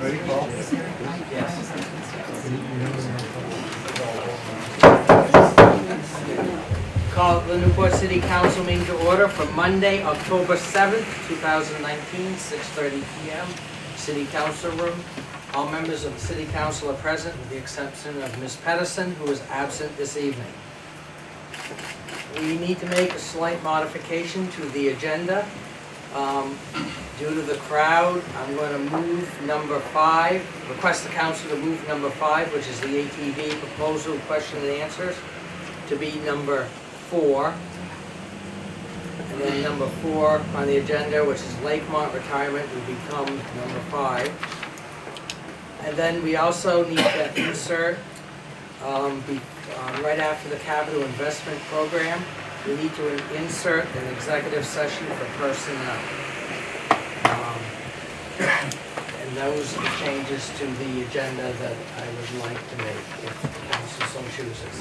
Ready, Paul? Yes. Call the Newport City Council meeting to order for Monday, October 7th, 2019, 6:30 p.m. City Council Room. All members of the City Council are present with the exception of Ms. Pedersen, who is absent this evening. We need to make a slight modification to the agenda. Due to the crowd, I'm going to move number 5, request the council to move number 5, which is the ATV proposal question and answers, to be number 4. And then number 4 on the agenda, which is Lakemont retirement, will become number 5. And then we also need to insert, right after the capital investment program, we need to insert an executive session for personnel. And those are the changes to the agenda that I would like to make, if the council so chooses.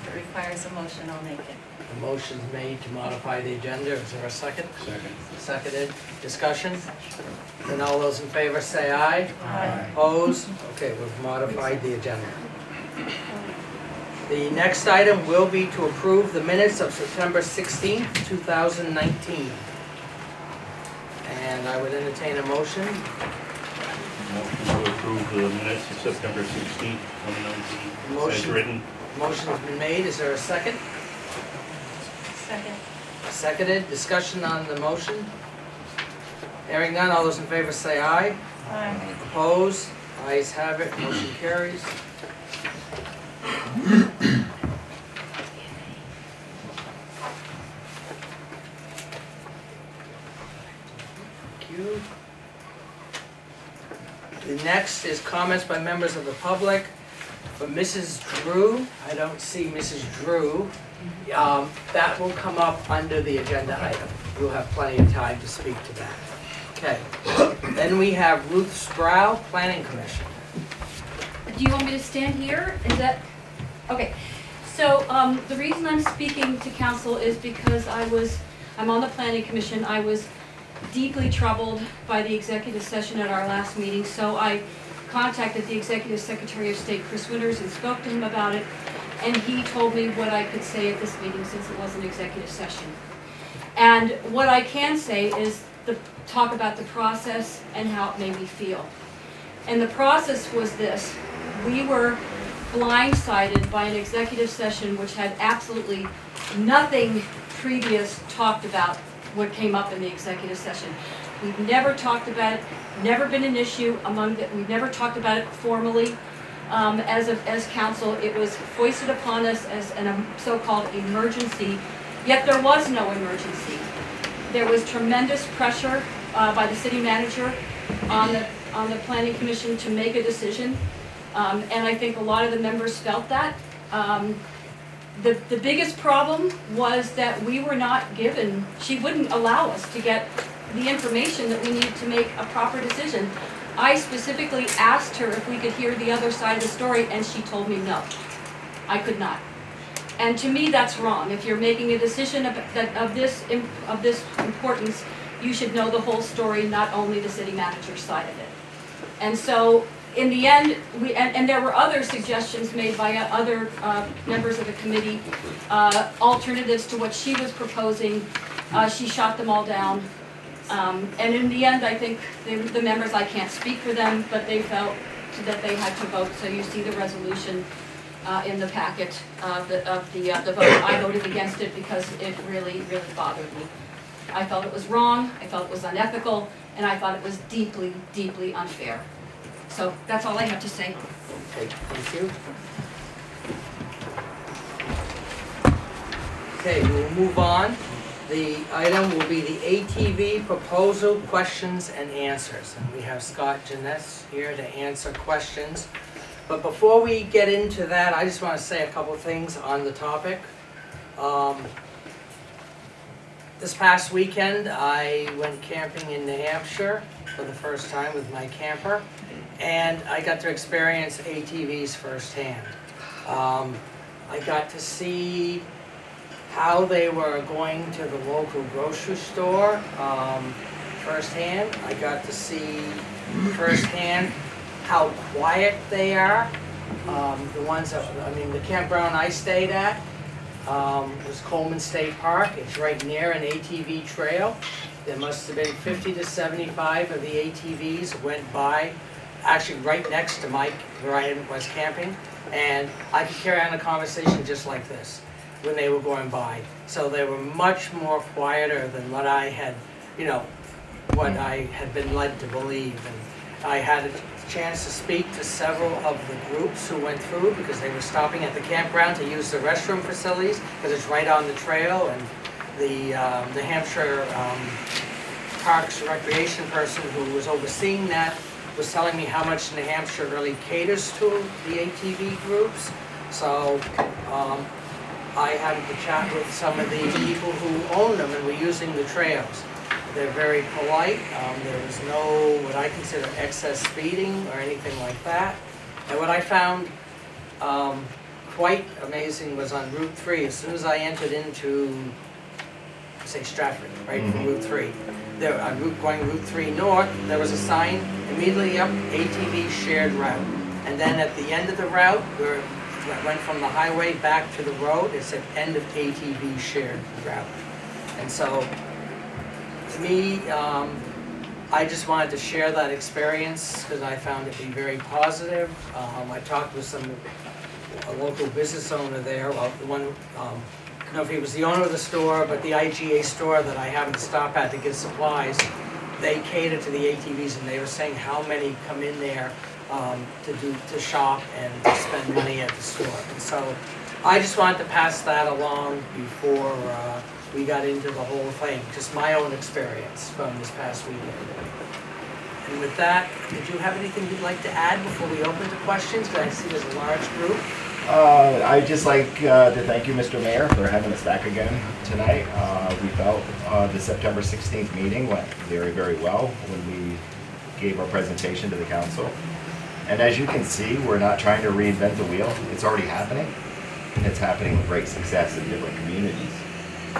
If it requires a motion, I'll make it. The motion's made to modify the agenda. Is there a second? Second. Seconded. Discussion? Then all those in favor say aye. Aye. Opposed? Okay, we've modified the agenda. The next item will be to approve the minutes of September 16th, 2019. And I would entertain a motion. Motion to approve the minutes of September 16th, 2019. As written. Motion's been made. Is there a second? Second. Seconded. Discussion on the motion. Hearing none, all those in favor say aye. Aye. Opposed? Ayes have it. Motion carries. Thank you. The next is comments by members of the public. For Mrs. Drew, I don't see Mrs. Drew. That will come up under the agenda item. You'll have plenty of time to speak to that. Okay. Then we have Ruth Sproul, Planning Commission. Do you want me to stand here? Is that, okay. So the reason I'm speaking to council is because I'm on the Planning Commission. I was deeply troubled by the executive session at our last meeting, so I contacted the Executive Secretary of State, Chris Winters, and spoke to him about it, and he told me what I could say at this meeting since it was an executive session. And what I can say is talk about the process and how it made me feel. And the process was this. We were blindsided by an executive session which had absolutely nothing previous talked about what came up in the executive session. We've never talked about it, never been an issue we've never talked about it formally as council. It was foisted upon us as a so-called emergency, yet there was no emergency. There was tremendous pressure by the city manager on the Planning Commission to make a decision, and I think a lot of the members felt that. The biggest problem was that we were not given, she wouldn't allow us to get the information that we needed to make a proper decision. I specifically asked her if we could hear the other side of the story, and she told me no, I could not. And to me, that's wrong. If you're making a decision of this importance, you should know the whole story, not only the city manager's side of it. And so, in the end, and there were other suggestions made by other members of the committee, alternatives to what she was proposing. She shot them all down. And in the end, I think the members, I can't speak for them, but they felt that they had to vote. So you see the resolution in the packet of the vote. I voted against it because it really, really bothered me. I felt it was wrong, I felt it was unethical, and I thought it was deeply, deeply unfair. So that's all I have to say. Okay, thank you. Okay, we'll move on. The item will be the ATV proposal questions and answers. And we have Scott Janess here to answer questions. But before we get into that, I just want to say a couple things on the topic. This past weekend, I went camping in New Hampshire for the first time with my camper, and I got to experience ATVs firsthand. I got to see how they were going to the local grocery store firsthand. I got to see firsthand how quiet they are. The ones that, I mean, the campground I stayed at was Coleman State Park. It's right near an ATV trail. There must have been 50 to 75 of the ATVs went by, actually right next to where I was camping. And I could carry on a conversation just like this when they were going by. So they were much more quieter than what I had, what I had been led to believe. And I had a chance to speak to several of the groups who went through because they were stopping at the campground to use the restroom facilities because it's right on the trail. And the New Hampshire Parks Recreation person who was overseeing that was telling me how much New Hampshire really caters to the ATV groups. So I had to chat with some of the people who own them and were using the trails. They're very polite. There was no, what I consider, excess speeding or anything like that. And what I found quite amazing was on Route 3, as soon as I entered into, say, Stratford, right, from Route 3, there, going Route 3 north, there was a sign immediately up, ATV shared route. And then at the end of the route, where it went from the highway back to the road, it said end of ATV shared route. And so, to me, I just wanted to share that experience because I found it to be very positive. I talked with a local business owner there, well, the one, I don't know if he was the owner of the store, but the IGA store that I happened to stop at to get supplies, they cater to the ATVs, and they were saying how many come in there to shop and to spend money at the store. And so I just wanted to pass that along before we got into the whole thing, just my own experience from this past weekend. And with that, did you have anything you'd like to add before we open to questions? Because I see there's a large group. I'd just like to thank you, Mr. Mayor, for having us back again tonight. We felt the September 16th meeting went very, very well when we gave our presentation to the council. And as you can see, we're not trying to reinvent the wheel. It's already happening. And it's happening with great success in different communities.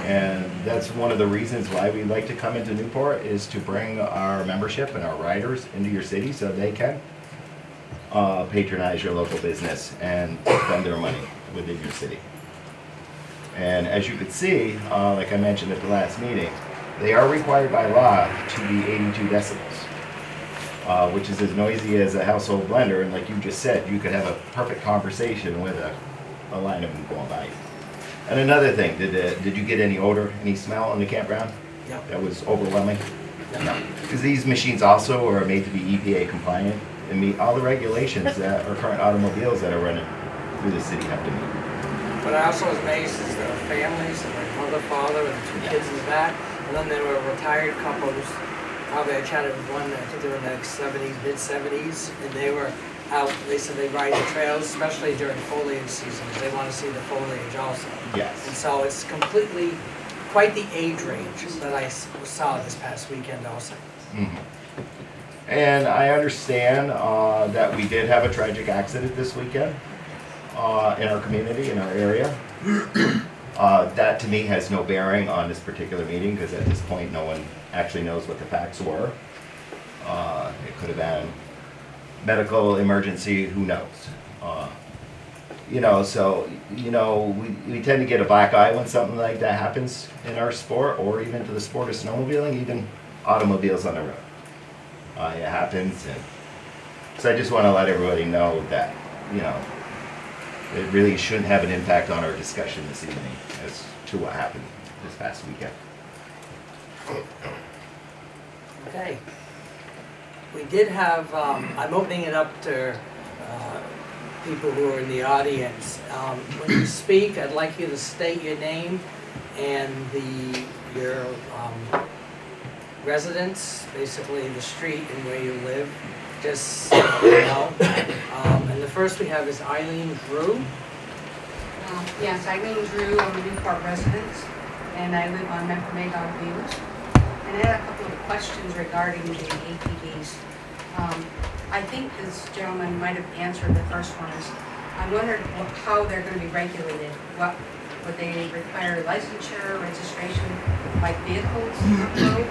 And that's one of the reasons why we like to come into Newport, is to bring our membership and our riders into your city so they can patronize your local business and spend their money within your city. And as you can see, like I mentioned at the last meeting, they are required by law to be 82 decibels, which is as noisy as a household blender. And like you just said, you could have a perfect conversation with a line of them going by. And another thing, did you get any odor, any smell in the campground? No. That was overwhelming? No. Because these machines also are made to be EPA compliant and meet all the regulations that our current automobiles that are running through the city have to meet. But I also was amazed is there were families, and like mother, father, and two kids in the back, and then there were retired couples. Probably I chatted with one, I think they were in the '70s, mid-70s, and they were out, they said they ride the trails, especially during foliage season, because they want to see the foliage also. Yes. And so it's completely, quite the age range that I saw this past weekend also. Mm-hmm. And I understand that we did have a tragic accident this weekend in our community, in our area. That to me has no bearing on this particular meeting, because at this point no one actually knows what the facts were. It could have been medical emergency, who knows? So we tend to get a black eye when something like that happens in our sport, or even to the sport of snowmobiling, even automobiles on the road. It happens, and so I just want to let everybody know that, it really shouldn't have an impact on our discussion this evening as to what happened this past weekend. Okay. We did have, I'm opening it up to people who are in the audience. When you speak, I'd like you to state your name and your residence, basically the street and where you live, just so you know. And the first we have is Eileen Drew. Yes, Eileen Drew, I'm a Newport resident, and I live on Memphremagog Views. And I had a couple of questions regarding the ATVs. I think this gentleman might have answered the first one. I wondered how they're going to be regulated. What would they require licensure, registration, like vehicles on the road?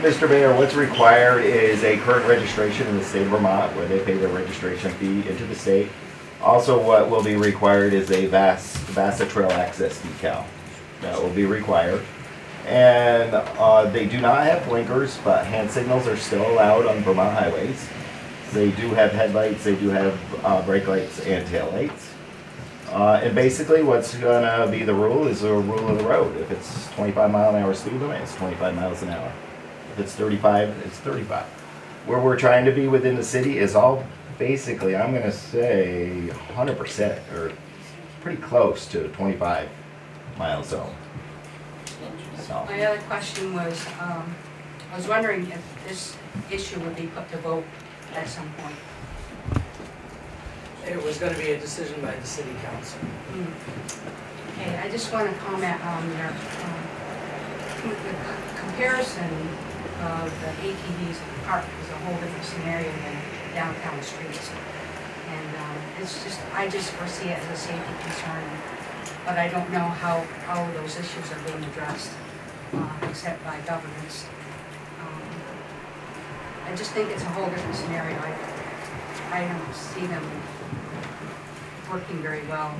Mr. Mayor, what's required is a current registration in the state of Vermont where they pay their registration fee into the state. Also, what will be required is a Vasa Trail Access decal. That will be required. And they do not have blinkers, but hand signals are still allowed on Vermont highways. They do have headlights, they do have brake lights and tail lights. And basically what's gonna be the rule is the rule of the road. If it's 25-mile-an-hour speed limit, it's 25 miles an hour. If it's 35, it's 35. Where we're trying to be within the city is all basically, I'm gonna say 100% or pretty close to 25-mile zone. So, My other question was, I was wondering if this issue would be put to vote at some point. It was gonna be a decision by the city council. Okay, I just want to comment on your comparison of the ATVs in the park is a whole different scenario than downtown streets. And it's just, I just foresee it as a safety concern, but I don't know how those issues are being addressed, except by governments. I just think it's a whole different scenario. I don't see them working very well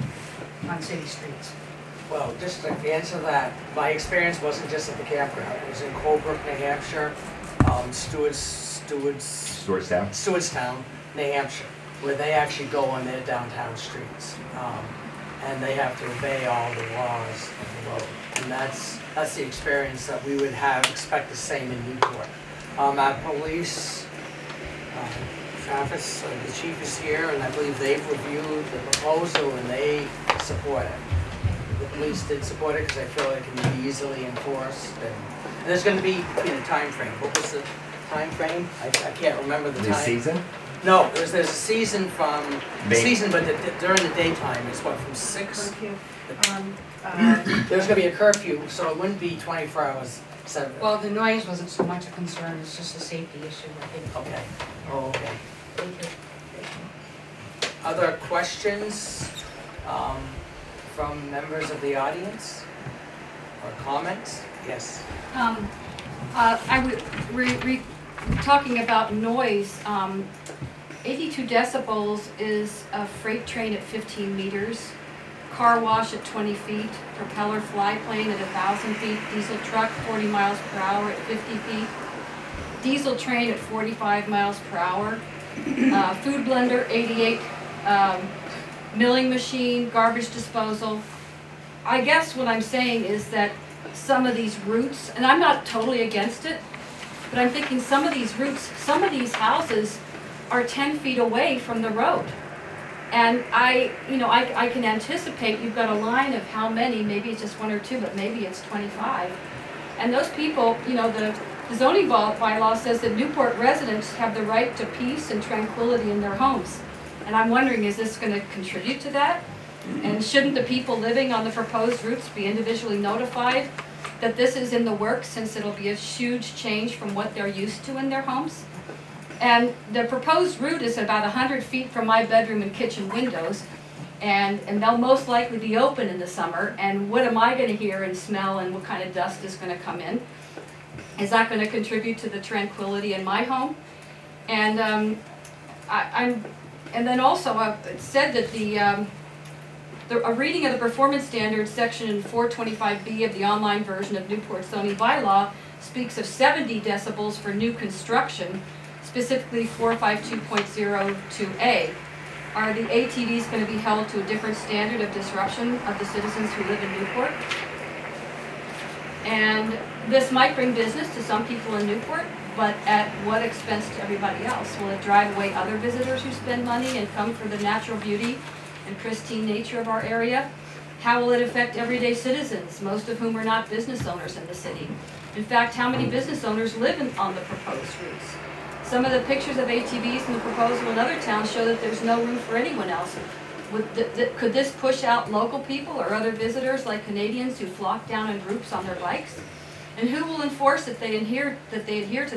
on city streets. Well, just to answer that, my experience wasn't just at the campground. It was in Colebrook, New Hampshire, Stewartstown, New Hampshire, where they actually go on their downtown streets. And they have to obey all the laws of the road. And that's the experience that we would expect the same in Newport. Our police, Travis, the chief is here, and I believe they've reviewed the proposal and they support it. The police did support it because I feel it can be easily enforced. And there's going to be a time frame. What was the time frame? I can't remember the time. this season? No, there's a season from season, but during the daytime it's what, from 6? Curfew. There's going to be a curfew, so it wouldn't be 24 hours. 7. Well, the noise wasn't so much a concern, it's just a safety issue, I think. Okay. Oh, okay. Thank you. Other questions from members of the audience or comments? Yes. Talking about noise, 82 decibels is a freight train at 15 meters, car wash at 20 feet, propeller fly plane at 1,000 feet, diesel truck 40 miles per hour at 50 feet, diesel train at 45 miles per hour, food blender 88, milling machine, garbage disposal. I guess what I'm saying is that some of these routes, and I'm not totally against it, but I'm thinking some of these routes, some of these houses are 10 feet away from the road. And I can anticipate you've got a line of how many, maybe it's just 1 or 2, but maybe it's 25. And those people, the zoning bylaw says that Newport residents have the right to peace and tranquility in their homes. And I'm wondering, is this going to contribute to that? And shouldn't the people living on the proposed routes be individually notified that this is in the works, since it'll be a huge change from what they're used to in their homes? And the proposed route is about 100 feet from my bedroom and kitchen windows, and they'll most likely be open in the summer. And what am I going to hear and smell, and what kind of dust is going to come in? Is that going to contribute to the tranquility in my home? And and then also it said that a reading of the performance standards section in 425B of the online version of Newport zoning bylaw speaks of 70 decibels for new construction, specifically 452.02A. Are the ATVs going to be held to a different standard of disruption of the citizens who live in Newport? And this might bring business to some people in Newport, but at what expense to everybody else? Will it drive away other visitors who spend money and come for the natural beauty and pristine nature of our area? How will it affect everyday citizens, most of whom are not business owners in the city? In fact, how many business owners live on the proposed routes? Some of the pictures of ATVs in the proposal in other towns show that there's no room for anyone else. Could this push out local people or other visitors like Canadians who flock down in groups on their bikes? And who will enforce that they adhere to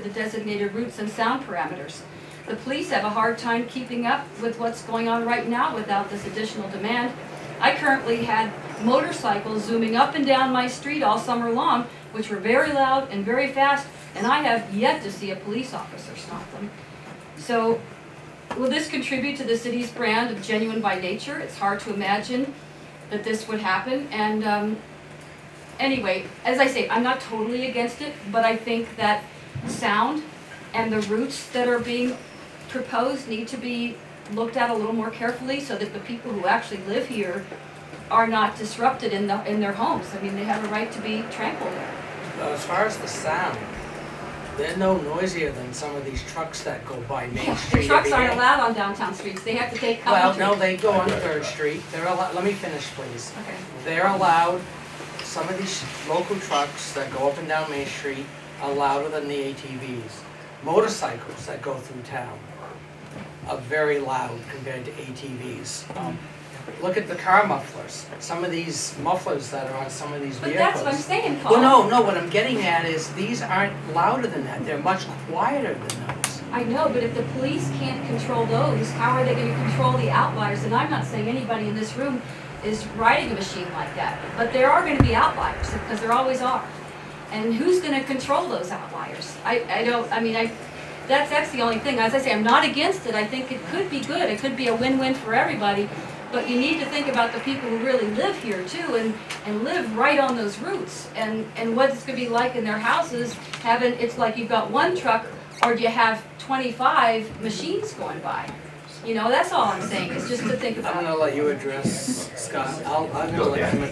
the designated routes and sound parameters? The police have a hard time keeping up with what's going on right now without this additional demand. I currently had motorcycles zooming up and down my street all summer long, which were very loud and very fast, and I have yet to see a police officer stop them. So, will this contribute to the city's brand of genuine by nature? It's hard to imagine that this would happen, and anyway, as I say, I'm not totally against it, but I think that sound and the routes that are being proposed need to be looked at a little more carefully so that the people who actually live here are not disrupted in their homes. I mean, they have a right to be tranquil there. As far as the sound, they're no noisier than some of these trucks that go by Main Street. The trucks every aren't day. allowed on downtown streets. They have to take Well, country. no, they go on 3rd Street. They're allowed, let me finish, please. Okay. They're allowed, some of these local trucks that go up and down Main Street are louder than the ATVs. Motorcycles that go through town are very loud compared to ATVs. Look at the car mufflers. Some of these mufflers that are on some of these But vehicles. that's what I'm saying, Paul. Well, no, what I'm getting at is these aren't louder than that. They're much quieter than those. I know, but if the police can't control those, how are they going to control the outliers? And I'm not saying anybody in this room is riding a machine like that, but there are going to be outliers, because there always are. And who's going to control those outliers? That's the only thing. As I say, I'm not against it. I think it could be good. It could be a win-win for everybody. But you need to think about the people who really live here too, and live right on those routes, and what it's going to be like in their houses. It's like you've got one truck, or you have 25 machines going by. You know, that's all I'm saying. It's just to think I'm about. gonna let you address, Scott. I'm gonna let him.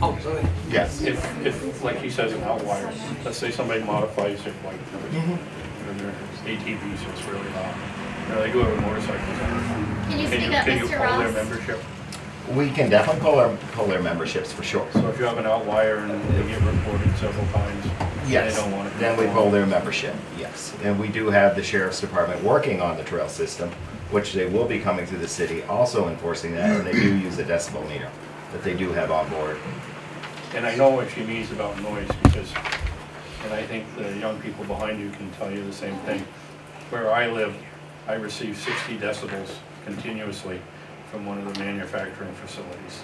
Oh, go ahead. Yes. If, like he says, an outliers, let's say somebody modifies their bike, or their ATVs, so it's really loud. You know, they go to motorcycles. Can you speak up, Can you Mr. pull their Ross? membership? We can definitely pull their memberships for sure. So if you have an outlier and they get reported several times, Yes, they don't want it. then we pull their membership, yes. And we do have the sheriff's department working on the trail system, which they will be coming to the city, also enforcing that, and they do use a decibel meter that they do have on board. And I know what she means about noise, because, and I think the young people behind you can tell you the same thing. Where I live, I receive 60 decibels continuously from one of the manufacturing facilities.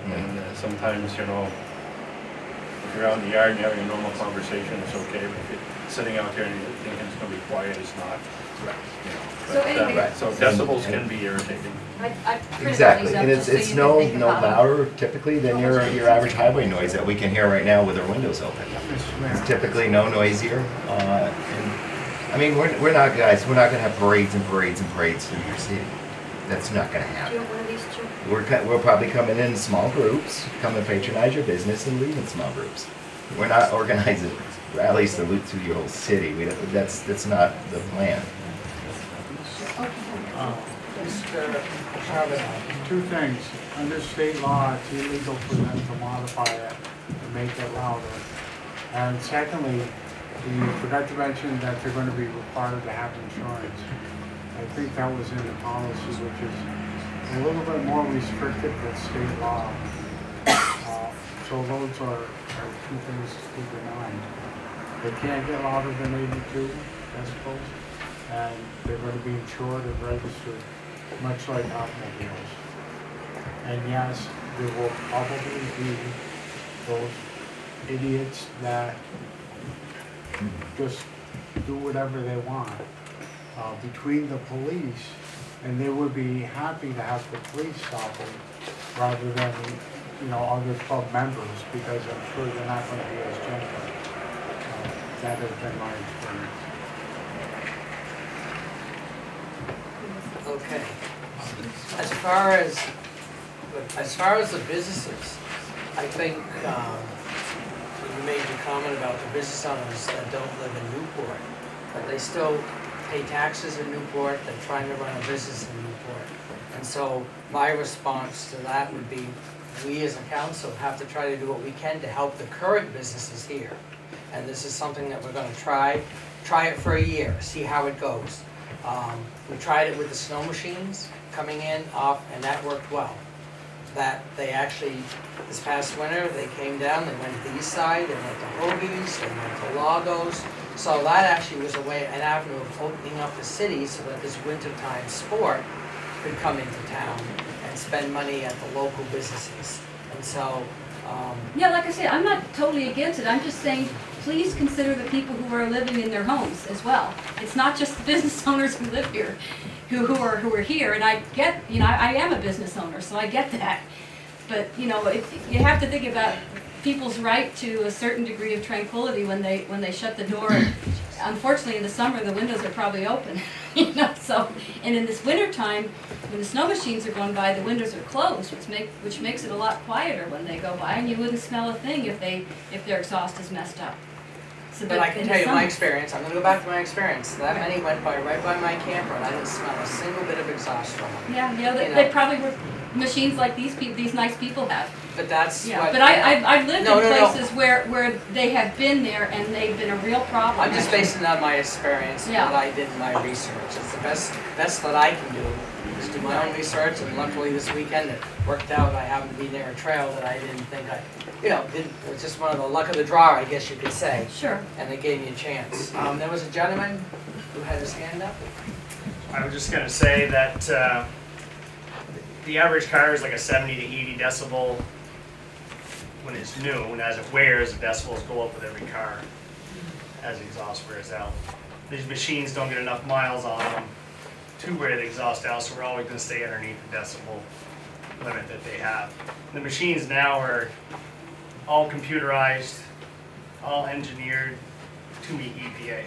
And sometimes, you know, if you're out in the yard and you're having a normal conversation, it's okay, but if you're sitting out there and you're thinking it's going to be quiet, it's not. Right. You know, So anyway- so decibels can be irritating. I printed Exactly, these up and just so it's you no can think about them. louder typically than your average highway noise that we can hear right now with our windows open. It's typically no noisier, and, I mean, we're not, guys, we're not gonna have parades and parades and parades through your city. That's not gonna Do you happen. want one of these two? We're probably coming in small groups, come and patronize your business and leave in small groups. We're not organizing rallies to loot through your whole city. That's not the plan. Mr. Charbonneau. Two things. Under state law, it's illegal for them to modify it to make it louder. And secondly, you forgot to mention that they're going to be required to have insurance. I think that was in the policy, which is a little bit more restrictive than state law. So those are two things to keep in mind. They can't get louder than 82 decibels, and they're going to be insured and registered, much like automobiles. And yes, there will probably be those idiots that just do whatever they want between the police, and they would be happy to have the police stop them rather than, you know, other club members, because I'm sure they're not going to be as gentle. That has been my experience. Okay. As far as the businesses, I think you made the comment about the business owners that don't live in Newport, but they still pay taxes in Newport, they're trying to run a business in Newport. And so my response to that would be, we as a council have to try to do what we can to help the current businesses here. And this is something that we're gonna try it for a year, see how it goes. We tried it with the snow machines coming in off, and that worked well. That they actually, this past winter, they came down, they went to the east side, they went to Hoagie's, they went to Lagos. So that actually was an avenue of opening up the city so that this wintertime sport could come into town. And spend money at the local businesses. And so, Yeah, like I said, I'm not totally against it. I'm just saying, please consider the people who are living in their homes as well. It's not just the business owners who live here, who are here. And I get, you know, I am a business owner, so I get that. But you know, you have to think about people's right to a certain degree of tranquility when they shut the door. Unfortunately, in the summer, the windows are probably open, you know. So, and in this winter time, when the snow machines are going by, the windows are closed, which makes it a lot quieter when they go by, and you wouldn't smell a thing if their exhaust is messed up. So, but I can in tell the you my summer- experience. I'm going to go back to my experience. That many went by right by my camper, and I didn't smell a single bit of exhaust from them. Yeah, you know, You know. they probably were machines like these nice people have. But that's Yeah, what. but I've lived No, in no, no. places where they have been there and they've been a real problem. I'm just basing it on my experience and Yeah. what I did in my research. It's the best that I can do is do my own research, and luckily this weekend it worked out. I happened to be near a trail that I didn't think it was just one of the luck of the draw, I guess you could say. Sure. And they gave me a chance. There was a gentleman who had his hand up. I was just going to say that the average car is like a 70 to 80 decibel when it's new, and as it wears, the decibels go up with every car as the exhaust wears out. These machines don't get enough miles on them to wear the exhaust out, so we're always going to stay underneath the decibel limit that they have. The machines now are all computerized, all engineered to meet EPA.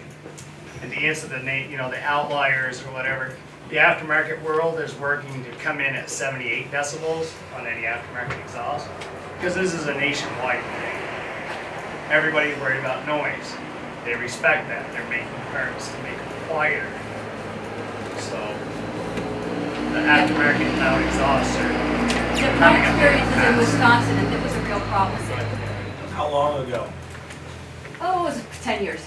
And to answer the outliers or whatever, the aftermarket world is working to come in at 78 decibels on any aftermarket exhaust, because this is a nationwide thing. Everybody's worried about noise. They respect that. They're making parts to make it quieter. So the aftermarket now exhausts are Yeah, my experience is in Wisconsin, and it was a real problem. How long ago? Oh, it was 10 years.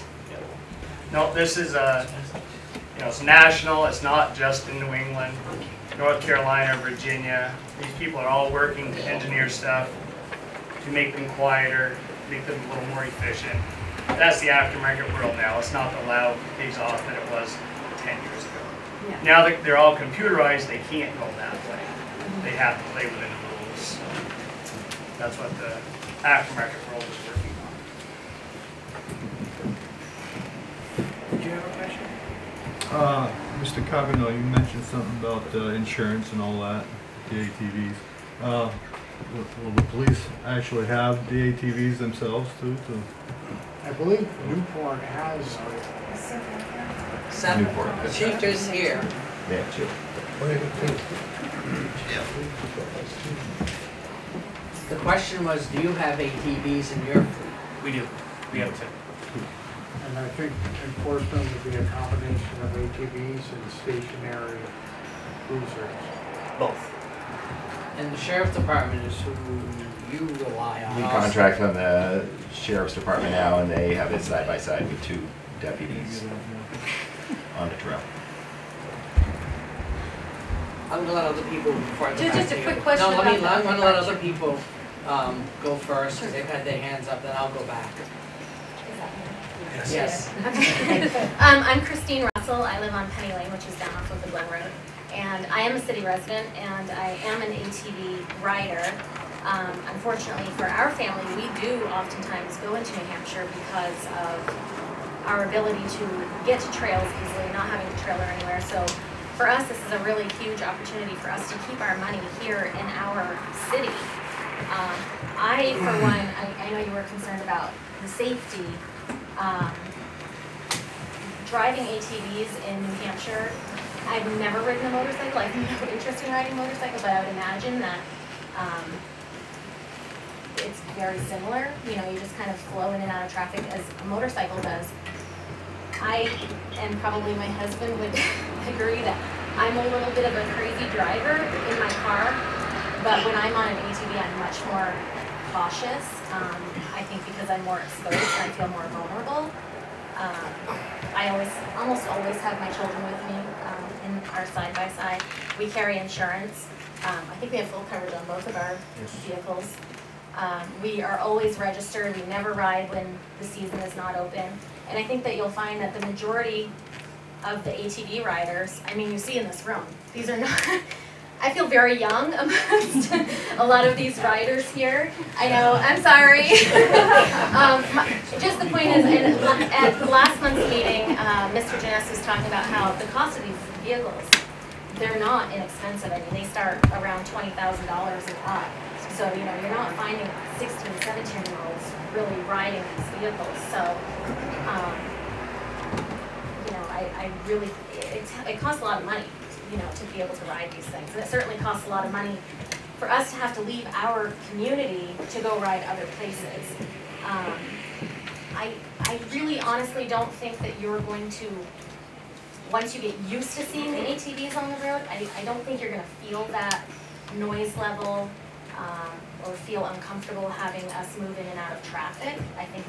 No, this is it's national. It's not just in New England, North Carolina, Virginia. These people are all working to engineer stuff to make them quieter, make them a little more efficient. That's the aftermarket world now. It's not the loud exhaust that it was 10 years ago. Yeah. Now that they're all computerized, they can't go that way. They have to play within the rules. That's what the aftermarket world is working on. Did you have a question? Mr. Cavanaugh, you mentioned something about insurance and all that, the ATVs. Will the police actually have the ATVs themselves too? I believe Newport has, Seven. Newport. The chief is here. Yeah, Chip. The question was, do you have ATVs in your fleet? We do. We have two. and I think enforcement would be a combination of ATVs and stationary cruisers. Both. And the sheriff's department is who you rely on. We also. contract on the sheriff's department now, and they have it side by side with 2 deputies on the trail. I'm gonna let other people before I go back Just a to you. quick question No, let me, about I'm that. gonna let other people go first, because they've had their hands up, then I'll go back. Yes. I'm Christine Russell. I live on Penny Lane, which is down off of the Glen Road. And I am a city resident, and I am an ATV rider. Unfortunately for our family, we do oftentimes go into New Hampshire because of our ability to get to trails easily, not having a trailer anywhere. So for us, this is a really huge opportunity for us to keep our money here in our city. I, for one, I know you were concerned about the safety. Driving ATVs in New Hampshire, I've never ridden a motorcycle. I have no interest in riding a motorcycle, but I would imagine that it's very similar. You know, you just kind of flow in and out of traffic as a motorcycle does. I, and probably my husband would agree that I'm a little bit of a crazy driver in my car, but when I'm on an ATV, I'm much more cautious. I think because I'm more exposed and I feel more vulnerable. I almost always have my children with me in our side-by-side. We carry insurance. I think we have full coverage on both of our vehicles. We are always registered. We never ride when the season is not open. And I think that you'll find that the majority of the ATV riders, I mean, you see in this room, these are not, I feel very young amongst a lot of these riders here. I know, I'm sorry. Just the point is, at the last month's meeting, Mr. Janess was talking about how the cost of these vehicles, they're not inexpensive. I mean, they start around $20,000 and up. So, you know, you're not finding 16, 17-year-olds really riding these vehicles. So, you know, I really, it costs a lot of money, you know, to be able to ride these things. And it certainly costs a lot of money for us to have to leave our community to go ride other places. I really honestly don't think that you're going to, once you get used to seeing the ATVs on the road, I don't think you're going to feel that noise level or feel uncomfortable having us move in and out of traffic. I think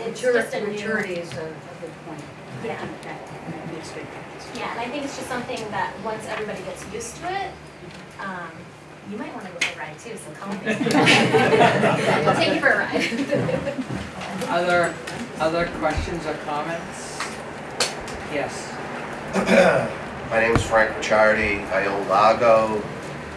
it's just a maturity is a good point. Yeah. That makes good sense. Yeah, and I think it's just something that once everybody gets used to it, you might want to go for a ride too, so call me. I'll take you for a ride. Other questions or comments? Yes. My name is Frank Ricciardi. I own Lago,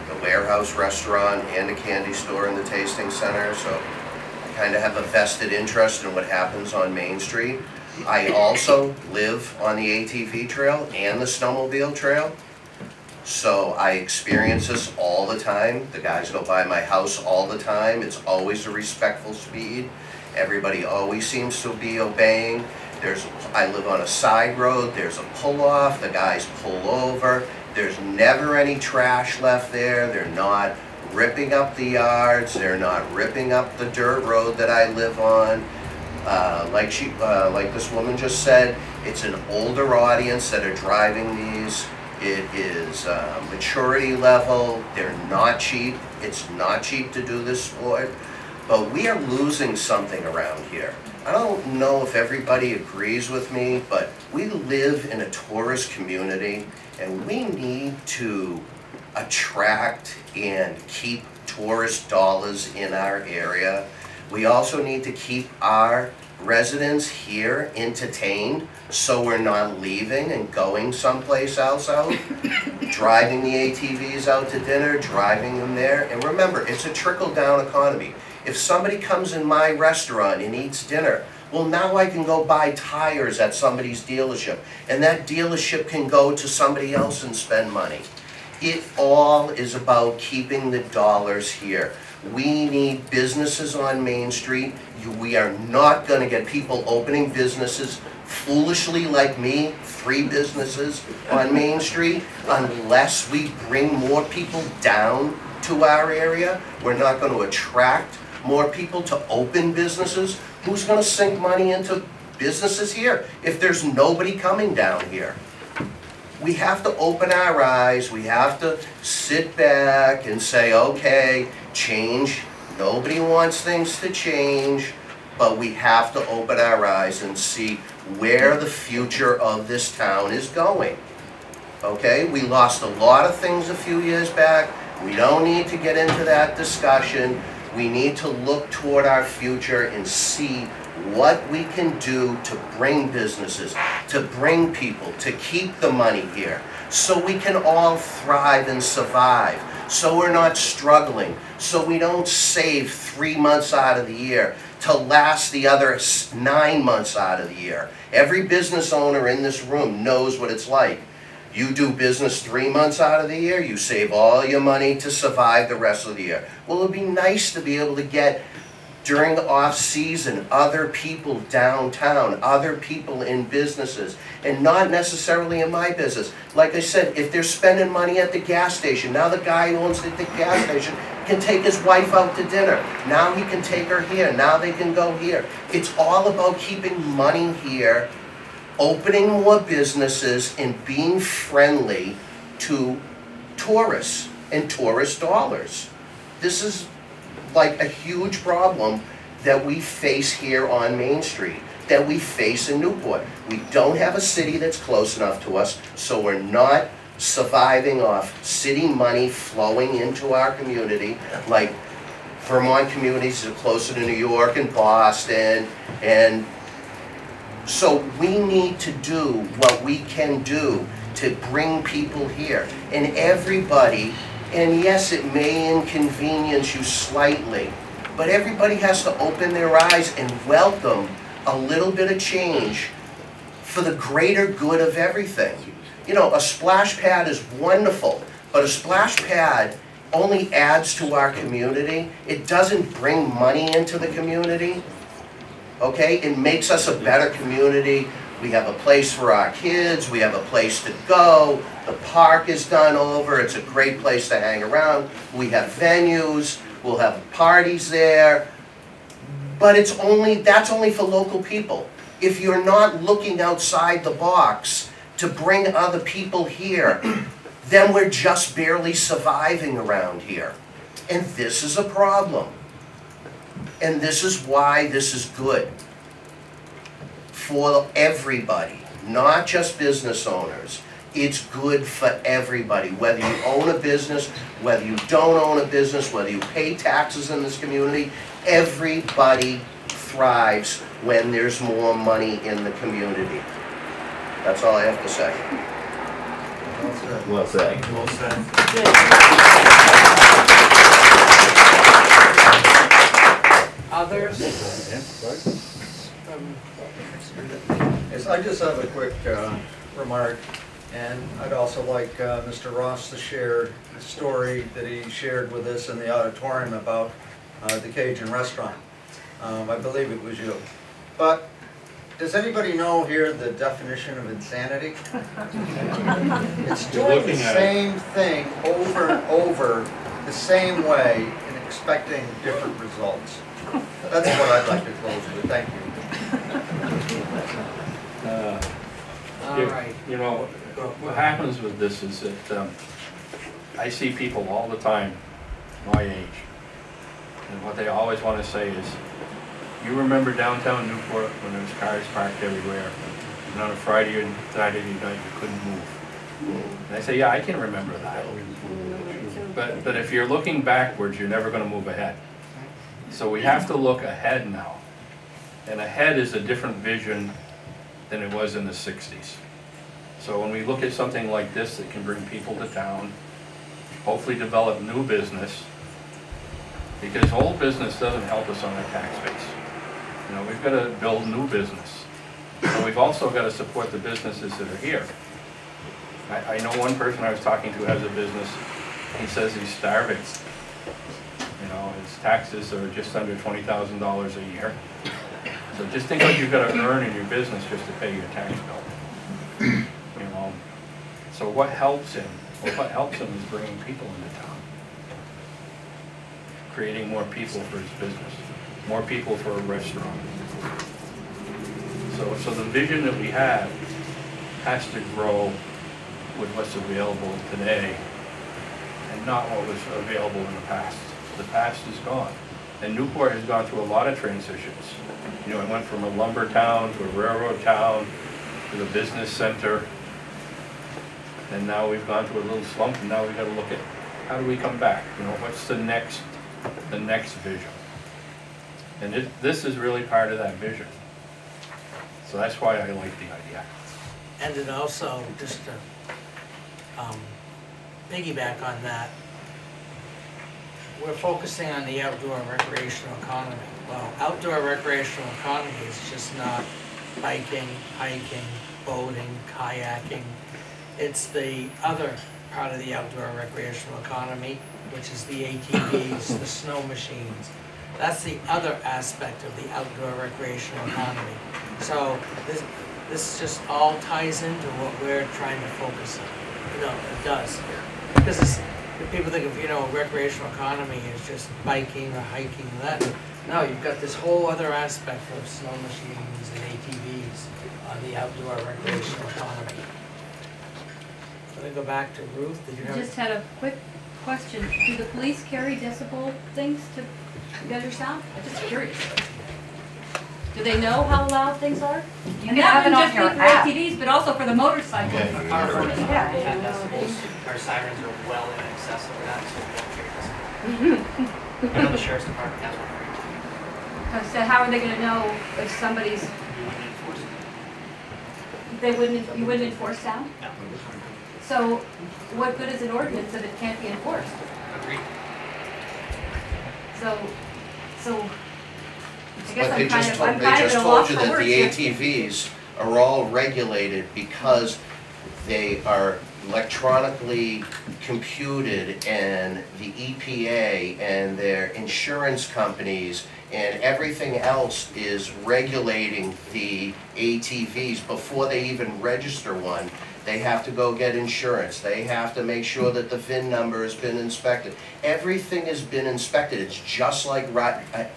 the warehouse restaurant, and the candy store in the tasting center, so I kind of have a vested interest in what happens on Main Street. I also live on the ATV trail and the snowmobile trail, so I experience this all the time. The guys go by my house all the time. It's always a respectful speed. Everybody always seems to be obeying. I live on a side road, there's a pull-off, the guys pull over, there's never any trash left there, they're not ripping up the yards, they're not ripping up the dirt road that I live on. Like this woman just said, it's an older audience that are driving these. It is maturity level, they're not cheap, it's not cheap to do this sport, but we are losing something around here. I don't know if everybody agrees with me, but we live in a tourist community and we need to attract and keep tourist dollars in our area. We also need to keep our residents here entertained so we're not leaving and going someplace else out, driving the ATVs out to dinner, driving them there. And remember, it's a trickle-down economy. If somebody comes in my restaurant and eats dinner, well, now I can go buy tires at somebody's dealership, and that dealership can go to somebody else and spend money. It all is about keeping the dollars here. We need businesses on Main Street. We are not going to get people opening businesses foolishly like me, 3 businesses on Main Street, unless we bring more people down to our area. We're not going to attract more people to open businesses. Who's going to sink money into businesses here if there's nobody coming down here? We have to open our eyes. We have to sit back and say, okay, change. Nobody wants things to change, but we have to open our eyes and see where the future of this town is going. Okay, we lost a lot of things a few years back. We don't need to get into that discussion. We need to look toward our future and see what we can do to bring businesses, to bring people, to keep the money here, so we can all thrive and survive, so we're not struggling, so we don't save 3 months out of the year to last the other 9 months out of the year. Every business owner in this room knows what it's like. You do business 3 months out of the year, you save all your money to survive the rest of the year. Well, it would be nice to be able to get, during the off-season, other people downtown, other people in businesses, and not necessarily in my business. Like I said, if they're spending money at the gas station, now the guy who owns the gas station can take his wife out to dinner. Now he can take her here, now they can go here. It's all about keeping money here, opening more businesses, and being friendly to tourists and tourist dollars. This is like a huge problem that we face here on Main Street, that we face in Newport. We don't have a city that's close enough to us, so we're not surviving off city money flowing into our community, like Vermont communities are closer to New York and Boston, and so we need to do what we can do to bring people here. And everybody And yes, it may inconvenience you slightly, but everybody has to open their eyes and welcome a little bit of change for the greater good of everything. You know, a splash pad is wonderful, but a splash pad only adds to our community. It doesn't bring money into the community, okay? It makes us a better community. We have a place for our kids, we have a place to go, the park is done over, it's a great place to hang around, we have venues, we'll have parties there, but that's only for local people. If you're not looking outside the box to bring other people here, then we're just barely surviving around here. And this is a problem. And this is why this is good for everybody, not just business owners. It's good for everybody, whether you own a business, whether you don't own a business, whether you pay taxes in this community. Everybody thrives when there's more money in the community. That's all I have to say. Well said. Well said. Others? Yes, I just have a quick remark, and I'd also like Mr. Ross to share the story that he shared with us in the auditorium about the Cajun restaurant. I believe it was you. But does anybody know here the definition of insanity? It's doing the same thing over and over the same way and expecting different results. That's what I'd like to close with. Thank you. All right. You know, what happens with this is that I see people all the time my age, and what they always want to say is, you remember downtown Newport when there was cars parked everywhere, and on a Friday and Saturday night you couldn't move? And I say, yeah, I can remember that. But if you're looking backwards, you're never going to move ahead. So we have to look ahead now. And ahead is a different vision than it was in the 60s. So when we look at something like this that can bring people to town, hopefully develop new business, because old business doesn't help us on our tax base. You know, we've got to build new business. So we've also got to support the businesses that are here. I know one person I was talking to has a business. He says he's starving. You know, his taxes are just under $20,000 a year. So just think what you've got to earn in your business just to pay your tax bill. You know, so what helps him? Well, what helps him is bringing people into town, creating more people for his business, more people for a restaurant. So the vision that we have has to grow with what's available today and not what was available in the past. The past is gone. And Newport has gone through a lot of transitions. You know, it went from a lumber town to a railroad town to the business center. And now we've gone through a little slump, and now we've got to look at how do we come back? You know, what's the next vision? And this is really part of that vision. So that's why I like the idea. And it also, just to piggyback on that, we're focusing on the outdoor recreational economy. Well, outdoor recreational economy is just not biking, hiking, boating, kayaking. It's the other part of the outdoor recreational economy, which is the ATVs, the snow machines. That's the other aspect of the outdoor recreational economy. So this just all ties into what we're trying to focus on. You know, it does. Because it's, people think of, you know, recreational economy is just biking or hiking and that. No, you've got this whole other aspect of snow machines and ATVs on the outdoor recreational economy. Let me go back to Ruth. Did you have? Just had a quick question. Do the police carry decibel things to measure sound? I'm just curious. Do they know how loud things are? You And can have that it wouldn't on just be your for app. ATVs, but also for the motorcycles. Our ordinance is Yeah. 10 decibels. Our sirens are well in excess of that, so we don't carry decibels. I know the sheriff's department has one for ATV. So how are they gonna know if somebody's, We wouldn't enforce it. you wouldn't enforce sound? No. So what good is an ordinance if it can't be enforced? Agreed. So I guess But they I'm kind just of, told, I'm they kind of just at a told loss you for that words the here. ATVs are all regulated because they are electronically computed, and the EPA and their insurance companies and everything else is regulating the ATVs before they even register one. They have to go get insurance. They have to make sure that the VIN number has been inspected. Everything has been inspected. It's just like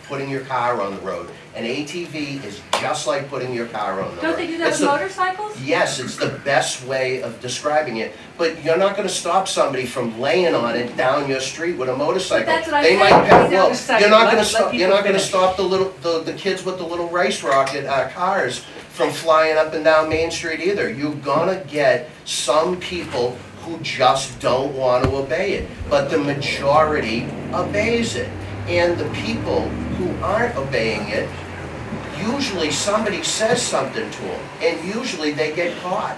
putting your car on the road. An ATV is just like putting your car on the road. Don't they do that It's with the- motorcycles? Yes, it's the best way of describing it, but you're not gonna stop somebody from laying on it down your street with a motorcycle. But that's what I'm They might saying. have, Wait well, a second. you're not Let- gonna let stop, people you're not gonna finish. stop the kids with the little race rocket cars from flying up and down Main Street either. You're gonna get some people who just don't want to obey it, but the majority obeys it. And the people who aren't obeying it, usually somebody says something to them, and usually they get caught.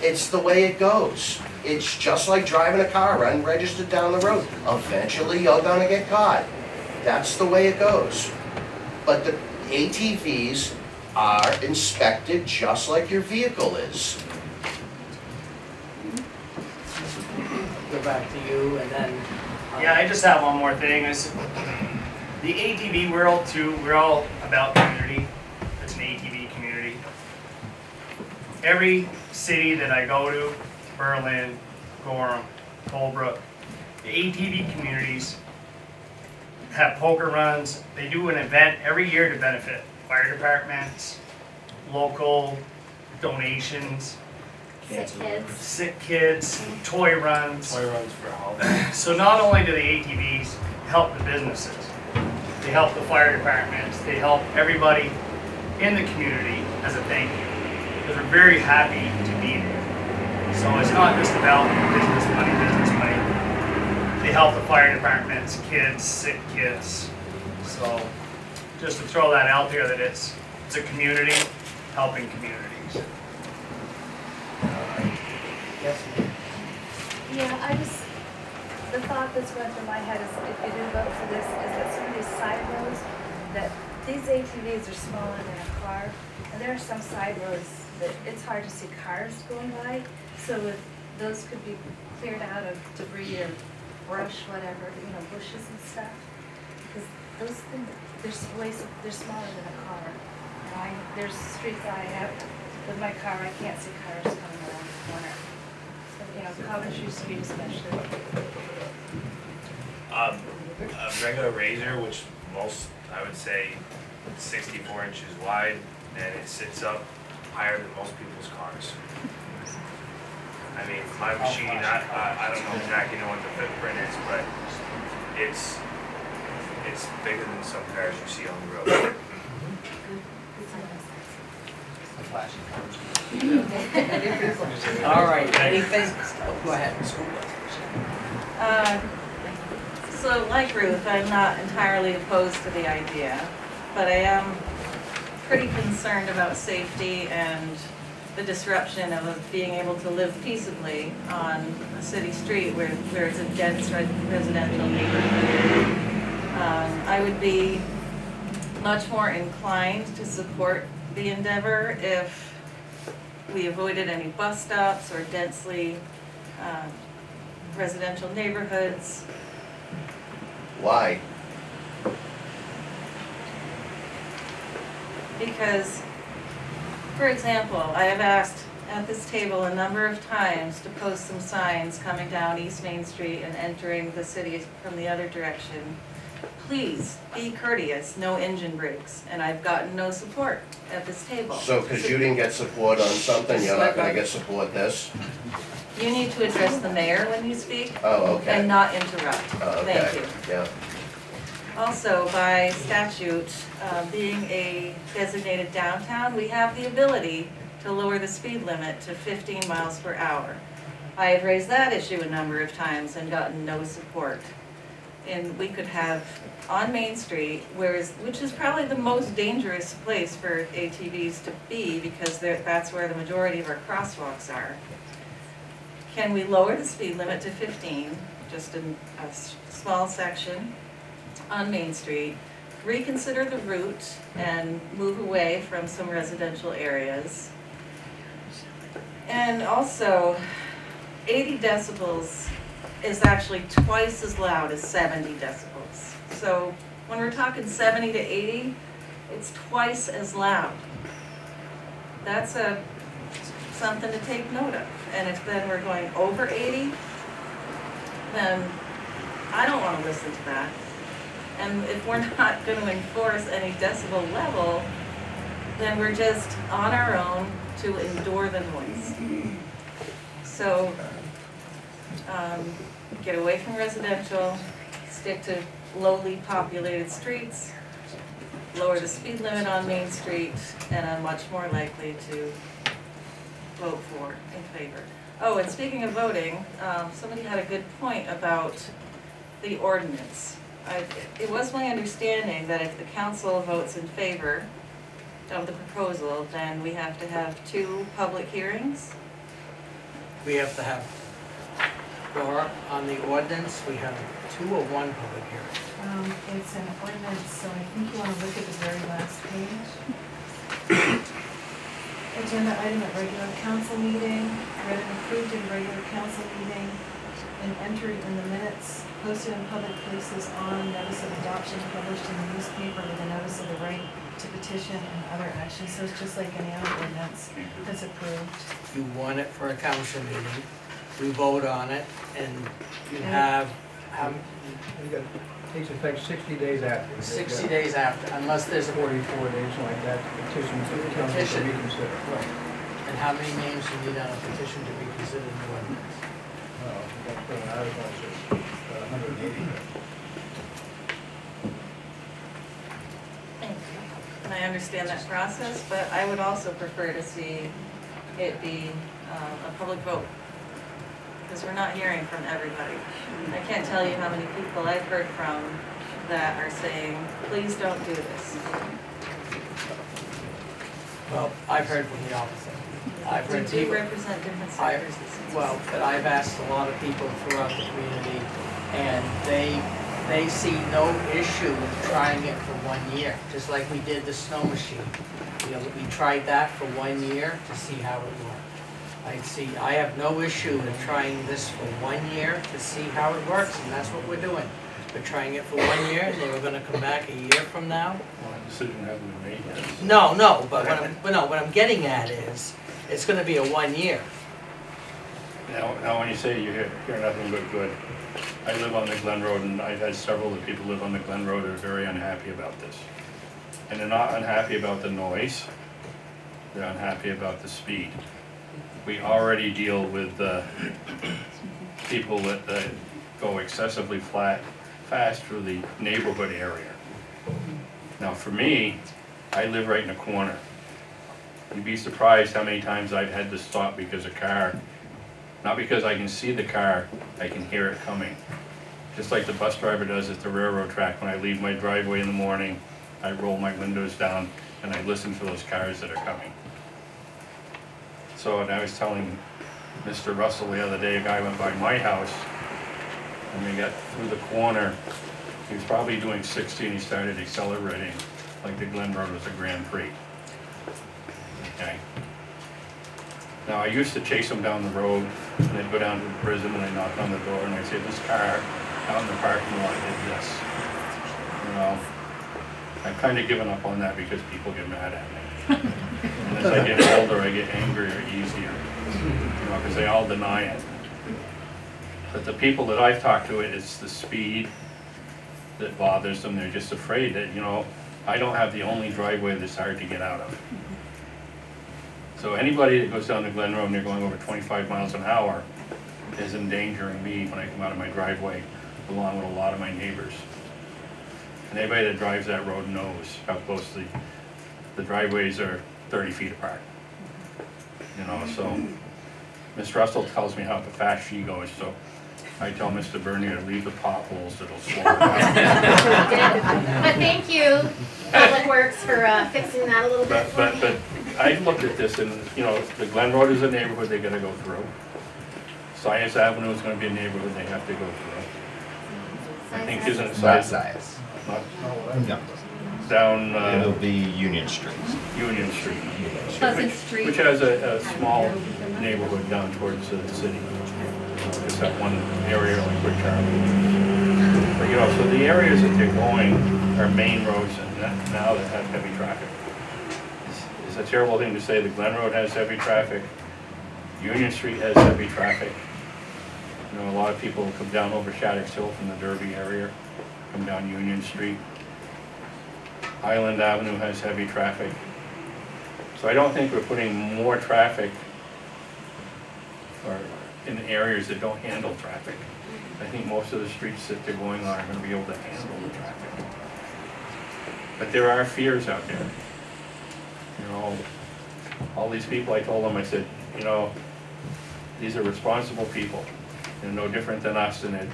It's the way it goes. It's just like driving a car unregistered down the road. Eventually, you're gonna get caught. That's the way it goes. But the ATVs are inspected just like your vehicle is. Go back to you and then. Yeah, I just have one more thing. The ATV world too, we're all about community. It's an ATV community. Every city that I go to, Berlin, Gorham, Colebrook, the ATV communities have poker runs. They do an event every year to benefit fire departments, local donations, Sick kids. sick kids, toy runs. Toy runs for all. So not only do the ATVs help the businesses, they help the fire departments, they help everybody in the community as a thank you. Because we're very happy to be there. So it's not just about business money, business money. They help the fire departments, kids, sick kids. So just to throw that out there that it's a community helping communities. Yes, ma'am. Yeah, the thought that's going through my head is if you do vote for this, is that some of these side roads, that these ATVs are smaller than a car, and there are some side roads that it's hard to see cars going by, so if those could be cleared out of debris or brush, whatever, bushes and stuff, because those things, they're smaller than a car. And there's streets I have, with my car, I can't see cars coming around the corner. So, Coventry Street especially. A regular razor, which most, I would say, 64 inches wide, and it sits up higher than most people's cars. I mean, my machine, I don't know exactly what the footprint is, but it's bigger than some cars you see on the road. All right, anything? Oh, go ahead. So like Ruth, I'm not entirely opposed to the idea, but I am pretty concerned about safety and the disruption of being able to live peaceably on a city street where it's a dense residential neighborhood. I would be much more inclined to support the endeavor if we avoided any bus stops or densely residential neighborhoods. Why? Because, for example, I have asked at this table a number of times to post some signs coming down East Main Street and entering the city from the other direction. Please be courteous, no engine brakes, and I've gotten no support at this table. So, because you didn't get support on something, you're not gonna get support this? You need to address the mayor when you speak Oh, okay. and not interrupt. Oh, okay. Thank you. Yeah. Also, by statute, being a designated downtown, we have the ability to lower the speed limit to 15 miles per hour. I have raised that issue a number of times and gotten no support. And we could have on Main Street, which is probably the most dangerous place for ATVs to be because that's where the majority of our crosswalks are. can we lower the speed limit to 15, just in a small section on Main Street, reconsider the route and move away from some residential areas. And also, 80 decibels is actually twice as loud as 70 decibels. So when we're talking 70 to 80, it's twice as loud. That's something to take note of. And if then we're going over 80, then I don't want to listen to that. And if we're not going to enforce any decibel level, then we're just on our own to endure the noise. So get away from residential, stick to lowly populated streets, lower the speed limit on Main Street, and I'm much more likely to vote for, in favor. Oh, and speaking of voting, somebody had a good point about the ordinance. It was my understanding that if the council votes in favor of the proposal, then we have to have 2 public hearings. We have to have, or on the ordinance, we have 2 or 1 public hearing. It's an ordinance, so I think you want to look at the very last page. Agenda item at regular council meeting, read and approved in regular council meeting, and entered in the minutes, posted in public places on notice of adoption, published in the newspaper with a notice of the right to petition and other actions. So it's just like any other ordinance that's approved. You want it for a council meeting, we vote on it, and you have, Takes effect 60 days after. 60 days after, unless there's a 44 days like that, petition to the council to reconsider. Right. And how many names you need on a petition to be considered an ordinance? That's what I was going to say, 180. Thank you. And I understand that process, but I would also prefer to see it be a public vote, because we're not hearing from everybody. I can't tell you how many people I've heard from that are saying, please don't do this. Well, I've heard from the opposite. I've We heard do people, represent different sectors. well, but I've asked a lot of people throughout the community, and they see no issue with trying it for 1 year, just like we did the snow machine. You know, we tried that for 1 year to see how it worked. I have no issue in trying this for 1 year to see how it works, and that's what we're doing. We're trying it for 1 year, and then we're gonna come back a year from now. Well, the decision hasn't been made yet. No, but what I'm getting at is, it's gonna be a 1 year. Now when you say you hear nothing but good, I live on the Glen Road, and I've had several of the people live on the Glen Road that are very unhappy about this. And they're not unhappy about the noise, they're unhappy about the speed. We already deal with people that go excessively fast through the neighborhood area. Now for me, I live right in the corner. You'd be surprised how many times I've had to stop because a car, not because I can see the car, I can hear it coming. Just like the bus driver does at the railroad track. When I leave my driveway in the morning, I roll my windows down and I listen for those cars that are coming. So, and I was telling Mr. Russell the other day, a guy went by my house, and we got through the corner. He was probably doing 60 and he started accelerating like the Glen Road was a Grand Prix. Okay. Now I used to chase him down the road, and they'd go down to the prison and they'd knock on the door and I'd say, this car out in the parking lot did this. You know, I've kind of given up on that because people get mad at me. And as I get older, I get angrier easier, you know, because they all deny it. But the people that I've talked to, it's the speed that bothers them. They're just afraid that, you know, I don't have the only driveway that's hard to get out of. So anybody that goes down the Glen Road and they're going over 25 miles an hour is endangering me when I come out of my driveway, along with a lot of my neighbors. And anybody that drives that road knows how close the driveways are 30 feet apart. You know, so Ms. Russell tells me how fast she goes, so I tell Mr. Bernier to leave the potholes, it'll slow her down. But thank you, Public Works, for fixing that a little bit for me. But I looked at this and, you know, the Glen Road is a neighborhood they gotta go through. Science Avenue is gonna be a neighborhood they have to go through. I think, isn't it Not Science? size. No. Down, It'll be Union Street. Union Street. Pleasant Street. Which has a small neighborhood down towards the city. Just that one area like where Charlie. But you know, so the areas that they're going are main roads and now that have heavy traffic. It's a terrible thing to say, the Glen Road has heavy traffic, Union Street has heavy traffic. You know, a lot of people come down over Shattuck's Hill from the Derby area, come down Union Street. Highland Avenue has heavy traffic. So I don't think we're putting more traffic or in areas that don't handle traffic. I think most of the streets that they're going on are going to be able to handle the traffic. But there are fears out there. You know, all these people, I told them, I said, you know, these are responsible people. They're no different than us in it.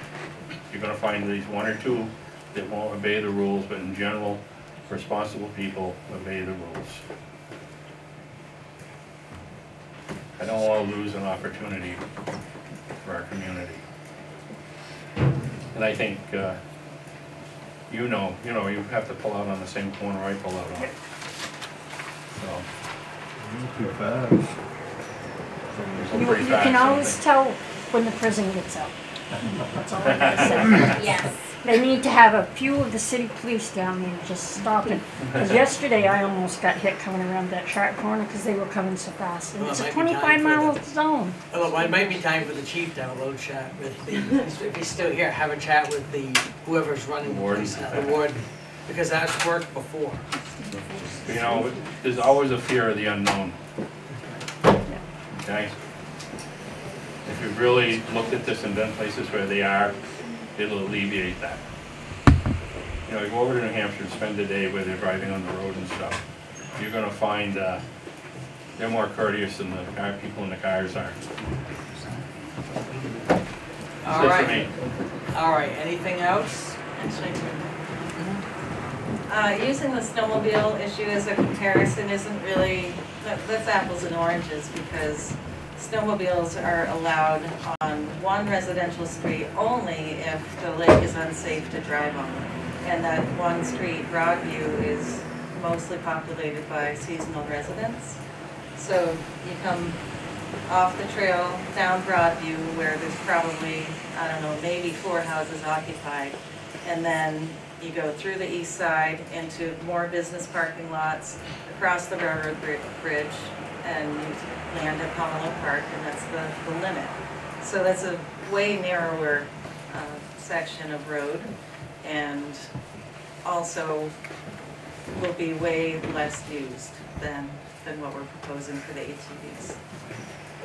You're going to find these one or two that won't obey the rules, but in general, responsible people obey the rules. I don't want to lose an opportunity for our community. And I think, you know, you have to pull out on the same corner I pull out on. So. Too fast. Pretty You fast, can always something. tell when the prison gets out. That's all I gotta say. Yes. They need to have a few of the city police down there just stopping. Because yesterday I almost got hit coming around that track corner because they were coming so fast. And Well, it's it a might be time 25-mile for zone. Well, it might be time for the chief to have a little chat with the, if he's still here, have a chat with the, whoever's running the Warden. place, the warden, because that's worked before. You know, there's always a fear of the unknown. Okay? If you've really looked at this and done places where they are, it'll alleviate that. You know, you go over to New Hampshire and spend a day where they're driving on the road and stuff. You're gonna find they're more courteous than the people in the cars are. All Just right. for me. All right, anything else? Using the snowmobile issue as a comparison isn't really, that's apples and oranges, because snowmobiles are allowed on one residential street only if the lake is unsafe to drive on. And that one street, Broadview, is mostly populated by seasonal residents. So you come off the trail down Broadview where there's probably, I don't know, maybe 4 houses occupied. And then you go through the east side into more business parking lots, across the railroad bridge, and you land at Pomelo Park, and that's the limit. So that's a way narrower section of road, and also will be way less used than what we're proposing for the ATVs.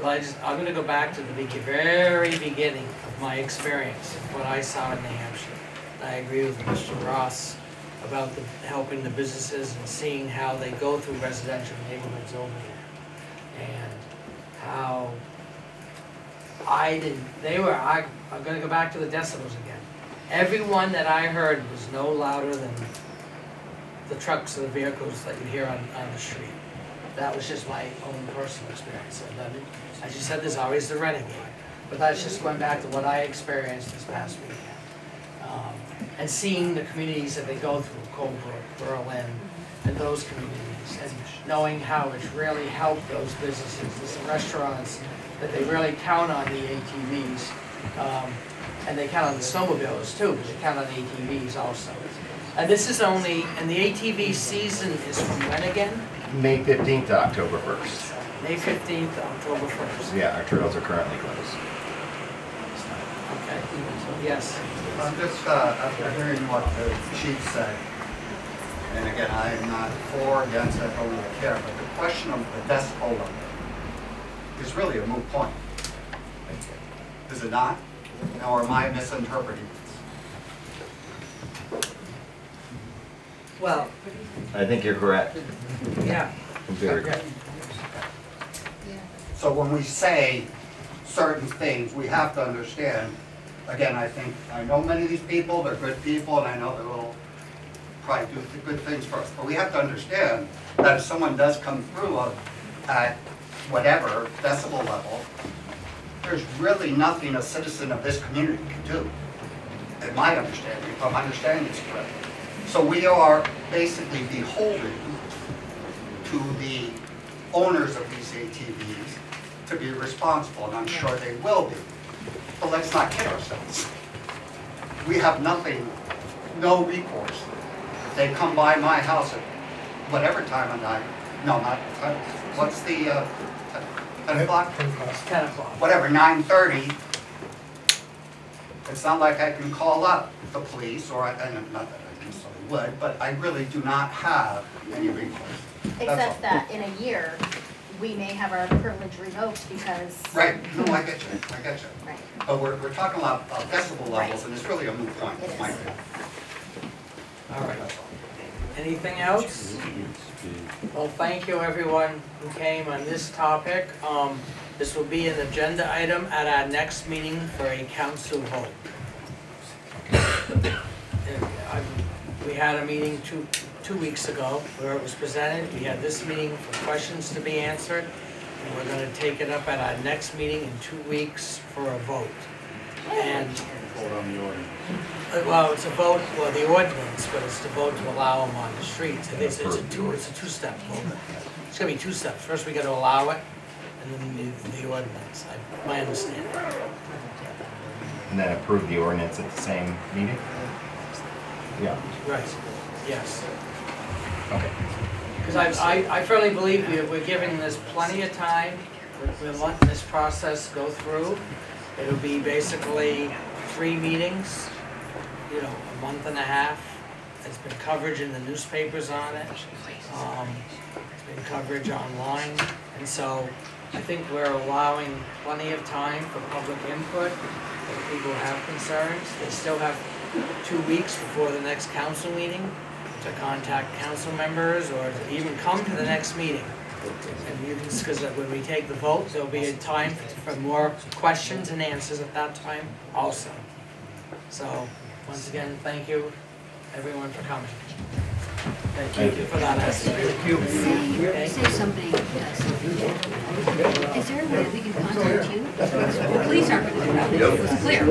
Well, I'm gonna go back to the very beginning of my experience, of what I saw in New Hampshire. I agree with Mr. Ross about helping the businesses and seeing how they go through residential neighborhoods over there. And how I'm gonna go back to the decibels again. Everyone that I heard was no louder than the trucks or the vehicles that you hear on the street. That was just my own personal experience. As you said, there's always the renegade. But that's just going back to what I experienced this past weekend. And seeing the communities that they go through, Colebrook, Berlin, and those communities, and knowing how it's really helped those businesses, the restaurants, that they really count on the ATVs. And they count on the snowmobiles too, but they count on the ATVs also. And this is only, and the ATV season is from when again? May 15th to October 1st. May 15th to October 1st. Yeah, our trails are currently closed. Okay, yes. I'm just, after hearing what the chief said, and again, I'm not for or against, I don't really care, but the question of the decibel level is really a moot point. Is it not? Or am I misinterpreting this? Well, I think you're correct. yeah. Very correct. So when we say certain things, we have to understand, again, I know many of these people, they're good people, and I know they will probably do good things for us. But we have to understand that if someone does come through at whatever decibel level, there's really nothing a citizen of this community can do, in my understanding, if I'm understanding this correctly. So we are basically beholden to the owners of these ATVs to be responsible, and I'm sure they will be. But let's not kid ourselves. We have nothing, no recourse. If they come by my house at whatever time of night, no, not, what's the, 10 o'clock? 10 o'clock. Whatever, 9:30, it's not like I can call up the police, or, and not that I necessarily would, but I really do not have any recourse. Except that in a year, we may have our privilege revoked because. Right, no, I get you, I get you. Right. But we're talking about decibel levels, and it's really a moot point, It is. my opinion. All right. Anything else? Well, thank you everyone who came on this topic. This will be an agenda item at our next meeting for a council vote. We had a meeting two weeks ago where it was presented. We had this meeting for questions to be answered. And we're going to take it up at our next meeting in 2 weeks for a vote. And Vote on the ordinance. well, it's a vote, well, the ordinance, but it's to vote to allow them on the streets. It's a two-step vote. It's gonna be 2 steps. First, we gotta allow it, and then the ordinance, my understanding. And then approve the ordinance at the same meeting? Yeah. Right, yes. Okay. Because I firmly believe we're giving this plenty of time. We're letting this process go through. It'll be basically 3 meetings, you know, a month and a half. There's been coverage in the newspapers on it. There's been coverage online. And so I think we're allowing plenty of time for public input. If people have concerns, they still have 2 weeks before the next council meeting to contact council members or to even come to the next meeting. And you can, because when we take the vote, there'll be a time for more questions and answers at that time also. So, once again, thank you, everyone, for coming. Thank you for that. Thank you. Say something, is there a way we can contact you? The police aren't going to do that, it was clear.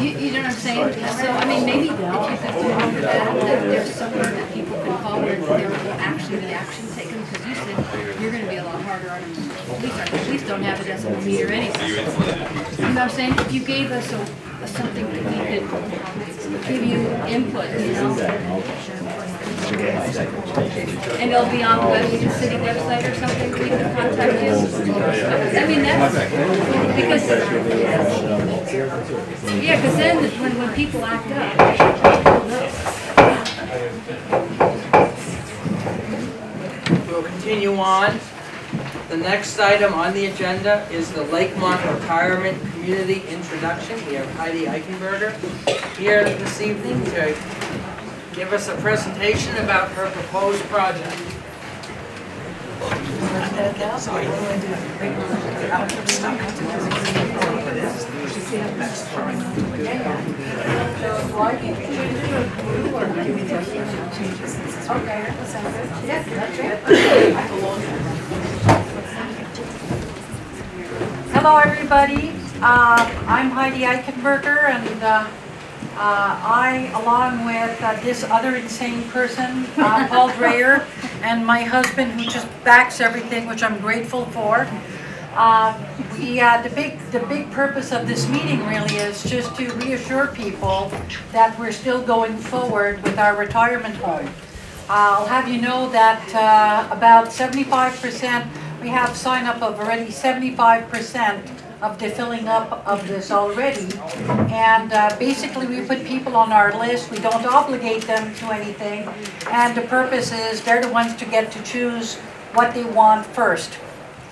You know what I'm saying? So, I mean, maybe if you could go over that there's somewhere that people can call where there will actually be action taken, because you said you're going to be a lot harder on them. The police don't have a decibel meter anyway. You know what I'm saying? If you gave us something that we could give you input, you know? And it'll be on the city website or something, we can contact you. I mean, that's, because, yeah, because then when people act up. We'll continue on. The next item on the agenda is the Lakemont Retirement Community Introduction. We have Heidi Eichenberger here this evening to give us a presentation about her proposed project. Hello, everybody. I'm Heidi Eichenberger, and I, along with this other insane person, Paul Dreyer, and my husband, who just backs everything, which I'm grateful for. The big purpose of this meeting really is just to reassure people that we're still going forward with our retirement home. I'll have you know that about 75%, we have sign up of already 75% of the filling up of this already, and basically we put people on our list. We don't obligate them to anything, and the purpose is they're the ones to get to choose what they want first.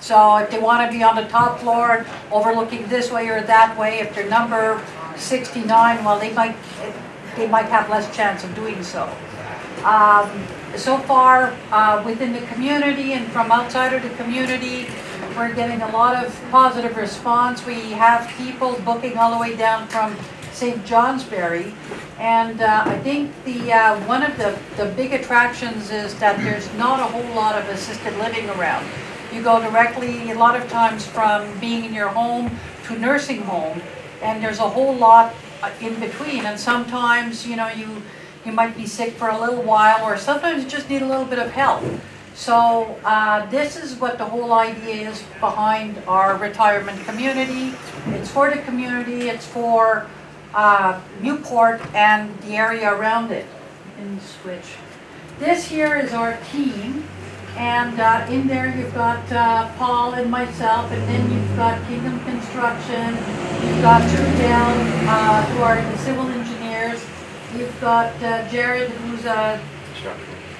So if they want to be on the top floor overlooking this way or that way, if they're number 69, well, they might have less chance of doing so. So far within the community and from outside of the community, we're getting a lot of positive response. We have people booking all the way down from St. Johnsbury, and I think one of the big attractions is that there's not a whole lot of assisted living around. You go directly, a lot of times, from being in your home to nursing home, and there's a whole lot in between. And sometimes, you know, you might be sick for a little while, or sometimes you just need a little bit of help. So this is what the whole idea is behind our retirement community. It's for the community, it's for Newport and the area around it. You can switch. This here is our team, and in there you've got Paul and myself, and then you've got Kingdom Construction, you've got Trudell, who are the civil engineers, you've got Jared, who's a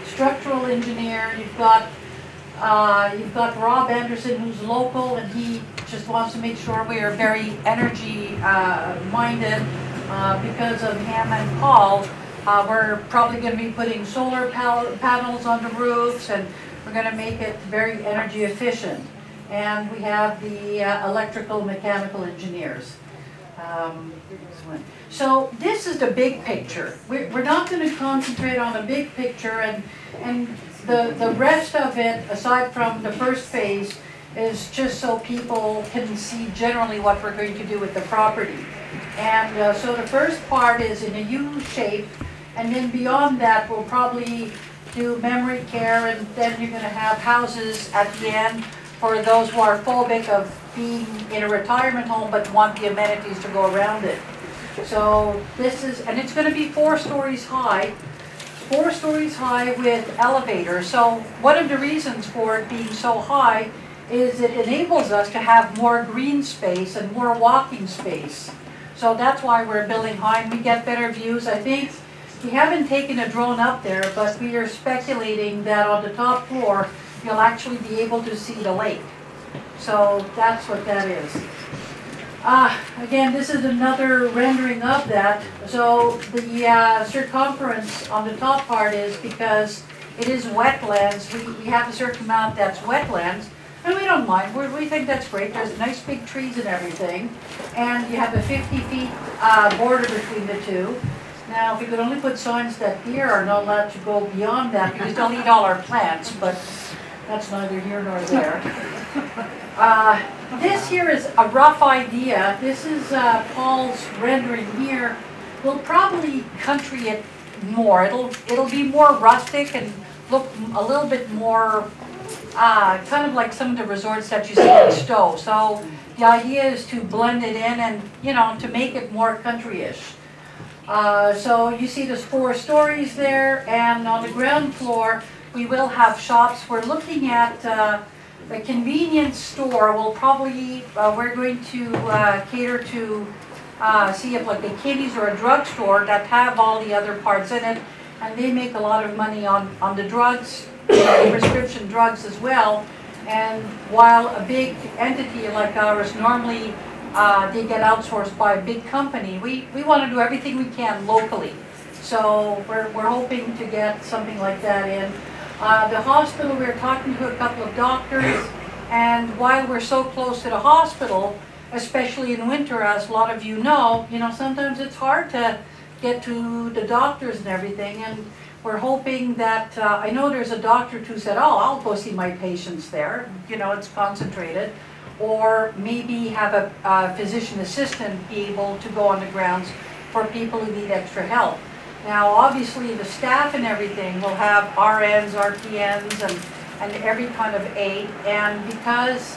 structural engineer, you've got Rob Anderson, who's local, and he just wants to make sure we are very energy minded because of him and Paul. We're probably going to be putting solar panels on the roofs, and we're going to make it very energy efficient. And we have the electrical mechanical engineers. So this is the big picture. We're not going to concentrate on the big picture, and the rest of it, aside from the first phase, is just so people can see generally what we're going to do with the property. And so the first part is in a U shape, and then beyond that we'll probably do memory care, and then you're going to have houses at the end for those who are phobic of being in a retirement home but want the amenities to go around it. So this is, and it's going to be 4 stories high. 4 stories high with elevators. So one of the reasons for it being so high is it enables us to have more green space and more walking space. So that's why we're building high, and we get better views. I think we haven't taken a drone up there, but we are speculating that on the top floor you'll actually be able to see the lake. So that's what that is. Again, this is another rendering of that. So the circumference on the top part is because it is wetlands. We have a certain amount that's wetlands, and we don't mind. We think that's great. There's nice big trees and everything, and you have a 50 feet border between the two. Now, if we could only put signs that deer are not allowed to go beyond that because they'll eat all our plants, but that's neither here nor there. This here is a rough idea. This is Paul's rendering here. We'll probably country it more. It'll be more rustic and look a little bit more kind of like some of the resorts that you see in Stowe. So the idea is to blend it in and, you know, to make it more country-ish. So you see there's 4 stories there, and on the ground floor we will have shops. We're looking at a convenience store. We'll probably, we're going to cater to see if like a Kitty's or a drugstore that have all the other parts in it, and they make a lot of money on the drugs, prescription drugs as well. And while a big entity like ours normally they get outsourced by a big company, we want to do everything we can locally. So we're hoping to get something like that in. The hospital, we're talking to a couple of doctors, and while we're so close to the hospital, especially in winter, as a lot of you know, sometimes it's hard to get to the doctors and everything, and we're hoping that, I know there's a doctor who said, oh, I'll go see my patients there, it's concentrated, or maybe have a physician assistant be able to go on the grounds for people who need extra help. Now, obviously, the staff and everything will have RNs, RPNs, and every kind of aid. And because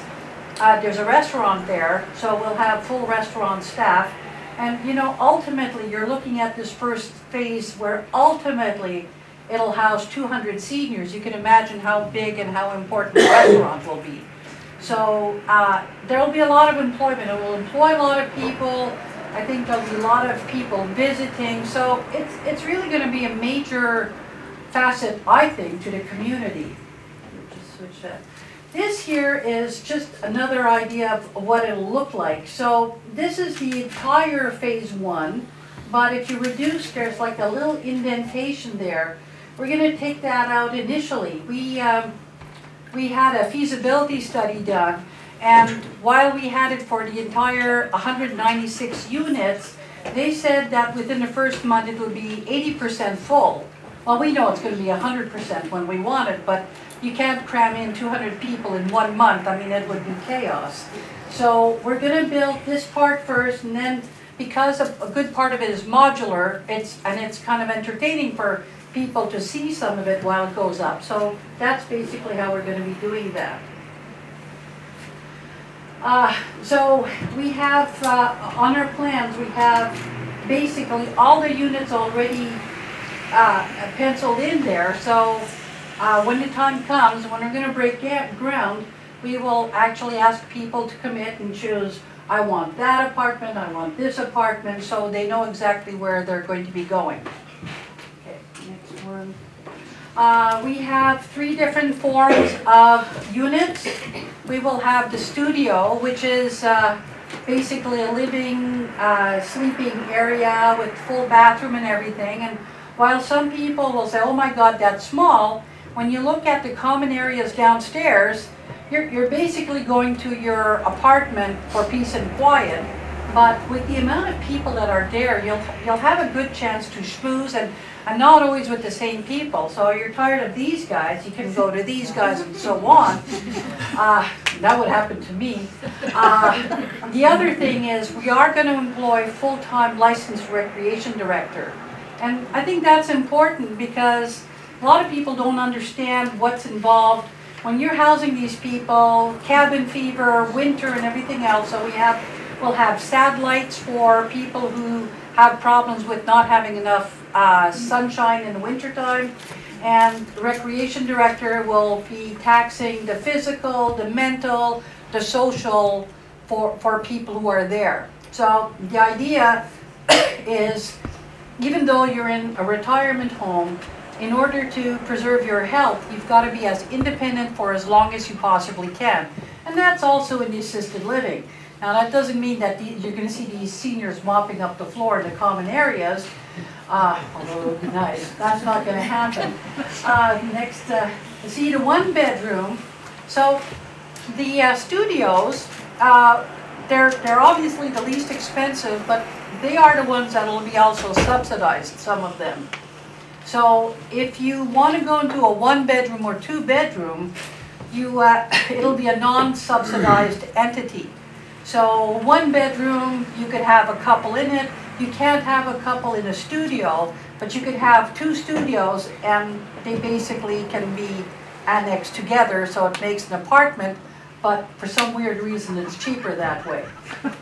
there's a restaurant there, so we'll have full restaurant staff. And, ultimately, you're looking at this first phase where ultimately it'll house 200 seniors. You can imagine how big and how important the restaurant will be. So there'll be a lot of employment. It will employ a lot of people. I think there'll be a lot of people visiting, so it's really going to be a major facet, I think, to the community. Just switch that. This here is just another idea of what it'll look like. So this is the entire phase 1, but if you reduce, there's like a little indentation there. We're going to take that out initially. We had a feasibility study done. And while we had it for the entire 196 units, they said that within the first month it would be 80% full. Well, we know it's gonna be 100% when we want it, but you can't cram in 200 people in 1 month. I mean, it would be chaos. So we're gonna build this part first, and then because a good part of it is modular, it's kind of entertaining for people to see some of it while it goes up. So that's basically how we're gonna be doing that. So we have, on our plans, we have basically all the units already penciled in there. So when the time comes, when we're going to break ground, we will actually ask people to commit and choose, I want that apartment, I want this apartment, so they know exactly where they're going to be going. Okay, next one. We have 3 different forms of units. We will have the studio, which is basically a living, sleeping area with full bathroom and everything. And while some people will say, oh my God, that's small, when you look at the common areas downstairs, you're basically going to your apartment for peace and quiet. But with the amount of people that are there, you'll have a good chance to schmooze, and not always with the same people. So you're tired of these guys, you can go to these guys and so on. That would happen to me. The other thing is we are going to employ full-time licensed recreation director. And I think that's important because a lot of people don't understand what's involved when you're housing these people, cabin fever, winter and everything else. So we'll have satellites for people who have problems with not having enough sunshine in the wintertime. And the recreation director will be taxing the physical, the mental, the social for people who are there. So the idea is, even though you're in a retirement home, in order to preserve your health, you've got to be as independent for as long as you possibly can. And that's also in the assisted living. Now that doesn't mean that you're going to see these seniors mopping up the floor in the common areas, although it would be nice. That's not going to happen. Next, see the 1-bedroom. So the studios, they're obviously the least expensive, but they are the ones that will be also subsidized, some of them. So if you want to go into a 1-bedroom or 2-bedroom, it'll be a non-subsidized entity. So 1-bedroom, you could have a couple in it. You can't have a couple in a studio, but you could have 2 studios, and they basically can be annexed together, so it makes an apartment, but for some weird reason it's cheaper that way.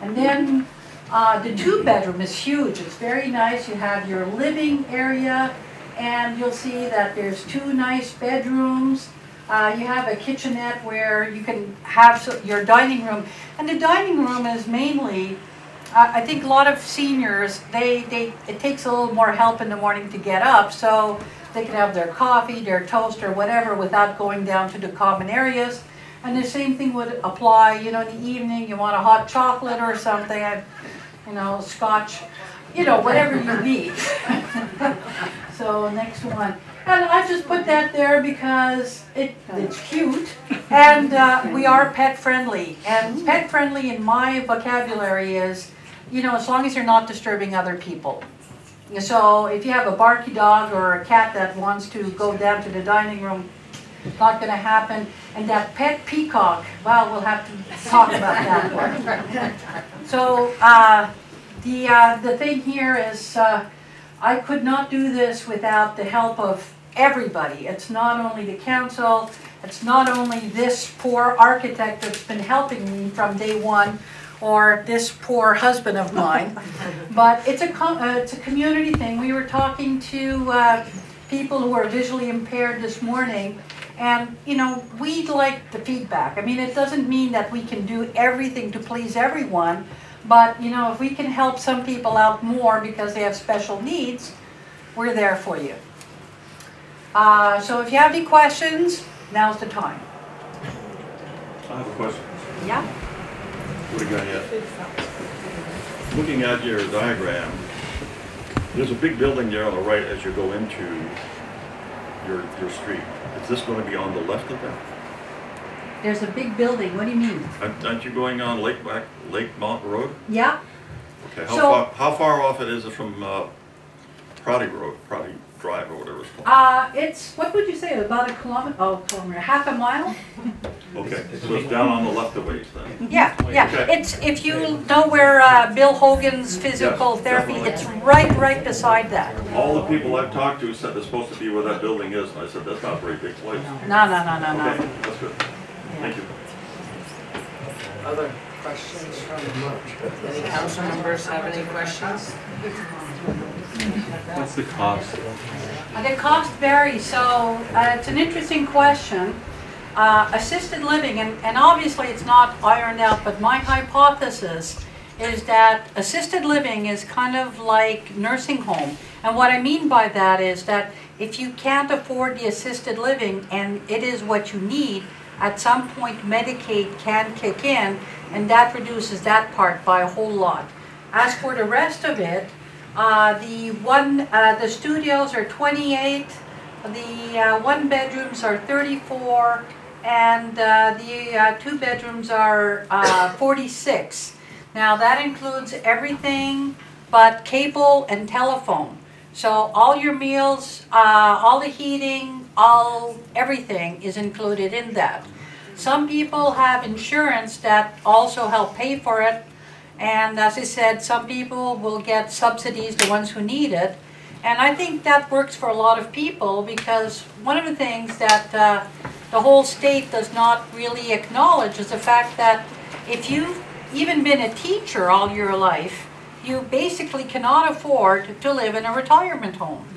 And then the 2-bedroom is huge. It's very nice. You have your living area, and you'll see that there's 2 nice bedrooms. You have a kitchenette where you can have your dining room. And the dining room is mainly, I think a lot of seniors, it takes a little more help in the morning to get up, so they can have their coffee, their toast, or whatever without going down to the common areas. And the same thing would apply, in the evening, you want a hot chocolate or something, scotch, whatever you need. So next one. And I just put that there because it's cute, and we are pet friendly. And pet friendly in my vocabulary is, as long as you're not disturbing other people. So if you have a barky dog or a cat that wants to go down to the dining room, not going to happen. And that pet peacock, well, we'll have to talk about that one. So the thing here is, I could not do this without the help of everybody. It's not only the council, it's not only this poor architect that's been helping me from day one, or this poor husband of mine, but it's a community thing. We were talking to people who are visually impaired this morning, and we'd like the feedback. I mean, it doesn't mean that we can do everything to please everyone, but if we can help some people out more because they have special needs, we're there for you. So if you have any questions, now's the time. I have a question. Yeah? What do you got yet? Looking at your diagram, there's a big building there on the right as you go into your street. Is this going to be on the left of that? There's a big building. What do you mean? Aren't you going on Lakemont Road? Yeah. Okay. How far off it is from Prouty Road? Drive or whatever it's called? It's, what would you say, about a kilometer, half a mile? Okay, so it's down on the left of ways then? Yeah, yeah. Okay. It's, if you know where Bill Hogan's physical Yes, therapy, definitely. it's right beside that. All the people I've talked to said they're supposed to be where that building is, and I said, that's not a very big place. No. Okay, that's good. Thank you. Other questions from any council members? Have any questions? What's the cost? The cost varies, so it's an interesting question. Assisted living, and obviously it's not ironed out, but my hypothesis is that assisted living is kind of like nursing home. And what I mean by that is that if you can't afford the assisted living and it is what you need, at some point Medicaid can kick in, and that reduces that part by a whole lot. As for the rest of it, the studios are 28, the one bedrooms are 34, and the two bedrooms are 46. Now that includes everything but cable and telephone. So all your meals, all the heating, everything is included in that. Some people have insurance that also help pay for it. And as I said, some people will get subsidies, the ones who need it. And I think that works for a lot of people, because one of the things that the whole state does not really acknowledge is the fact that if you've even been a teacher all your life, you basically cannot afford to live in a retirement home.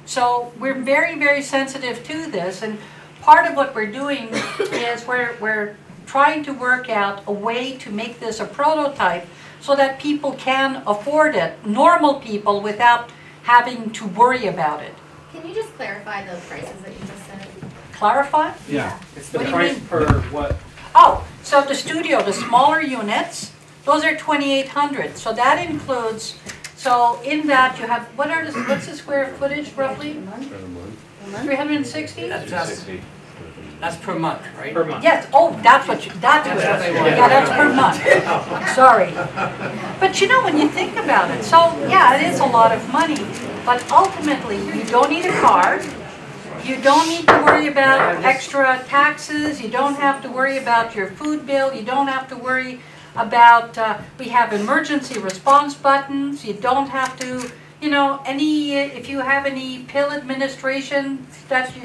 So we're very, very sensitive to this, and part of what we're doing is we're trying to work out a way to make this a prototype so that people can afford it, normal people, without having to worry about it. Can you just clarify those prices that you just said? Clarify? Yeah. It's the What do you price mean? per what? Oh, so the studio, the smaller units, those are 2,800. So that includes, so in that you have, what's the square footage roughly? 360? That's per month, right? Per month. Yes, oh, that's what they want. Yeah, that's per month. Sorry. But you know, when you think about it, so yeah, it is a lot of money, but ultimately, you don't need a car. You don't need to worry about extra taxes. You don't have to worry about your food bill. You don't have to worry about, we have emergency response buttons. You don't have to, you know, if you have any pill administration that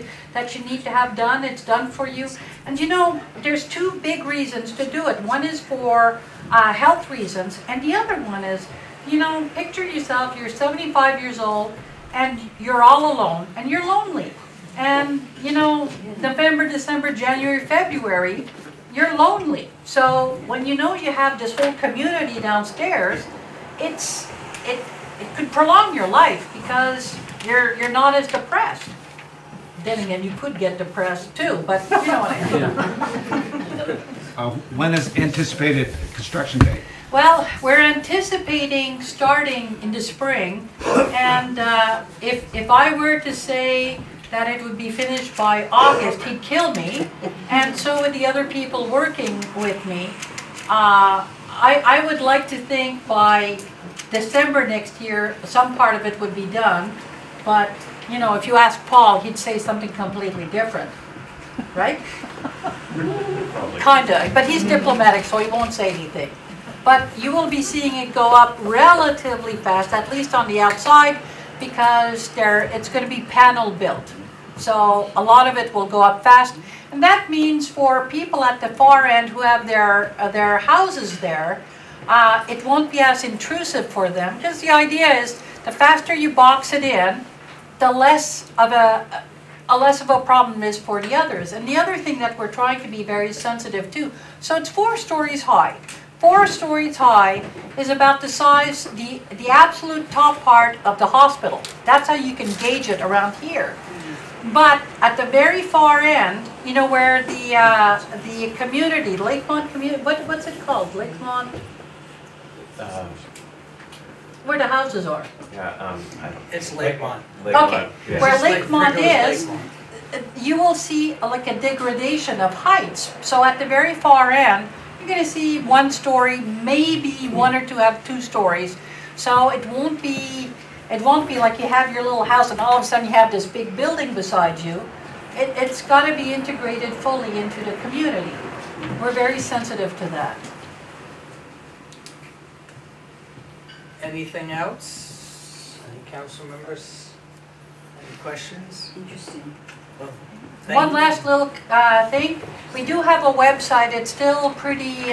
you need to have done, it's done for you. And you know, there's two big reasons to do it. One is for health reasons, and the other one is, you know, picture yourself, you're 75 years old, and you're all alone, and you're lonely. And, you know, November, December, January, February, you're lonely. So when you know you have this whole community downstairs, it could prolong your life because you're not as depressed. Then again, you could get depressed too, but you know what I mean. When is anticipated construction date? Well, we're anticipating starting in the spring, and if I were to say that it would be finished by August, he'd kill me, and so would the other people working with me. I would like to think by December next year, some part of it would be done, but, you know, if you ask Paul, he'd say something completely different, right? Kinda, but he's diplomatic, so he won't say anything. But you will be seeing it go up relatively fast, at least on the outside, because it's going to be panel built. So a lot of it will go up fast. And that means for people at the far end who have their houses there, it won't be as intrusive for them, because the idea is the faster you box it in, the less of a problem is for the others. And the other thing that we're trying to be very sensitive to, so it's 4 stories high. 4 stories high is about the size, the absolute top part of the hospital. That's how you can gauge it around here. But at the very far end, you know, where the community, Lakemont community, what's it called? Lakemont? Where the houses are. Yeah, it's Lakemont. Okay, Yeah. where Just like Lakemont Rico's is, Lakemont. you will see like a degradation of heights. So at the very far end, you're going to see 1 story, maybe 1 or 2 have 2 stories. So it won't be It won't be like you have your little house and all of a sudden you have this big building beside you. It's got to be integrated fully into the community. We're very sensitive to that. Anything else? Any council members? Any questions? Interesting. Well, One last little thing. We do have a website. It's still pretty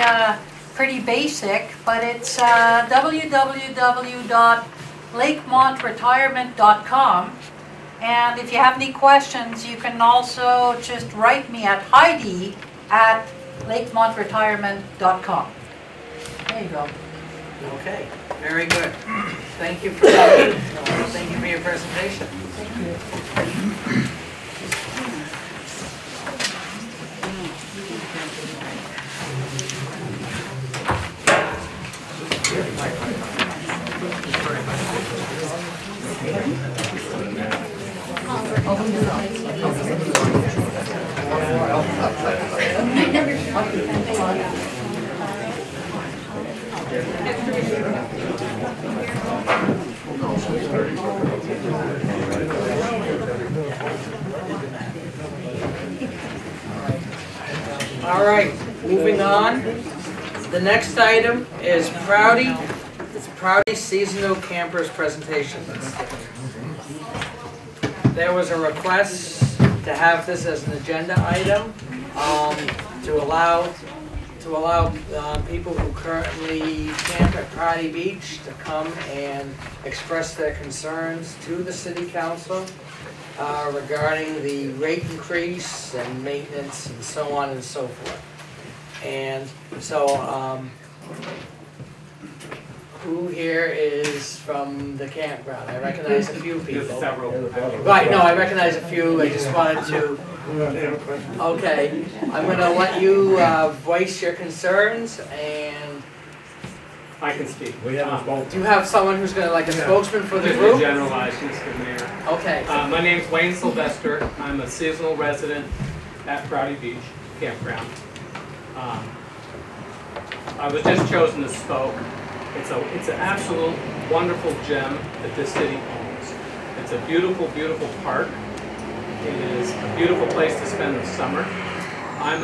basic, but it's www.lakemontretirement.com. And if you have any questions, you can also just write me at heidi@lakemontretirement.com. There you go. Okay, very good. Thank you for coming. Thank you for your presentation. Thank you. All right, moving on. The next item is Prouty. It's Prouty Seasonal Campers Presentation. There was a request to have this as an agenda item to allow people who currently camp at Prouty Beach to come and express their concerns to the city council regarding the rate increase and maintenance and so on and so forth. And so, who here is from the campground? I recognize a few people. Right, no, I recognize a few. I just wanted to. Okay, I'm going to let you voice your concerns, and I can speak. do you have someone who's going to, like a spokesman for the Just group? to generalize, Mr. Mayor. Okay. My name's Wayne Sylvester. I'm a seasonal resident at Prouty Beach Campground. I was just chosen to spoke. It's an absolute wonderful gem that this city owns. It's a beautiful, beautiful park. It is a beautiful place to spend the summer. I'm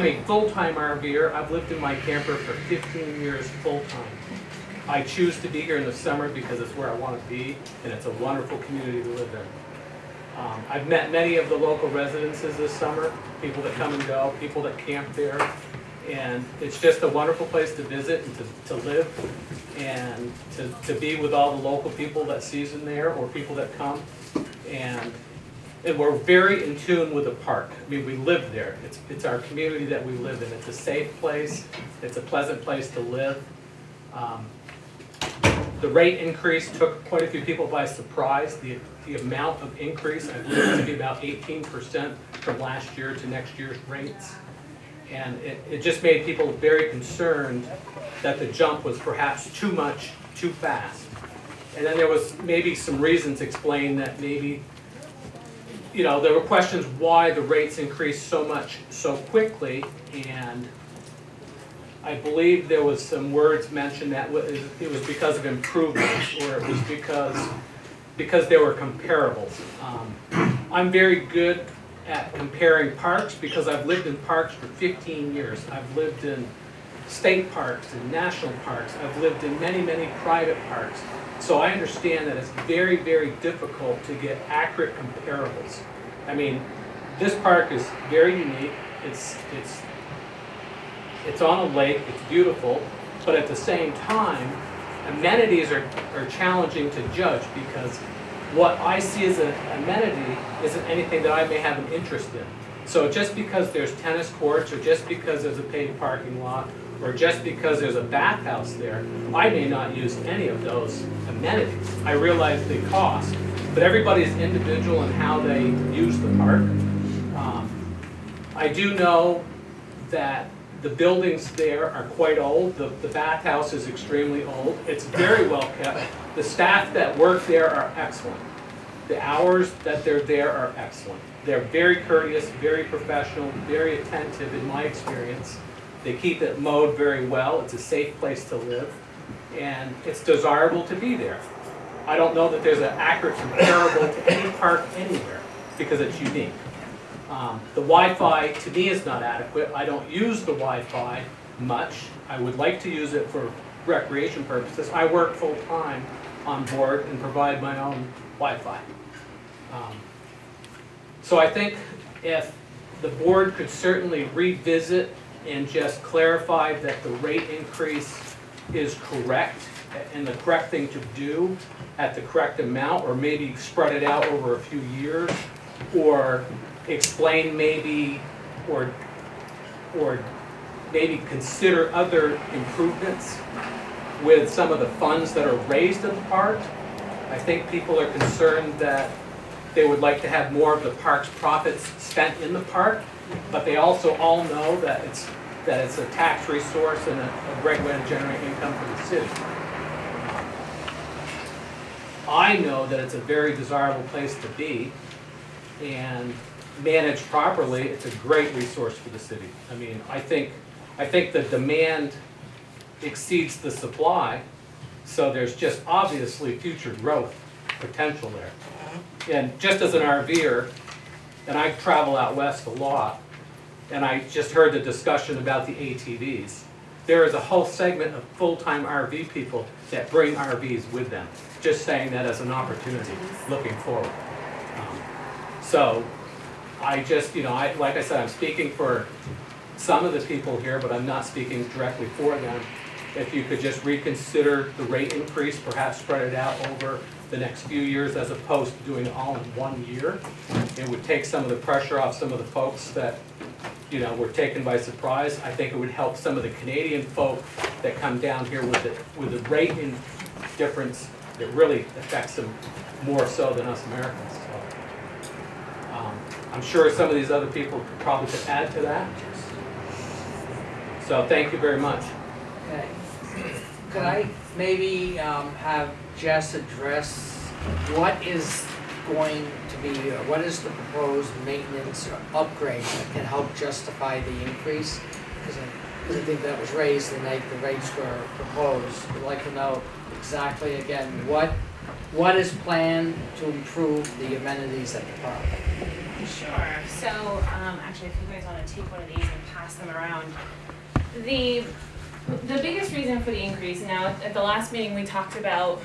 a full-time RVer. I've lived in my camper for 15 years full-time. I choose to be here in the summer because it's where I want to be, and it's a wonderful community to live in. I've met many of the local residences this summer, people that come and go, people that camp there, and it's just a wonderful place to visit and to live and to be with all the local people that season there or people that come. And we're very in tune with the park. I mean, we live there. It's our community that we live in. It's a safe place. It's a pleasant place to live. The rate increase took quite a few people by surprise. The amount of increase, I believe, to be about 18% from last year to next year's rates. And it just made people very concerned that the jump was perhaps too much, too fast. And then there was maybe some reasons explained that maybe, you know, there were questions why the rates increased so much so quickly, and I believe there was some words mentioned that it was because of improvements, or it was because there were comparables. I'm very good at comparing parks because I've lived in parks for 15 years. I've lived in state parks and national parks. I've lived in many, many private parks. So I understand that it's very, very difficult to get accurate comparables. I mean, this park is very unique. It's on a lake, it's beautiful, but at the same time, amenities are challenging to judge because what I see as an amenity isn't anything that I may have an interest in. So just because there's tennis courts, or just because there's a paved parking lot, or just because there's a bathhouse there, I may not use any of those amenities. I realize they cost, but everybody's individual in how they use the park. I do know that the buildings there are quite old. The bathhouse is extremely old. It's very well kept. The staff that work there are excellent. The hours that they're there are excellent. They're very courteous, very professional, very attentive in my experience. They keep it mowed very well. It's a safe place to live, and it's desirable to be there. I don't know that there's an accurate comparable to any park anywhere, because it's unique. The Wi-Fi, to me, is not adequate. I don't use the Wi-Fi much. I would like to use it for recreation purposes. I work full-time on board and provide my own Wi-Fi. So I think if the board could certainly revisit and just clarify that the rate increase is correct and the correct thing to do at the correct amount, or maybe spread it out over a few years, or explain maybe, or maybe consider other improvements with some of the funds that are raised in the park. I think people are concerned that they would like to have more of the park's profits spent in the park, but they also all know that it's a tax resource and a great way to generate income for the city. I know that it's a very desirable place to be, and managed properly, it's a great resource for the city. I mean, I think the demand exceeds the supply, so there's just obviously future growth potential there. And just as an RVer, and I travel out west a lot, and I just heard the discussion about the ATVs. There is a whole segment of full-time RV people that bring RVs with them. Just saying that as an opportunity, looking forward. So I just, like I said, I'm speaking for some of the people here, but I'm not speaking directly for them. If you could just reconsider the rate increase, perhaps spread it out over the next few years as opposed to doing it all in 1 year. It would take some of the pressure off some of the folks that, were taken by surprise. I think it would help some of the Canadian folk that come down here with the rate difference. It really affects them more so than us Americans. So, I'm sure some of these other people probably could add to that. So thank you very much. Okay. Could I maybe have Jess address what is going to be, what is the proposed maintenance or upgrade that can help justify the increase? Because I think that was raised the night the rates were proposed. I'd like to know exactly again what is planned to improve the amenities at the park. Sure. So actually, if you guys want to take one of these and pass them around. The biggest reason for the increase, now at the last meeting we talked about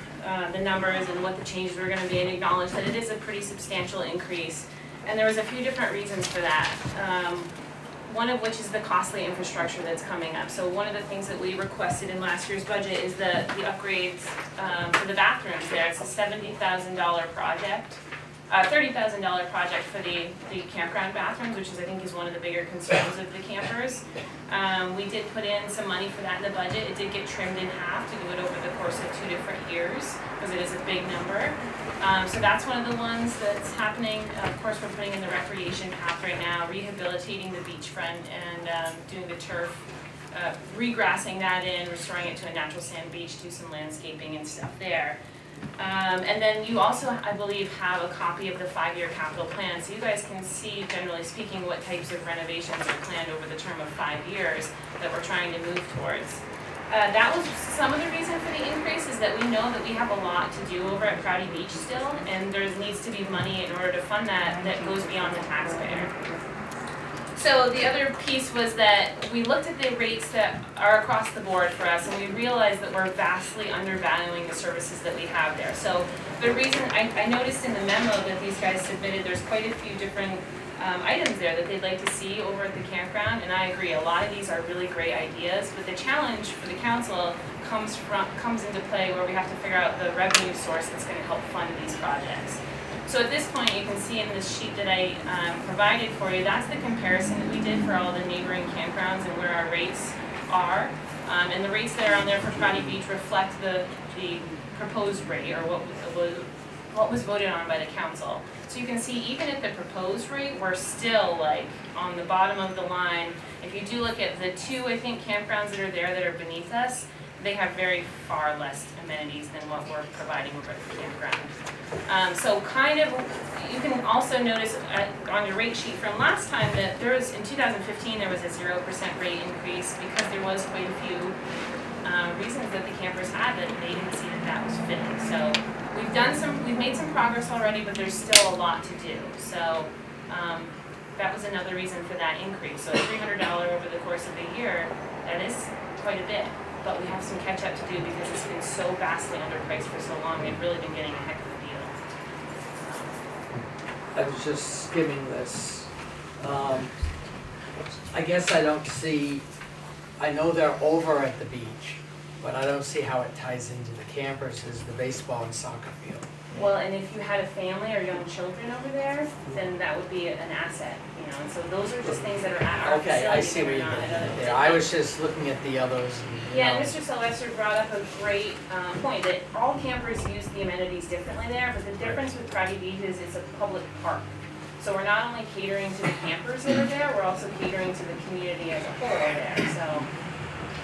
the numbers and what the changes were going to be, and acknowledged that it is a pretty substantial increase. And there was a few different reasons for that. One of which is the costly infrastructure that's coming up. So one of the things that we requested in last year's budget is the upgrades for the bathrooms there. It's a $70,000 project. $30,000 project for the campground bathrooms, which I think is one of the bigger concerns of the campers. We did put in some money for that in the budget. It did get trimmed in half to do it over the course of 2 different years, because it is a big number. So that's one of the ones that's happening. Of course, we're putting in the recreation path right now, rehabilitating the beachfront and doing the turf, regrassing that in, restoring it to a natural sand beach, do some landscaping and stuff there. And then you also, I believe, have a copy of the 5-year capital plan, so you guys can see, generally speaking, what types of renovations are planned over the term of 5 years that we're trying to move towards. That was some of the reason for the increase, is that we know that we have a lot to do over at Prouty Beach still, and there needs to be money in order to fund that goes beyond the taxpayer. So the other piece was that we looked at the rates that are across the board for us, and we realized that we're vastly undervaluing the services that we have there. So the reason, I noticed in the memo that these guys submitted, there's quite a few different items there that they'd like to see over at the campground, and I agree, a lot of these are really great ideas, but the challenge for the council comes into play where we have to figure out the revenue source that's going to help fund these projects. So at this point, you can see in this sheet that I provided for you, that's the comparison that we did for all the neighboring campgrounds and where our rates are. And the rates that are on there for Prouty Beach reflect the proposed rate, or what was voted on by the council. So you can see even at the proposed rate, we're still like on the bottom of the line. If you do look at the 2, I think, campgrounds that are there that are beneath us, they have very far less amenities than what we're providing over at the campground. So kind of, you can also notice on your rate sheet from last time that there was, in 2015, there was a 0% rate increase because there was quite a few reasons that the campers had that they didn't see that that was fitting. So we've made some progress already, but there's still a lot to do. So that was another reason for that increase. So $300 over the course of a year, that is quite a bit. But we have some catch up to do because it's been so vastly underpriced for so long. We've really been getting a heck of a deal. I was just skimming this. I guess I don't see, I know they're over at the beach, but I don't see how it ties into the campers as the baseball and soccer field. Well, and if you had a family or young children over there, then that would be an asset, you know, and so those are just things that are at our facility. Okay, I see what you're doing there. I was just looking at the others. And, yeah, Mr. Sylvester brought up a great point, that all campers use the amenities differently there, but the difference with Prouty Beach is it's a public park. So we're not only catering to the campers that are there, we're also catering to the community as a whole there. So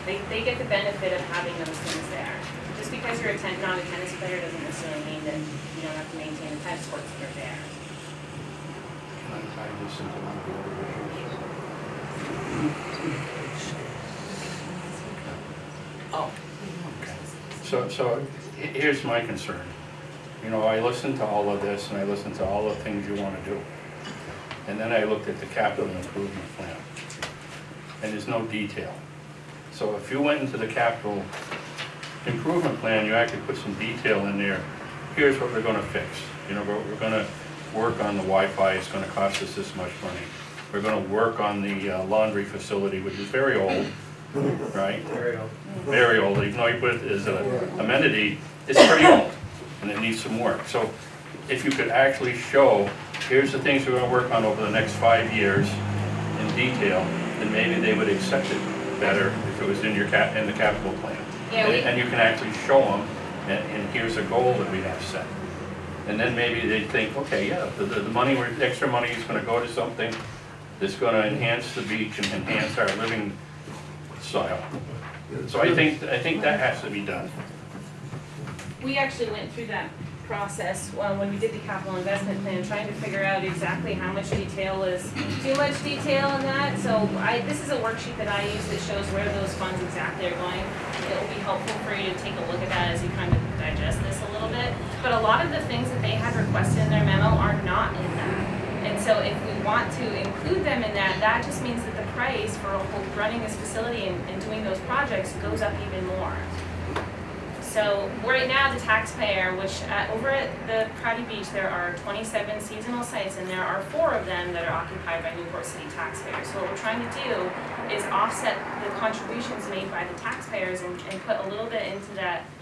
they get the benefit of having those things there. Just because you're not a tennis player doesn't necessarily mean that you don't have to maintain the tennis courts that are there. Can I tie this into one of the other issues? Oh. So here's my concern. You know, I listened to all of this and I listened to all the things you want to do. And then I looked at the capital improvement plan. And there's no detail. So if you went into the capital improvement plan, you actually put some detail in there. Here's what we're going to fix. You know, we're going to work on the Wi-Fi. It's going to cost us this much money. We're going to work on the laundry facility, which is very old, right? Very old. Very old. Even though you put it as an amenity, it's pretty old, and it needs some work. So if you could actually show, here's the things we're going to work on over the next 5 years in detail, then maybe they would accept it better if it was in your in the capital plan. Yeah, and you can actually show them, and here's a goal that we have set. And then maybe they think, okay, yeah, the money, extra money is going to go to something that's going to enhance the beach and enhance our living style. So I think that has to be done. We actually went through that process when we did the capital investment plan, trying to figure out exactly how much detail is too much detail in that. So this is a worksheet that I use that shows where those funds exactly are going. It will be helpful for you to take a look at that as you kind of digest this a little bit. But a lot of the things that they had requested in their memo are not in that. And so if we want to include them in that, that just means that the price for running this facility and doing those projects goes up even more. So right now the taxpayer, which over at the Prouty Beach there are 27 seasonal sites and there are 4 of them that are occupied by Newport City taxpayers. So what we're trying to do is offset the contributions made by the taxpayers and put a little bit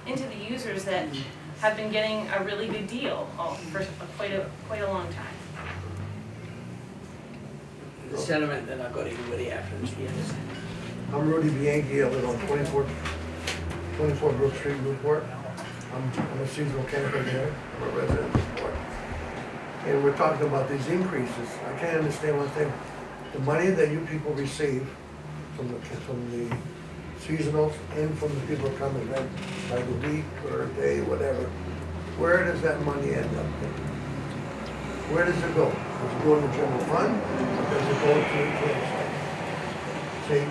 into the users that have been getting a really good deal for quite a long time. The sentiment, then I'll go to you, Woody, after this. I'm Rudy Bianchi. I live on 24 Brook Street, Newport. I'm a seasonal camper there. I'm a resident of Newport. And we're talking about these increases. I can't understand one thing. The money that you people receive from the seasonals and from the people who come and rent by the week or a day, whatever, where does that money end up? Where does it go? Does it go in the general fund? Or does it go to the camp? See,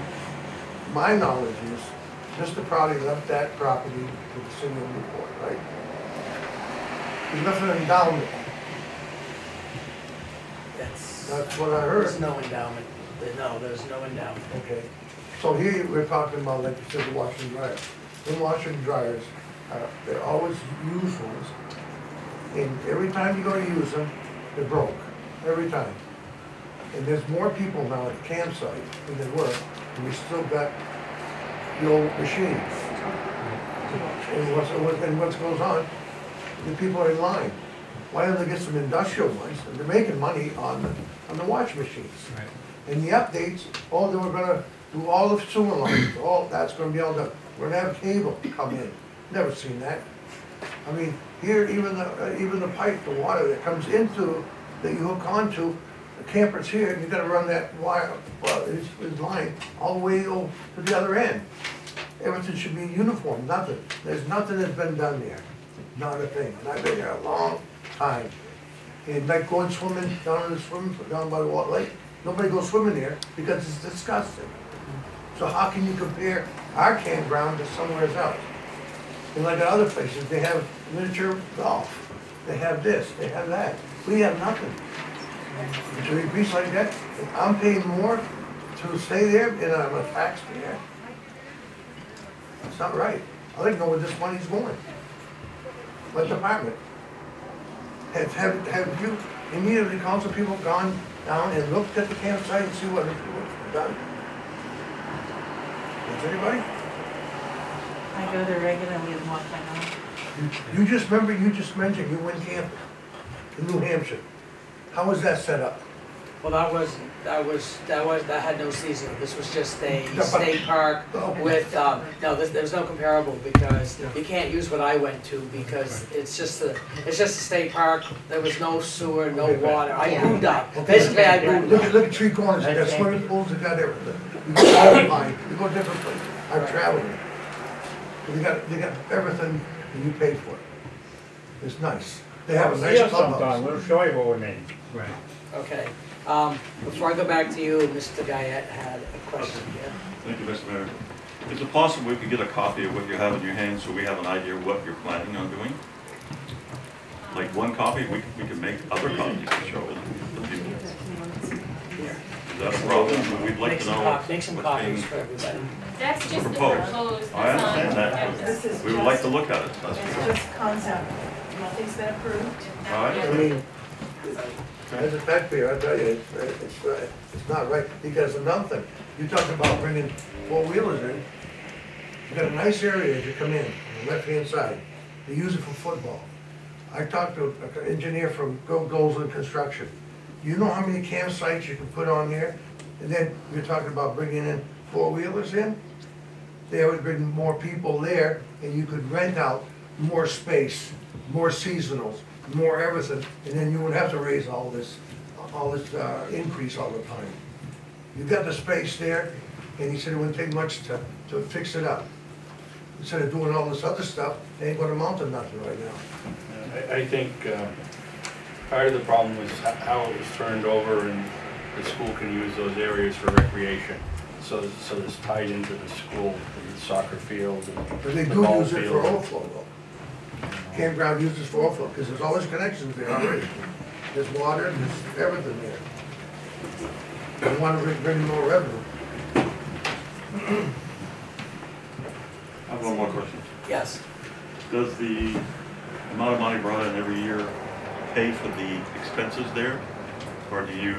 my knowledge is Mr. Prouty left that property to the city of Newport, right? He left an endowment. That's what I heard. There's no endowment. No, there's no endowment. Okay. So here we're talking about, like you said, the washer and dryer. Them washer and dryers, they're always used ones. And every time you go to use them, they're broke. Every time. And there's more people now at the campsite than there were. And we still got the old machines. And what goes on, the people are in line. Why don't they get some industrial ones? And they're making money on the wash machines. Right. And the updates, they were gonna do all the sewer lines, all that's gonna be all done. We're gonna have cable come in. Never seen that. I mean, here, even the pipe, the water that comes into, that you hook onto, the campers here, and you gotta run that wire, his line, all the way over to the other end. Everything should be uniform, nothing. There's nothing that's been done there. Not a thing. And I've been there a long time. And like going swimming down by the Walt Lake, nobody goes swimming there because it's disgusting. So how can you compare our campground to somewhere else? And like at other places, they have miniature golf, they have this, they have that. We have nothing. To increase like that, if I'm paying more to stay there and I'm a taxpayer, that's not right. I'd like to know where this money's going. What department? Have you, any of the council people gone down and looked at the campsite and see what it's done? Has anybody? I go there regularly and walk my home. You just mentioned you went camping in New Hampshire. How was that set up? Well, that had no seasonal. This was just a state park with, no, there's no comparable because you can't use what I went to because it's just a state park. There was no sewer, no water. I boonddocked. Basically, I boonddocked. Look at Tree Corners, they got swimming pools, they got everything. You go Alpine, you go different places. I've traveled. They got everything and you pay for it. It's nice. They have a nice clubhouse. We'll show you what we mean. Right. Okay. Before I go back to you, Mr. Guyette had a question here. Thank you, Mr. Mayor. Is it possible we could get a copy of what you have in your hand so we have an idea of what you're planning on doing? Like one copy, we can make other copies to show the people. Is that a problem? We'd like to know Make some what's copies being for everybody. That's just the proposed. proposed. I understand This that. is We would like to look at it. That's It's just concept. Nothing's been approved. all right. I mean, as a taxpayer, I tell you, it's not right, because another thing, you talk about bringing four-wheelers in, you got a nice area as you come in, on the left-hand side, they use it for football. I talked to an engineer from Goldsland Construction, you know how many campsites you can put on there? And then you're talking about bringing in four-wheelers in, they would bring more people there, and you could rent out more space, more seasonals, more everything, and then you wouldn't have to raise all this increase all the time. You got the space there, and he said it wouldn't take much to fix it up. Instead of doing all this other stuff, they ain't gonna amount to nothing right now. I think part of the problem was how it was turned over and the school can use those areas for recreation. So it's tied into the school, the soccer field and But they the do ball use it for field. overflow though. Campground uses for overflow, because there's always connections there already. There's water, there's everything there. They want to bring more revenue. I have one more question. Yes. Does the amount of money brought in every year pay for the expenses there? Or do you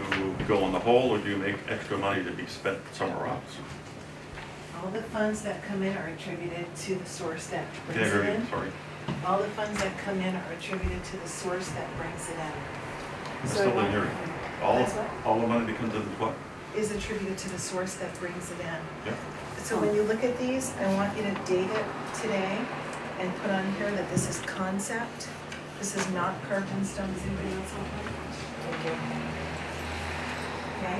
go on the whole, or do you make extra money to be spent somewhere else? All the funds that come in are attributed to the source that brings Can't it hear you, in. sorry. All the funds that come in are attributed to the source that brings it in. I'm So still what- in hearing. All That's what? the money that comes in is what? Is attributed to the source that brings it in. Yeah. So when you look at these, I want you to date it today and put on here that this is concept. This is not carved in stone. Does anybody else want one? Thank you. Okay,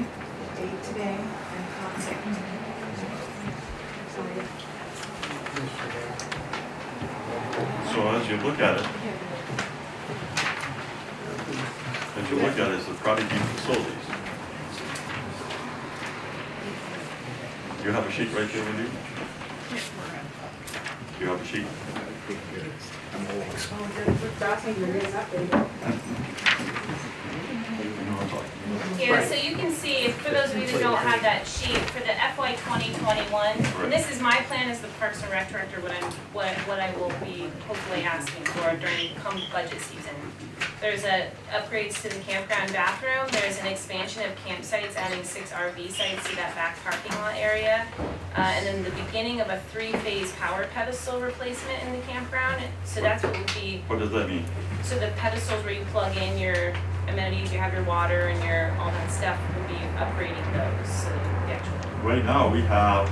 date today and concept. So as you look at it, it's the Prouty facilities. You have a sheet right there with you? You have a sheet? Yeah, so you can see, for those of you that don't have that sheet, for the FY 2021, and this is my plan as the Parks and Rec Director, what I will be hopefully asking for during come budget season. There's upgrades to the campground bathroom, there's an expansion of campsites, adding 6 RV sites to that back parking lot area, and then the beginning of a 3-phase power pedestal replacement in the campground, so that's what would be. What does that mean? So the pedestals where you plug in your amenities, you have your water and your all that stuff, would be upgrading those. So the actual. Right now, we have,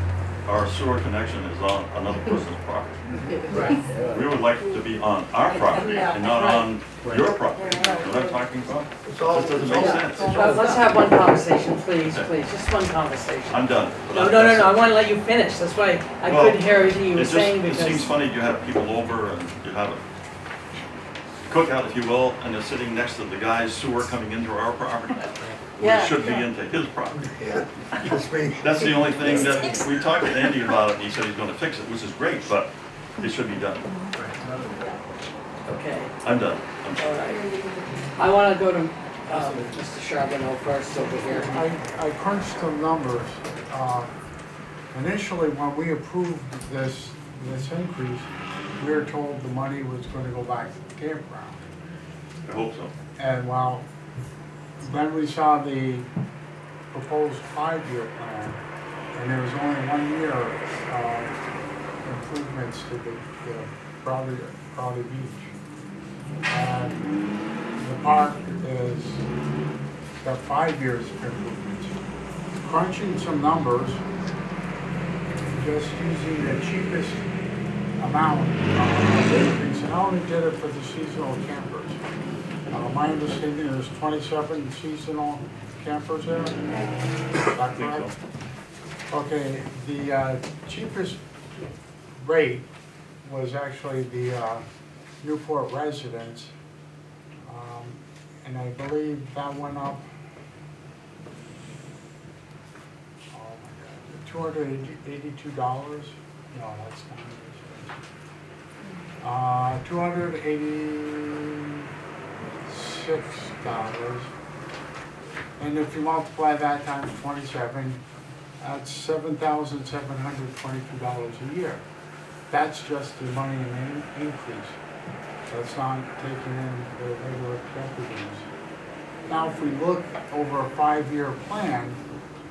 our sewer connection is on another person's property. Right. We would like it to be on our property and not on your property. You know what I'm talking about? This doesn't make sense. Let's have one conversation, please, just one conversation. I'm done. No, I want to let you finish. That's why I couldn't hear everything you were saying It because. seems funny, you have people over and you have a cookout, if you will, and they're sitting next to the guy's sewer coming into our property. which should be into his property. Yeah, just me. That's the only thing that, we talked to Andy about it, and he said he's gonna fix it, which is great, but it should be done. Okay, I'm done. all right. I wanna go to, Mr. Charbonneau first over here. I crunched some numbers. Initially, when we approved this increase, we were told the money was going to go back to the campground. I hope so. And well, then we saw the proposed 5-year plan, and there was only 1 year improvements to the Prouty Beach. And the park is got 5 years of improvements. Crunching some numbers, just using the cheapest amount of increase, and I only did it for the seasonal campers. My understanding there's 27 seasonal campers there. Is that correct? Okay, the cheapest rate was actually the Newport residents, and I believe that went up $282. No, that's not $286. And if you multiply that times 27, that's $7,722 a year. That's just the money in increase. That's not taking in the regular campers. Now, if we look over a 5-year plan,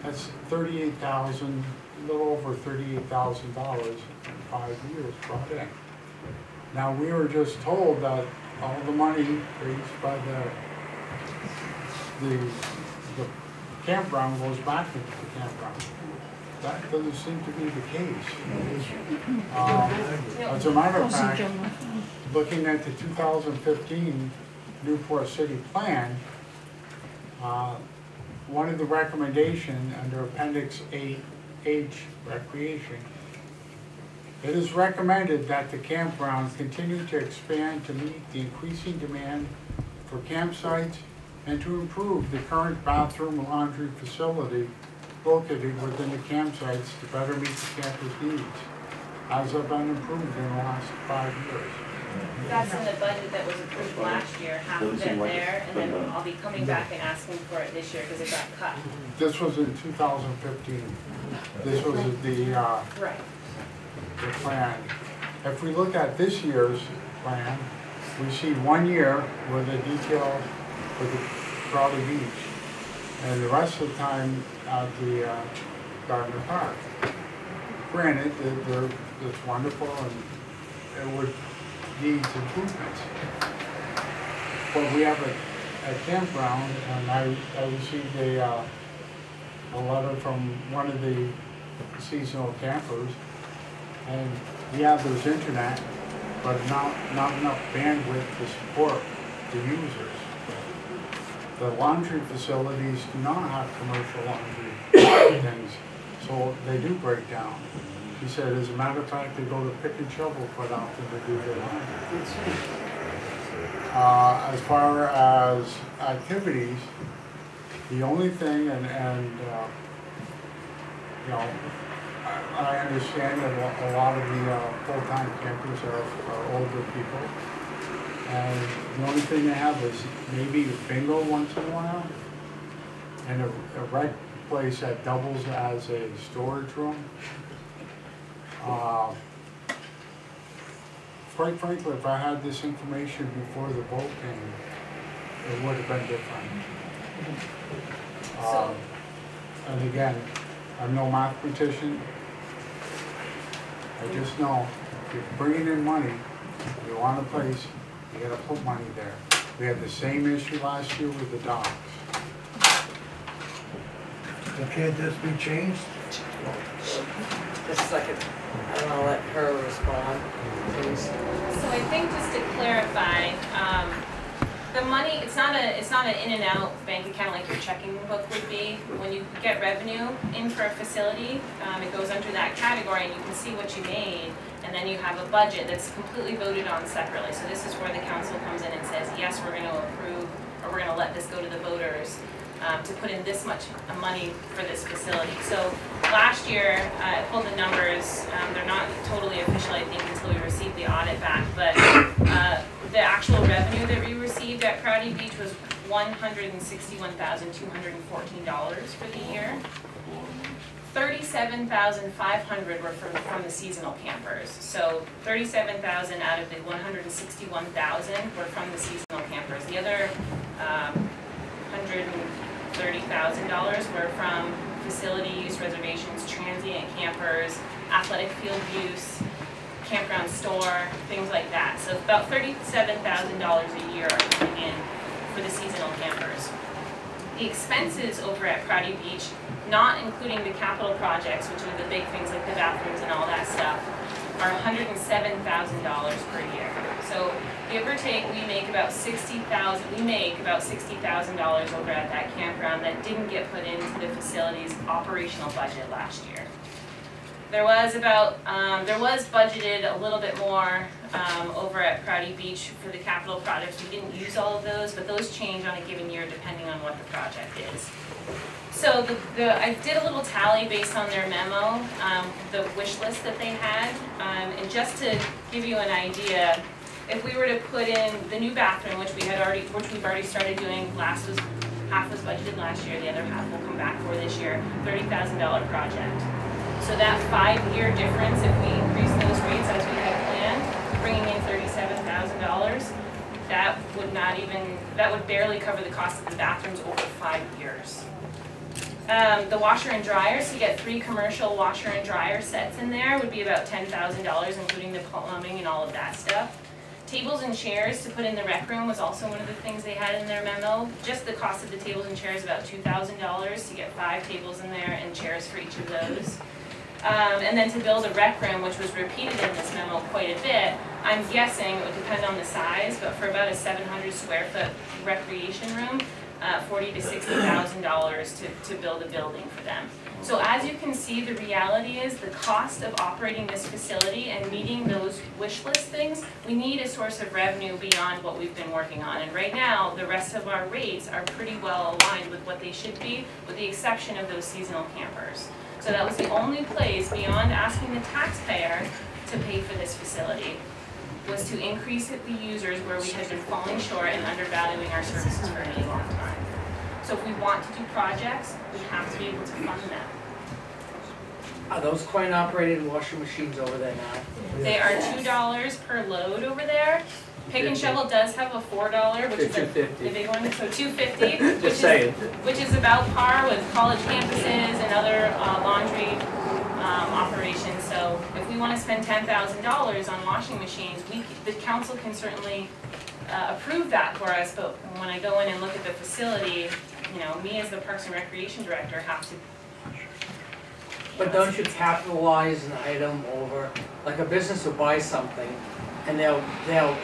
that's $38,000, a little over $38,000 in 5 years brought in. Now, we were just told that all the money raised by the campground goes back into the campground. That doesn't seem to be the case. As a matter of fact, looking at the 2015 Newport City Plan, one of the recommendations under Appendix 8H, Recreation, it is recommended that the campground continue to expand to meet the increasing demand for campsites and to improve the current bathroom and laundry facility located within the campsites to better meet the campers' needs, as have been improved in the last 5 years. That's in the budget that was approved last year, half of it there, and then I'll be coming back and asking for it this year because it got cut. This was in 2015. This was Right. the plan. If we look at this year's plan, we see 1 year with a detail for the Prouty Beach, and the rest of the time at the Gardner Park. Granted, it's wonderful and it would need improvements. But we have a campground, and I received a letter from one of the seasonal campers, and yeah, there's internet, but not enough bandwidth to support the users. The laundry facilities do not have commercial laundry things, so they do break down. He said, as a matter of fact, they go to pick and shovel quite often to do their laundry. As far as activities, the only thing, and you know, I understand that a lot of the full-time campers are older people, and the only thing they have is maybe bingo once in a while, and a rec place that doubles as a storage room. Quite frankly, if I had this information before the vote came, it would have been different. And again, I'm no mathematician. I just know if you're bringing in money, you want a place, you gotta put money there. We had the same issue last year with the docks. Can't this be changed? Just a second, I want to let her respond, please. So I think just to clarify, the money, it's not an in and out bank account like your checking book would be. When you get revenue in for a facility, it goes under that category and you can see what you made, and then you have a budget that's completely voted on separately. So this is where the council comes in and says, yes, we're going to approve, or we're going to let this go to the voters. to put in this much money for this facility. So last year, I pulled the numbers, they're not totally official, I think, until we received the audit back, but the actual revenue that we received at Prouty Beach was $161,214 for the year. $37,500 were from the seasonal campers. So $37,000 out of the $161,000 were from the seasonal campers. The other $130,000 were from facility use reservations, transient campers, athletic field use, campground store, things like that. So about $37,000 a year are coming in for the seasonal campers. The expenses over at Prouty Beach, not including the capital projects, which are the big things like the bathrooms and all that stuff, are $107,000 per year. So give or take, we make about $60,000 over at that campground that didn't get put into the facility's operational budget last year. There was budgeted a little bit more over at Prouty Beach for the capital projects. We didn't use all of those, but those change on a given year depending on what the project is. So I did a little tally based on their memo, the wish list that they had, and just to give you an idea, if we were to put in the new bathroom, which we've already started doing, half was budgeted last year, the other half will come back for this year, $30,000 project. So that 5-year difference, if we increase those rates as we had planned, bringing in $37,000, that would barely cover the cost of the bathrooms over 5 years. The washer and dryers, to get 3 commercial washer and dryer sets in there would be about $10,000, including the plumbing and all of that stuff. Tables and chairs to put in the rec room was also one of the things they had in their memo. Just the cost of the tables and chairs about $2,000 to get 5 tables in there and chairs for each of those. And then to build a rec room, which was repeated in this memo quite a bit, I'm guessing it would depend on the size, but for about a 700 square foot recreation room, $40,000 to $60,000 to build a building for them. So as you can see, the reality is the cost of operating this facility and meeting those wish list things, we need a source of revenue beyond what we've been working on. And right now, the rest of our rates are pretty well aligned with what they should be, with the exception of those seasonal campers. So that was the only place beyond asking the taxpayer to pay for this facility, was to increase the users where we had been falling short and undervaluing our services for a really long time. So if we want to do projects, we have to be able to fund them. Are those coin-operated washing machines over there now? They are $2 per load over there. Pick and Shovel does have a $4, which is the big one, so $2.50, which is about par with college campuses and other laundry operations. So if we want to spend $10,000 on washing machines, the council can certainly approve that for us. But when I go in and look at the facility, me as the Parks and Recreation Director have to. But don't you capitalize an item over, like a business will buy something, and they'll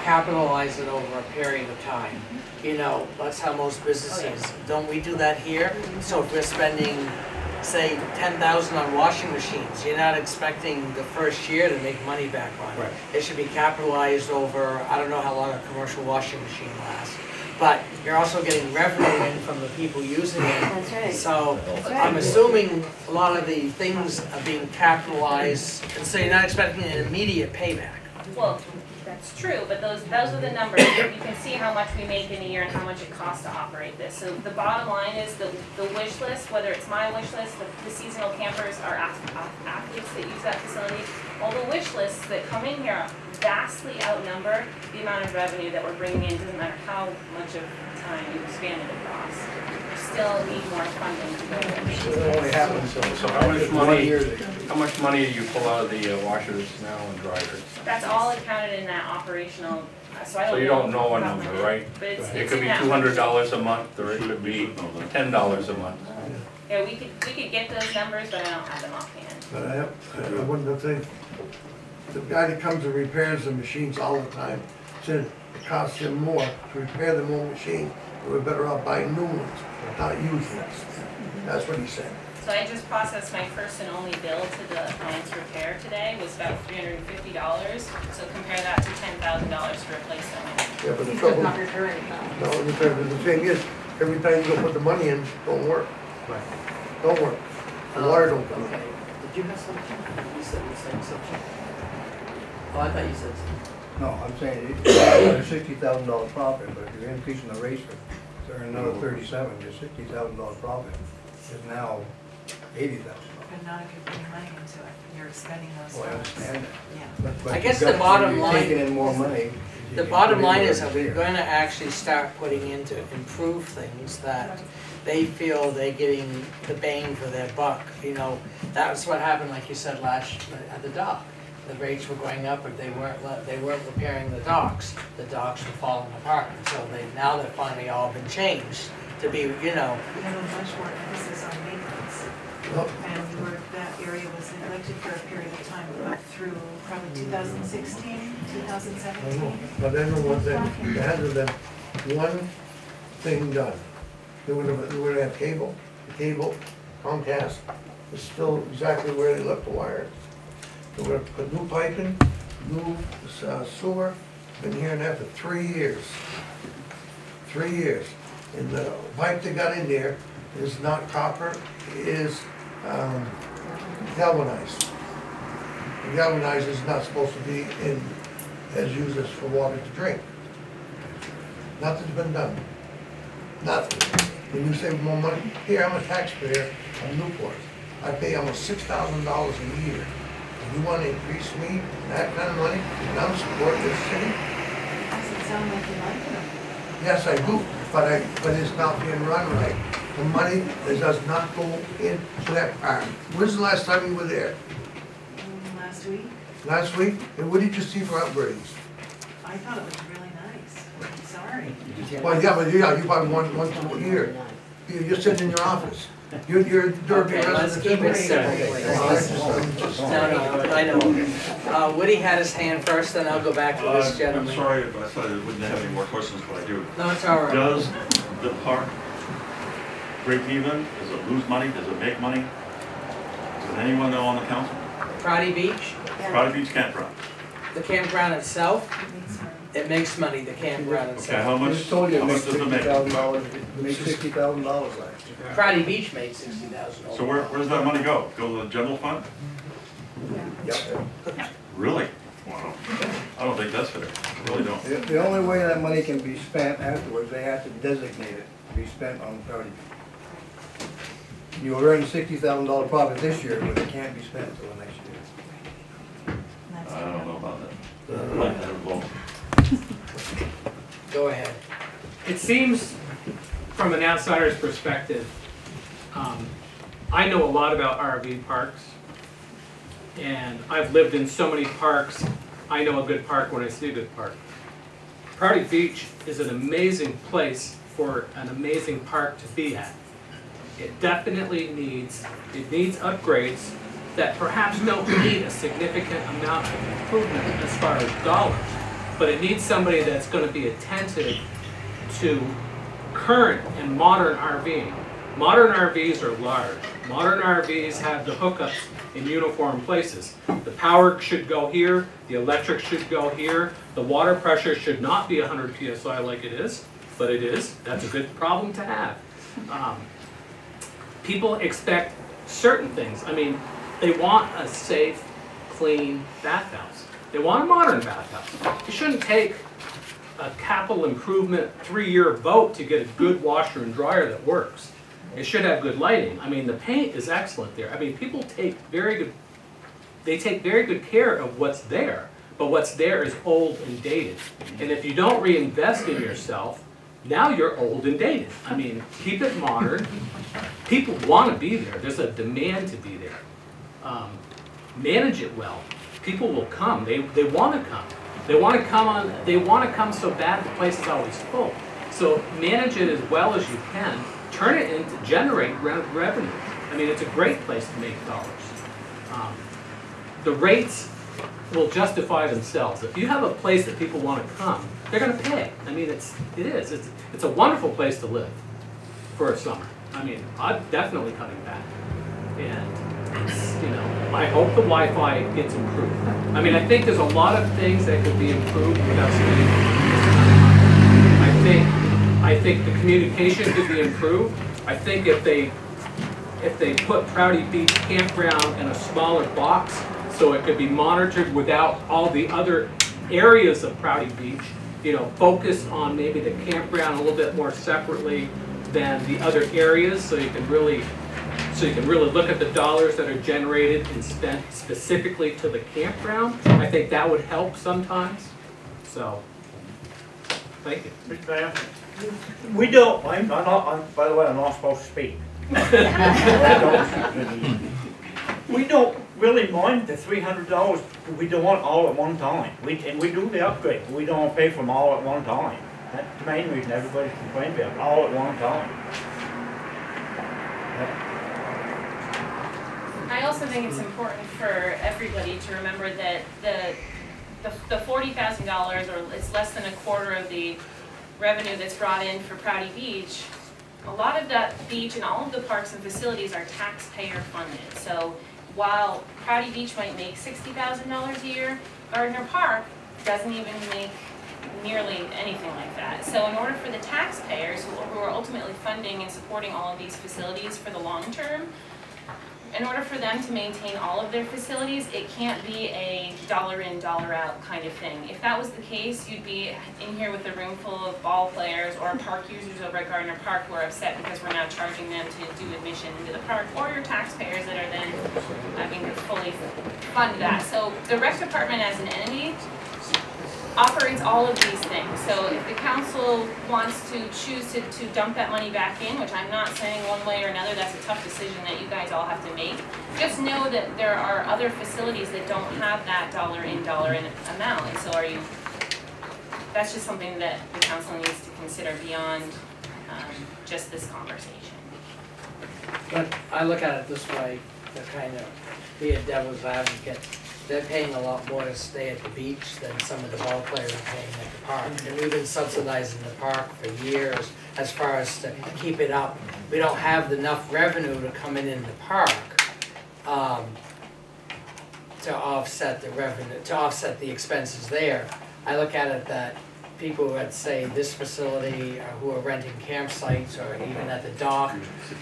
capitalize it over a period of time. That's how most businesses, don't we do that here? So if we're spending, say, $10,000 on washing machines, you're not expecting the first year to make money back on it. Right. It should be capitalized over, I don't know how long a commercial washing machine lasts. But you're also getting revenue in from the people using it. That's right. So That's right. I'm assuming a lot of the things are being capitalized, and so you're not expecting an immediate payback. Well, that's true, but those are the numbers. You can see how much we make in a year and how much it costs to operate this. So the bottom line is the wish list, whether it's my wish list, the seasonal campers, our athletes that use that facility, all the wish lists that come in here vastly outnumber the amount of revenue that we're bringing in. Doesn't matter how much of time you expand it across. We still need more funding to go with. So that only happens. So how much money do you pull out of the washers now and dryers? That's all accounted in that operational. So you don't know a number, right? But it could be $200 a month, or it could be $10 a month. Yeah, we could get those numbers, but I don't have them offhand. But I wouldn't think, the guy that comes and repairs the machines all the time said it costs him more to repair the old machine. We're better off buying new ones, not used ones. That's what he said. So I just processed my first and only bill to the appliance repair today, was about $350. So compare that to $10,000 to replace them. Yeah, but the trouble, no, the thing is, every time you go put the money in, don't work. Right. Don't work. The water don't come in. Okay. Did you have something? You said something. Oh, I thought you said something. No, I'm saying it's a $60,000 profit, but if you're increasing the rates for another 37, your $60,000 profit is now $80,000. But not if you're putting money into it, you're expending those Well, I funds. understand that. Yeah. But I guess you've the got- bottom you're line- taking in more money. The bottom line is that we're going to actually start putting into improve things that they feel they're getting the bang for their buck. You know, that's what happened, like you said, last at the dock. The rates were going up, but they weren't repairing the docks. The docks were falling apart, and so now they've finally all been changed to be, you know. We have a much more emphasis on maintenance. And that area was neglected for a period of time, up through probably 2016, 2017. But then the one thing, there hasn't been one thing done. They would have cable, the cable, Comcast is still exactly where they left the wire. They would have put new piping, new sewer, been here and there for 3 years. 3 years. And the pipe they got in there is not copper, it is galvanized. And galvanized is not supposed to be in, as used as for water to drink. Nothing's been done. Nothing. When you save more money, here I'm a taxpayer of Newport. I pay almost $6,000 a year. And you want to increase me that kind of money, and I'm supporting this city? Doesn't sound like you like them. Yes, I do, but it's not being run right. The money that does not go into that part. When's the last time you were there? Last week, Last week? And what did you see for upgrades? I thought it was really nice. I'm sorry. Well, yeah, you buy one a year. You're sitting in your office. You're Derby Okay, let's resident. keep it simple. No, I know. Woody had his hand first, then I'll go back to this I'm gentleman. sorry if I thought I wouldn't have any more questions, but I do. No, it's all right. Does the park break even? Does it lose money? Does it make money? Does anyone know on the council? Prouty Beach, Prouty Beach Campground. the campground itself, it makes money, the campground Okay, itself. how I much, just told you how it much makes does it make? $60,000, it made $60,000 last year. Prouty Beach made $60,000. So where does that money go? Go to the general fund? Yep. Really? Wow. I don't think that's fair. I really don't. The only way that money can be spent afterwards, they have to designate it to be spent on Prouty Beach. You'll earn $60,000 profit this year, but it can't be spent until the next year. I don't know about that. I'd like to have a vote. Go ahead. It seems, from an outsider's perspective, I know a lot about RV parks, and I've lived in so many parks. I know a good park when I see a good park. Prouty Beach is an amazing place for an amazing park to be at. It definitely needs upgrades that perhaps don't need a significant amount of improvement as far as dollars, but it needs somebody that's going to be attentive to current and modern RVing. Modern RVs are large. Modern RVs have the hookups in uniform places. The power should go here, the electric should go here, the water pressure should not be 100 psi like it is, but it is. That's a good problem to have. People expect certain things. I mean, they want a safe, clean bathhouse. They want a modern bathhouse. You shouldn't take a capital improvement 3-year vote to get a good washer and dryer that works. It should have good lighting. I mean, the paint is excellent there. I mean, people take very good care of what's there, but what's there is old and dated. And if you don't reinvest in yourself, now you're old and dated. I mean, keep it modern. People want to be there. There's a demand to be there. Manage it well. People will come. They want to come. They want to come so bad the place is always full. So manage it as well as you can. Turn it into generate revenue. I mean, it's a great place to make dollars. The rates will justify themselves. If you have a place that people want to come, they're going to pay. I mean, it's a wonderful place to live for a summer. I mean, I'm definitely cutting back, and it's, you know, I hope the Wi-Fi gets improved. I mean, I think there's a lot of things that could be improved without spending. I I think the communication could be improved. I think if they put Prouty Beach Campground in a smaller box so it could be monitored without all the other areas of Prouty Beach, you know, focus on maybe the campground a little bit more separately than the other areas, so you can really look at the dollars that are generated and spent specifically to the campground. I think that would help sometimes. So, thank you. Mr. Mayor, we don't, by the way, I'm not supposed to speak. We don't really mind the $300. We don't want all at one time. And we do the upgrade, but we don't want to pay for them all at one time. That's the main reason everybody's complaining about it, all at one time. I also think it's important for everybody to remember that the $40,000, or it's less than a quarter of the revenue that's brought in for Prouty Beach, a lot of that beach and all of the parks and facilities are taxpayer funded. So while Prouty Beach might make $60,000 a year, Gardner Park doesn't even make nearly anything like that. So in order for the taxpayers who are ultimately funding and supporting all of these facilities for the long term, in order for them to maintain all of their facilities, it can't be a dollar in, dollar out kind of thing. If that was the case, you'd be in here with a room full of ball players or park users over at Gardner Park who are upset because we're now charging them to do admission into the park, or your taxpayers that are then having to fully fund that. So the rec department as an entity operates all of these things. So if the council wants to choose to dump that money back in, which I'm not saying one way or another, that's a tough decision that you guys all have to make. Just know that there are other facilities that don't have that dollar in amount. And so that's just something that the council needs to consider beyond just this conversation. But I look at it this way, to kind of be a devil's advocate. They're paying a lot more to stay at the beach than some of the ball players are paying at the park. And we've been subsidizing the park for years as far as to keep it up. We don't have enough revenue to come in the park to offset the revenue, to offset the expenses there. I look at it that people at, say, this facility who are renting campsites or even at the dock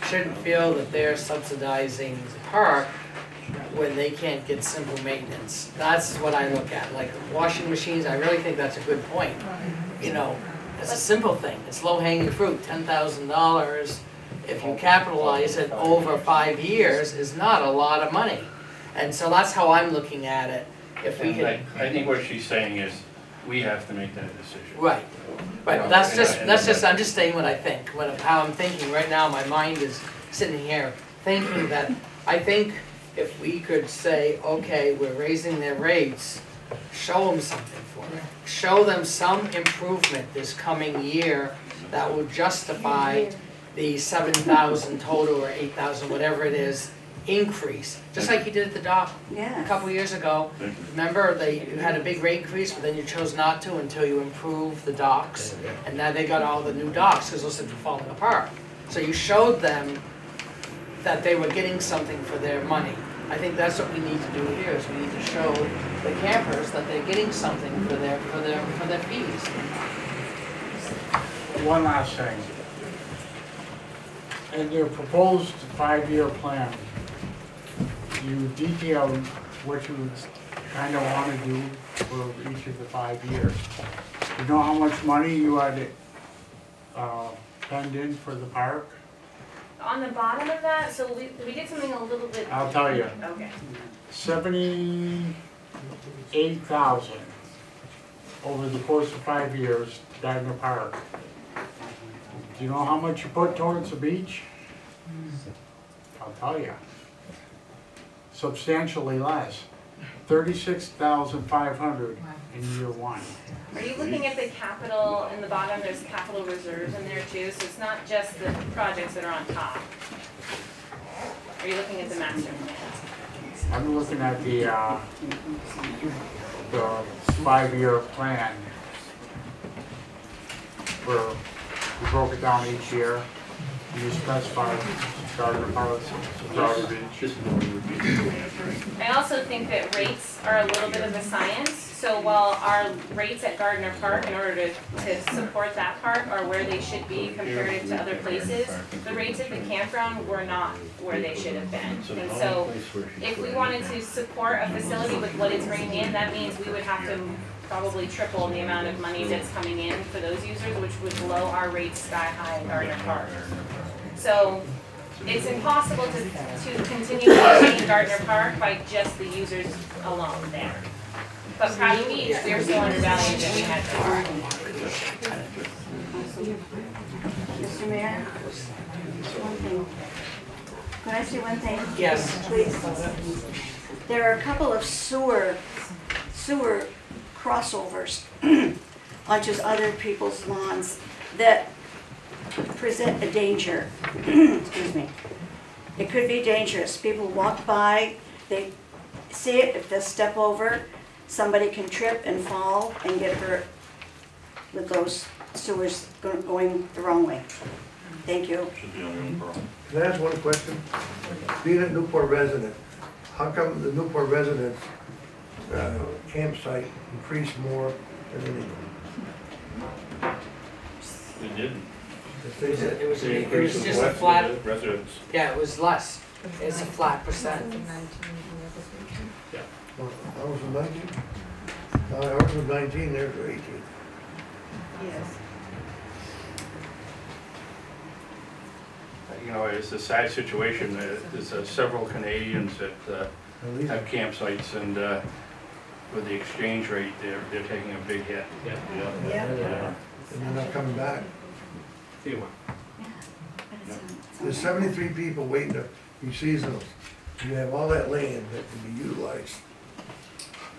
shouldn't feel that they're subsidizing the park when they can't get simple maintenance. That's what I look at. Like washing machines, I really think that's a good point. You know, it's a simple thing. It's low-hanging fruit. $10,000, if you capitalize it over 5 years, is not a lot of money. And so that's how I'm looking at it. If we can, I think what she's saying is we have to make that decision. Right. Right. That's just. I'm just saying what I think. How I'm thinking right now. My mind is sitting here thinking that I think. If we could say, okay, we're raising their rates, show them something for it. Show them some improvement this coming year that will justify the 7,000 total or 8,000, whatever it is, increase. Just like you did at the dock a couple years ago. Remember, you had a big rate increase, but then you chose not to until you improved the docks. And now they got all the new docks because those things were falling apart. So you showed them that they were getting something for their money. I think that's what we need to do here, is we need to show the campers that they're getting something for their fees. One last thing. In your proposed 5-year plan, you detailed what you kind of want to do for each of the 5 years. You know how much money you had penned in for the park? On the bottom of that, so we did something a little bit. I'll tell you. Okay. 78,000 over the course of 5 years, Gardner Park. Do you know how much you put towards the beach? I'll tell you. Substantially less. 36,500 in year 1. Are you looking at the capital in the bottom? There's capital reserves in there too, so it's not just the projects that are on top. Are you looking at the master plan? I'm looking at the 5-year plan where we broke it down each year. You specified Gardner Park, Prouty Beach. I also think that rates are a little bit of a science. So while our rates at Gardner Park, in order to support that park, are where they should be comparative to other places, the rates at the campground were not where they should have been. And so if we wanted to support a facility with what it's bringing in, that means we would have to probably triple the amount of money that's coming in for those users, which would blow our rates sky high at Gardner Park. So it's impossible to continue to maintain Gardner Park by just the users alone there. But Prouty Beach, we're still undervalued than we had before. Mr. Mayor, one thing. Can I say one thing? Yes. Please. There are a couple of sewer crossovers onto other people's lawns that present a danger. Excuse me. It could be dangerous. People walk by, they see it, if they step over, somebody can trip and fall and get hurt with those sewers going the wrong way. Thank you. Can I ask one question? Being a Newport resident, how come the Newport residents campsite increased more than anything? It didn't. It was just a flat, yeah, it was less. It's a flat percent. Ours was 19? Ours was 19, theirs were 18. Yes. You know, it's a sad situation. There's several Canadians that have campsites, and with the exchange rate, they're taking a big hit. Yeah. And they're not coming back. There's 73 people waiting to be seasonals. You have all that land that can be utilized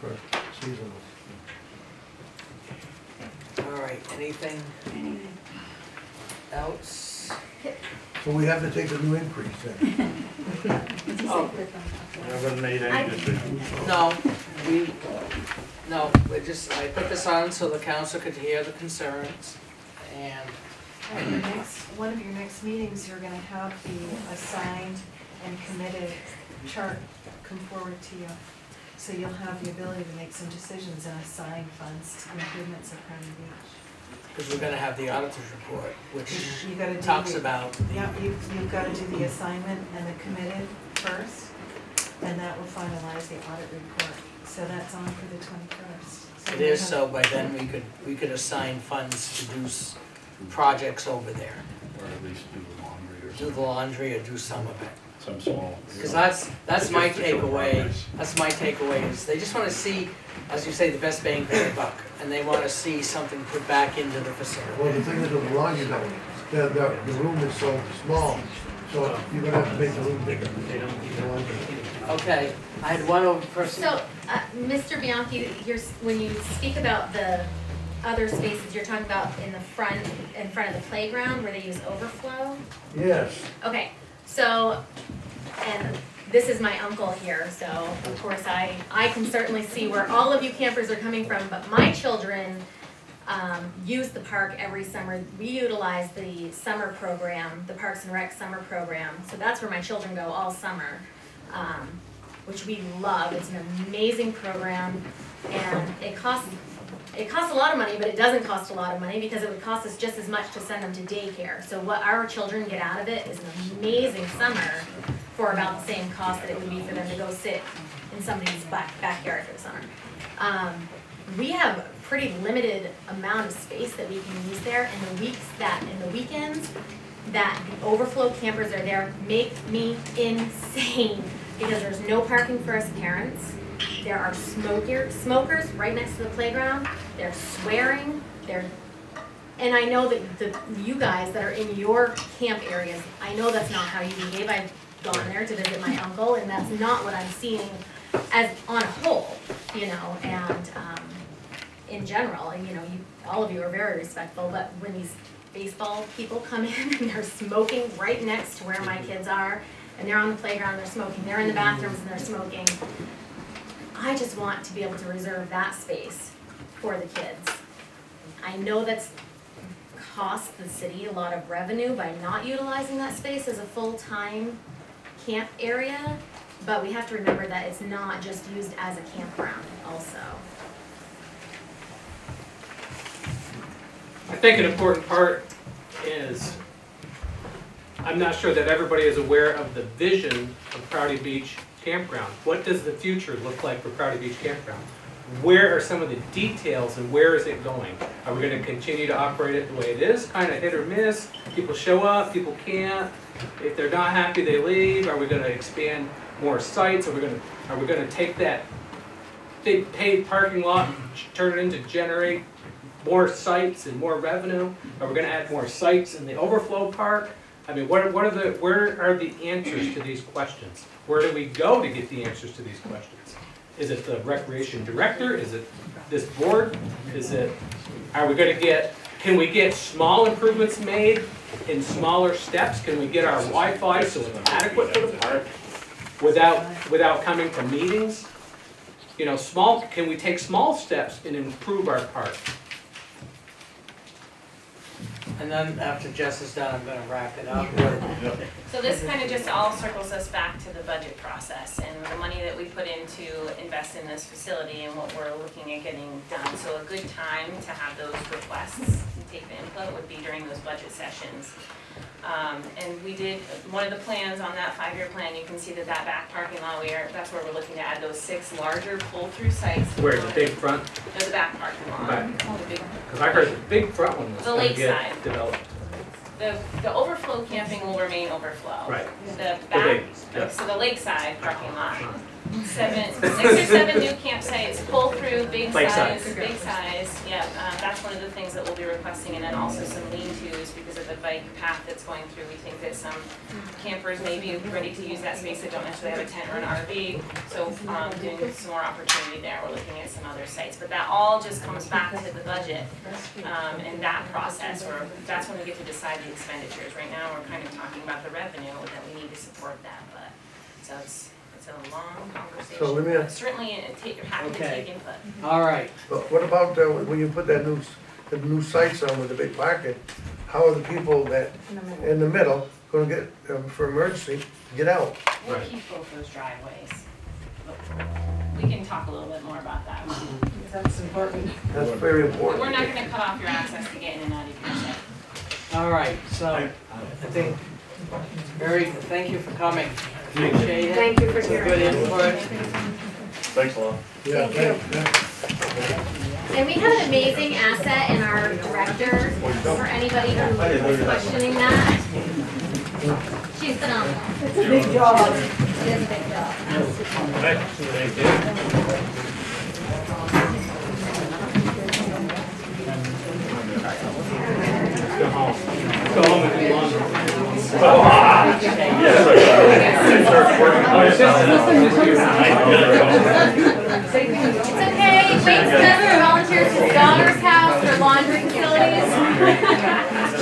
for seasonals. All right, anything else? So we have to take a new increase then. Oh, We haven't made any decisions. no, I put this on so the council could hear the concerns, and At your one of your next meetings, you're gonna have the assigned and committed chart come forward to you. So you'll have the ability to make some decisions and assign funds to the improvements of Prouty Beach. because we're gonna have the auditor's report, which You gotta do talks the- about. Yeah, you've gotta do the assignment and the committed first, and that will finalize the audit report. So that's on for the 21st. It is, so by then we could assign funds to do projects over there. Or at least do the laundry or Do the laundry or do some of it. some small. Because that's my Just to show takeaway, progress. that's my takeaway, is they just want to see, as you say, the best bang for their buck, and they want to see something put back into the Well, the facility. thing is with the laundry, the room is so small, so you're gonna have to make the room bigger. Okay, I had one other person. So, Mr. Bianchi, when you speak about the other spaces, you're talking about in front of the playground where they use overflow? Yes. Okay, so, and this is my uncle here, so of course I can certainly see where all of you campers are coming from, but my children use the park every summer. We utilize the summer program, the Parks and Rec summer program, so that's where my children go all summer, which we love. It's an amazing program, and it costs a lot of money, but it doesn't cost a lot of money because it would cost us just as much to send them to daycare. So what our children get out of it is an amazing summer for about the same cost that it would be for them to go sit in somebody's backyard for the summer. We have a pretty limited amount of space that we can use there, and in the weekends that the overflow campers are there make me insane because there's no parking for us parents. There are smokers right next to the playground. They're swearing. And I know that you guys that are in your camp areas, I know that's not how you behave. I've gone there to visit my uncle, and that's not what I'm seeing as on a whole, and in general, all of you are very respectful, but when these baseball people come in and they're smoking right next to where my kids are, and they're on the playground, they're smoking, they're in the bathrooms and they're smoking, I just want to be able to reserve that space for the kids. I know that's cost the city a lot of revenue by not utilizing that space as a full-time camp area, But we have to remember that it's not just used as a campground also. I think an important part is, I'm not sure that everybody is aware of the vision of Prouty Beach Campground. What does the future look like for Prouty Beach Campground? Where are some of the details and where is it going? Are we going to continue to operate it the way it is, kind of hit or miss? People show up, people can't. If they're not happy, they leave. Are we going to expand more sites? Are we going to take that big paved parking lot and turn it into generate more sites and more revenue? Are we going to add more sites in the overflow park? I mean, where are the answers to these questions? Where do we go to get the answers to these questions? Is it the recreation director? Is it this board? Can we get small improvements made in smaller steps? Can we get our Wi-Fi so it's adequate for the park without coming to meetings? You know, can we take small steps and improve our park? And then after Jess is done, I'm gonna wrap it up. So this kind of just all circles us back to the budget process and the money that we put in to invest in this facility and what we're looking at getting done. So a good time to have those requests and take the input would be during those budget sessions. And we did, one of the plans on that 5-year plan, you can see that back parking lot, that's where we're looking to add those 6 larger pull-through sites. Where, the big front? No, the back parking lot. Because I heard the big front one was The going to lakeside. get developed. The overflow camping will remain overflow. Right. The back, so the lakeside parking lot. 6 or 7 new campsites, pull through, big size. Yeah, that's one of the things that we'll be requesting, and then also some lean-tos because of the bike path that's going through. We think that some campers may be ready to use that space that don't necessarily have a tent or an RV, so doing some more opportunity there. We're looking at some other sites, but that all just comes back to the budget and that process, where that's when we get to decide the expenditures. Right now, we're kind of talking about the revenue that we need to support that, but so it's a long conversation. So let me ask- Certainly, you're happy to take input. All right. But what about when you put the new sites on with the big parking, how are the people that, in the middle, gonna get, for emergency, get out? We'll keep both those driveways. We can talk a little bit more about that. That's important. That's very important. We're not gonna cut off your access to get in and out of your site. All right, so I think, Mary, thank you for coming. Appreciate it. Thank you for Some hearing good us. input. Thanks a lot. Yeah, And we have an amazing asset in our director, for anybody who is questioning that. She's phenomenal. It's a big job. It is a big job. Thank you. Go home. Go home and do laundry. It's okay, Wade's cousin volunteers his daughter's house for laundry facilities.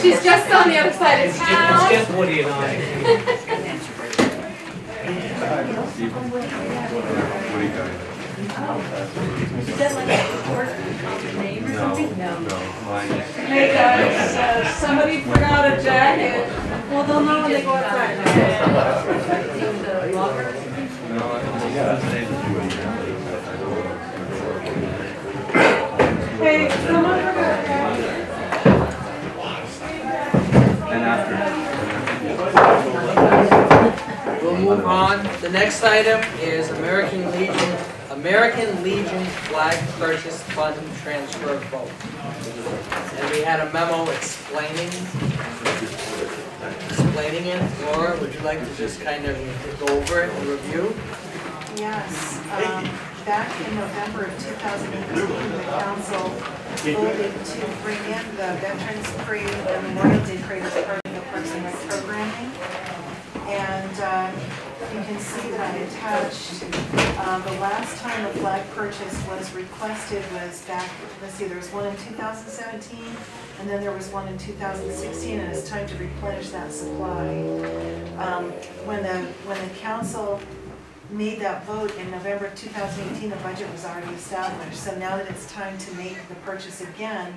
She's just on the other side of town. It's just Woody and I. Hey guys, somebody forgot a jacket. Well, they'll know when they go outside. Hey, someone forgot a jacket. We'll move on. The next item is American Legion flag purchase fund transfer vote. And we had a memo explaining it. Laura, would you like to just kind of go over it and review? Yes, back in November of 2018, the council voted to bring in the Veterans Parade and Memorial Day Parade as part of the Parks and Rec programming. And you can see that I attached, the last time the flag purchase was requested was back, let's see, there was one in 2017, and then there was one in 2016, and it's time to replenish that supply. When the council made that vote in November of 2018, the budget was already established. So now that it's time to make the purchase again,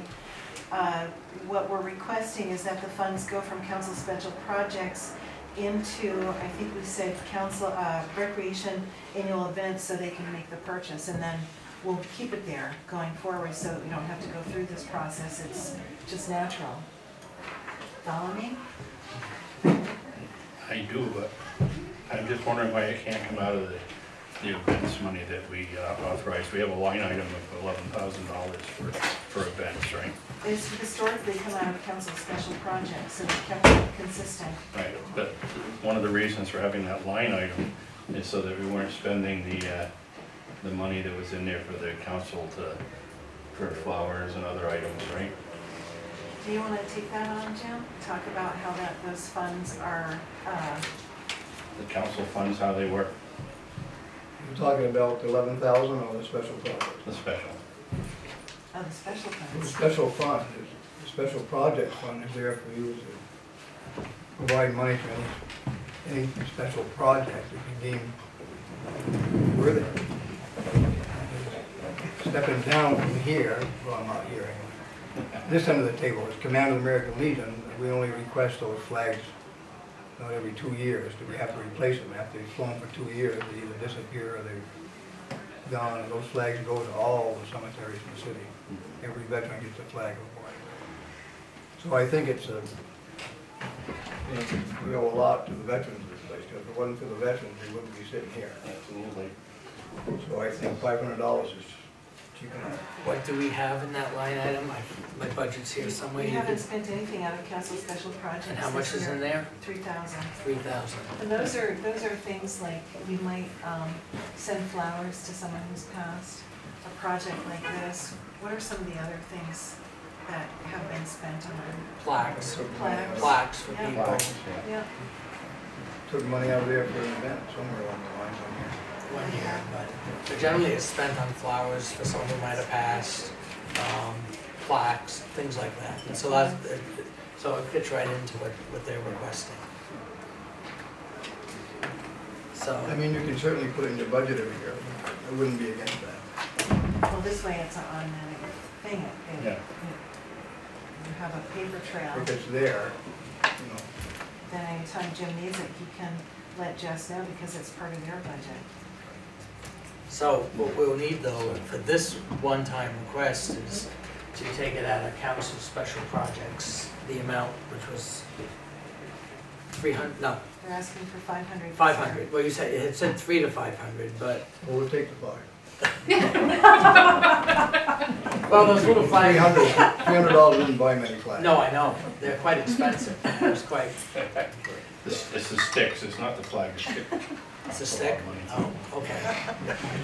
what we're requesting is that the funds go from council special projects into, I think we said council, recreation annual events so they can make the purchase, and then we'll keep it there going forward so we don't have to go through this process. It's just natural. Follow me? I do, but I'm just wondering why it can't come out of the events money that we authorized. We have a line item of $11,000 for events, right? It's historically come out of council special projects, so it's kept it consistent. Right, but one of the reasons for having that line item is so that we weren't spending the money that was in there for the council for flowers and other items, right? Do you want to take that on, Jim? Talk about how those funds are, The council funds, how they work, You're talking about the 11,000 or the special project? the special. oh, the special The funds. special fund, the special project fund is there for you to provide money for any special project that you deem worthy. Stepping down from here, well, I'm not here anyway. This end of the table is Command of the American Legion. We only request those flags not every 2 years. Do we have to replace them? After they've flown for 2 years, they either disappear or they're gone. And those flags go to all the cemeteries in the city. Every veteran gets a flag award. So I think it's we owe a lot to the veterans of this place. Because if it wasn't for the veterans, we wouldn't be sitting here. Absolutely. So I think $500 is cheap enough. What do we have in that line item? My budget's here somewhere. We You haven't could- spent anything out of council special projects. And how much is in there? 3,000. 3,000. And those are things like we might send flowers to someone who's passed, a project like this. What are some of the other things that have been spent on? Plaques. Plaques. Plaques for Yeah. people. Plaques, Yeah. Took money out of there for an event somewhere along the line somewhere. 1 year, but generally it's spent on flowers for someone who might have passed, plaques, things like that. And so so it fits right into what they're requesting. So. I mean, you can certainly put it in your budget every year. I wouldn't be against that. Well, this way it's an automatic thing. Yeah. You have a paper trail. If it's there, you know. Then anytime Jim needs it, he can let Jess know because it's part of their budget. So what we'll need though, for this one-time request is to take it out of council special projects, the amount which was 300, no, They're asking for 500. 500. Well, you said, it said 3 to 500, but. Well, we'll take the 5. Well, those little flags. $300 didn't buy many flags. No, I know, they're quite expensive, it's quite. It's the sticks, it's not the flag. It's a stick? Oh, okay.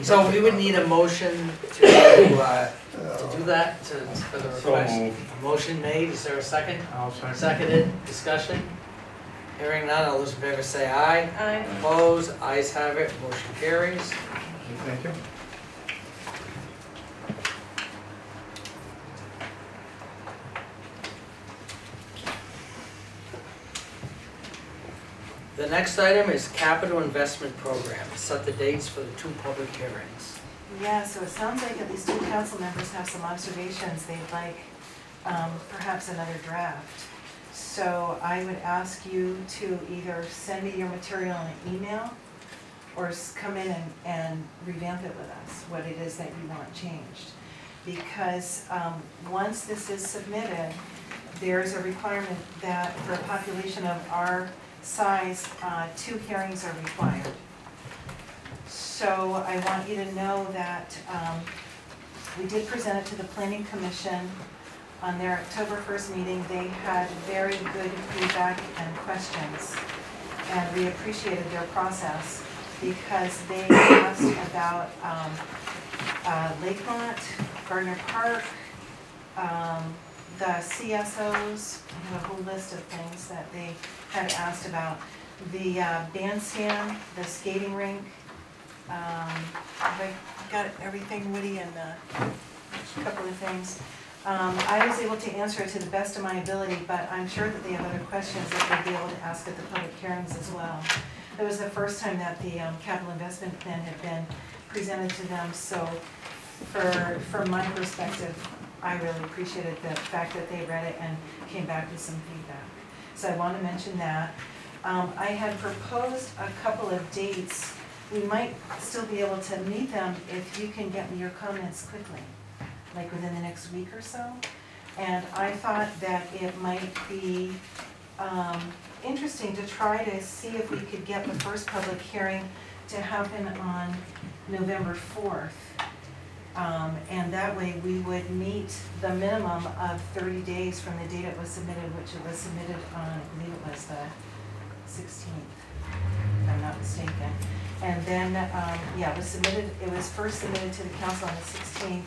So we would need a motion to do that, for the So request. moved. A motion made, is there a second? I'll second. Seconded, discussion? Hearing none, all those in favor say aye. Aye. Opposed, ayes have it, motion carries. Thank you. The next item is capital investment program. Set the dates for the 2 public hearings. Yeah, so it sounds like at least 2 council members have some observations they'd like, perhaps another draft. So I would ask you to either send me your material in an email or come in and revamp it with us, what it is that you want changed. Because once this is submitted, there's a requirement that for a population of our size, 2 hearings are required. So I want you to know that we did present it to the Planning Commission on their October 1st meeting. They had very good feedback and questions, and we appreciated their process because they asked about Lakemont, Gardner Park, the CSOs. I have a whole list of things that they had asked about. The bandstand, the skating rink. I got everything, Woody, and a couple of things. I was able to answer it to the best of my ability, but I'm sure that they have other questions that they'll be able to ask at the public hearings as well. It was the first time that the capital investment plan had been presented to them, so from my perspective, I really appreciated the fact that they read it and came back with some feedback. So I want to mention that. I had proposed a couple of dates. We might still be able to meet them if you can get me your comments quickly, like within the next week or so. And I thought that it might be interesting to try to see if we could get the first public hearing to happen on November 4th. And that way we would meet the minimum of 30 days from the date it was submitted, which it was submitted on, I believe it was the 16th, if I'm not mistaken. And then, yeah, it was first submitted to the council on the 16th.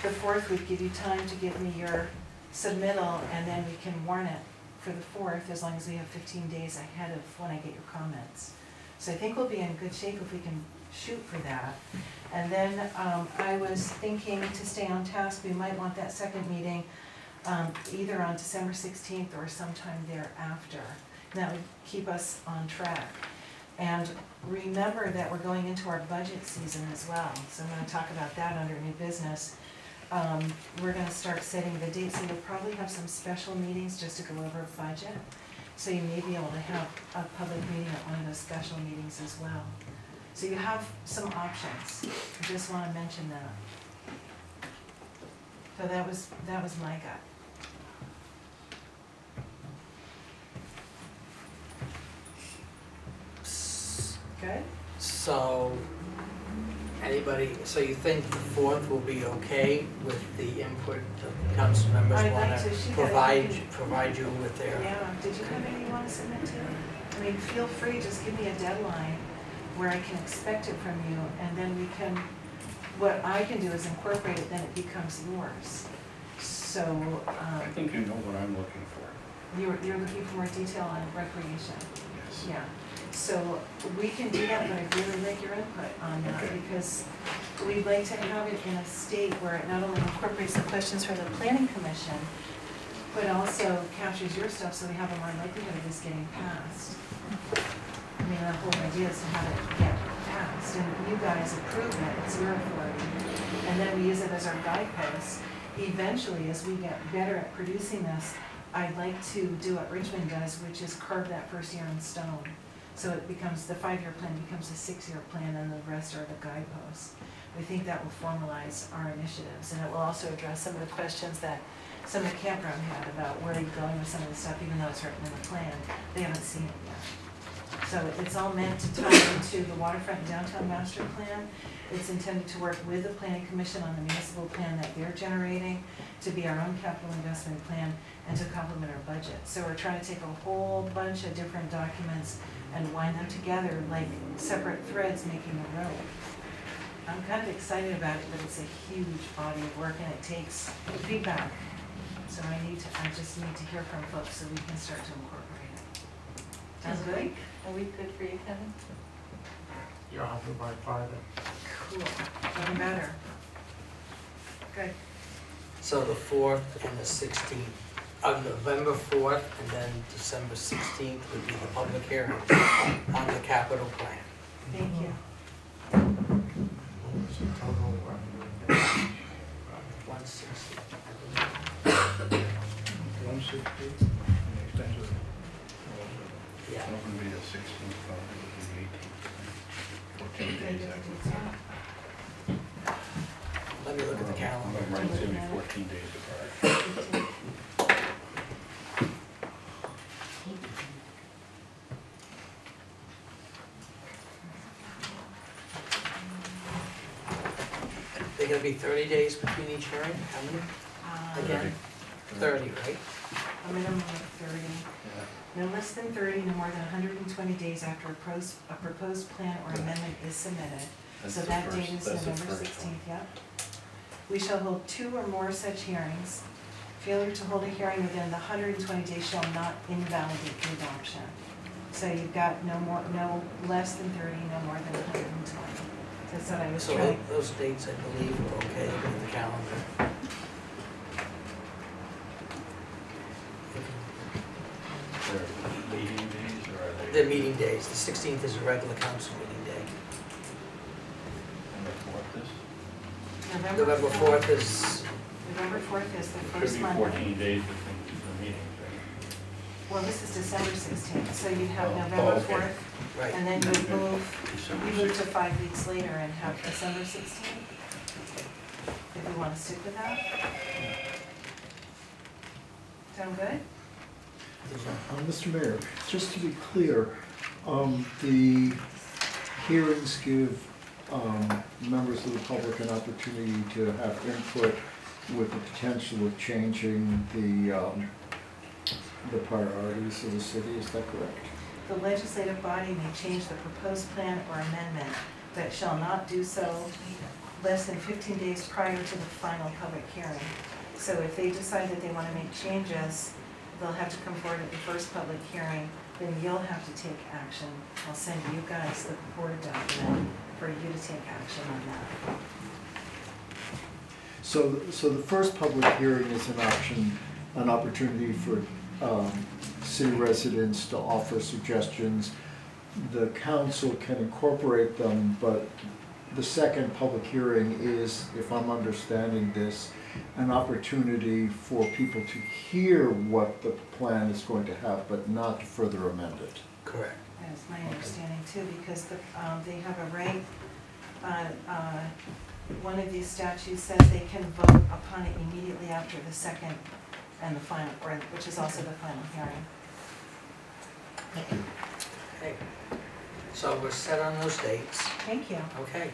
The 4th would give you time to give me your submittal, and then we can warn it for the 4th, as long as we have 15 days ahead of when I get your comments. So I think we'll be in good shape if we can shoot for that. And then I was thinking, to stay on task, we might want that second meeting either on December 16th or sometime thereafter. And that would keep us on track. And remember that we're going into our budget season as well. So I'm going to talk about that under new business. We're going to start setting the dates, so we'll probably have some special meetings just to go over budget. So you may be able to have a public meeting at one of those special meetings as well. So you have some options. I just want to mention that. So that was my gut. Good? So, so you think the 4th will be okay with the input the council members I'd want like to to shoot provide you with their... Yeah, did you have any you want to submit to? I mean, feel free, just give me a deadline where I can expect it from you, and then we can, what I can do is incorporate it, then it becomes yours. So, I think you know what I'm looking for. You're looking for more detail on recreation? Yes. Yeah. So we can do that, but I'd really like your input on that, because we'd like to have it in a state where it not only incorporates the questions from the planning commission, but also captures your stuff so we have a more likelihood of this getting passed. I mean, the whole idea is to have it get passed, and you guys approve it, it's your authority, and then we use it as our guidepost. Eventually, as we get better at producing this, I'd like to do what Richmond does, which is carve that first year in stone. So it becomes, the 5-year plan becomes a 6-year plan, and the rest are the guideposts. We think that will formalize our initiatives, and it will also address some of the questions that some of the campground had about where are you going with some of the stuff, even though it's written in the plan. They haven't seen it yet. So it's all meant to tie into the waterfront and downtown master plan. It's intended to work with the planning commission on the municipal plan that they're generating, to be our own capital investment plan, and to complement our budget. So we're trying to take a whole bunch of different documents and wind them together like separate threads making a rope. I'm kind of excited about it, but it's a huge body of work, and it takes feedback. So I just need to hear from folks so we can start to incorporate it. Sounds good? A week good for you, Kevin? You'll have to by Friday. Cool, even better. Good. So the 4th and the 16th, November 4th and then December 16th would be the public hearing on the capital plan. Thank you. 160. 160. Yeah. It's not going to be the 16th, probably it'll be the 18th. 14 days after. Let me look at the calendar. Right, it's going to be 14 days apart. They're going to be 30 days between each hearing? How many? Again? 30, right? A minimum of 30. No less than 30, no more than 120 days after a proposed plan or amendment is submitted. So that date is November 16th, yep. We shall hold 2 or more such hearings. Failure to hold a hearing within the 120 days shall not invalidate the adoption. So you've got no less than 30, no more than 120. That's what I was So trying. those dates, I believe, are okay with the calendar. They're meeting days, or are they? They're meeting days. The 16th is a regular council meeting day. And the 4th is? November 4th is... November 4th is the It first should be Monday. 14 days between the meetings, right? Well, this is December 16th, so you'd have Oh, November okay. 4th, Right. and then you'd move, December you move to 6th. 5 weeks later and have December 16th. If you want to stick with that. Sound good? Mr. Mayor, just to be clear, the hearings give members of the public an opportunity to have input with the potential of changing the priorities of the city, is that correct? The legislative body may change the proposed plan or amendment, but shall not do so less than 15 days prior to the final public hearing. So if they decide that they want to make changes, they'll have to come forward at the first public hearing, then you'll have to take action. I'll send you guys the board document for you to take action on that. So the first public hearing is an opportunity for city residents to offer suggestions. The council can incorporate them, but the second public hearing is, if I'm understanding this, an opportunity for people to hear what the plan is going to have, but not to further amend it. Correct. That's my understanding too, because they have a right, one of these statutes says they can vote upon it immediately after the second and the final, which is also the final hearing. Okay. So we're set on those dates. Thank you. Okay.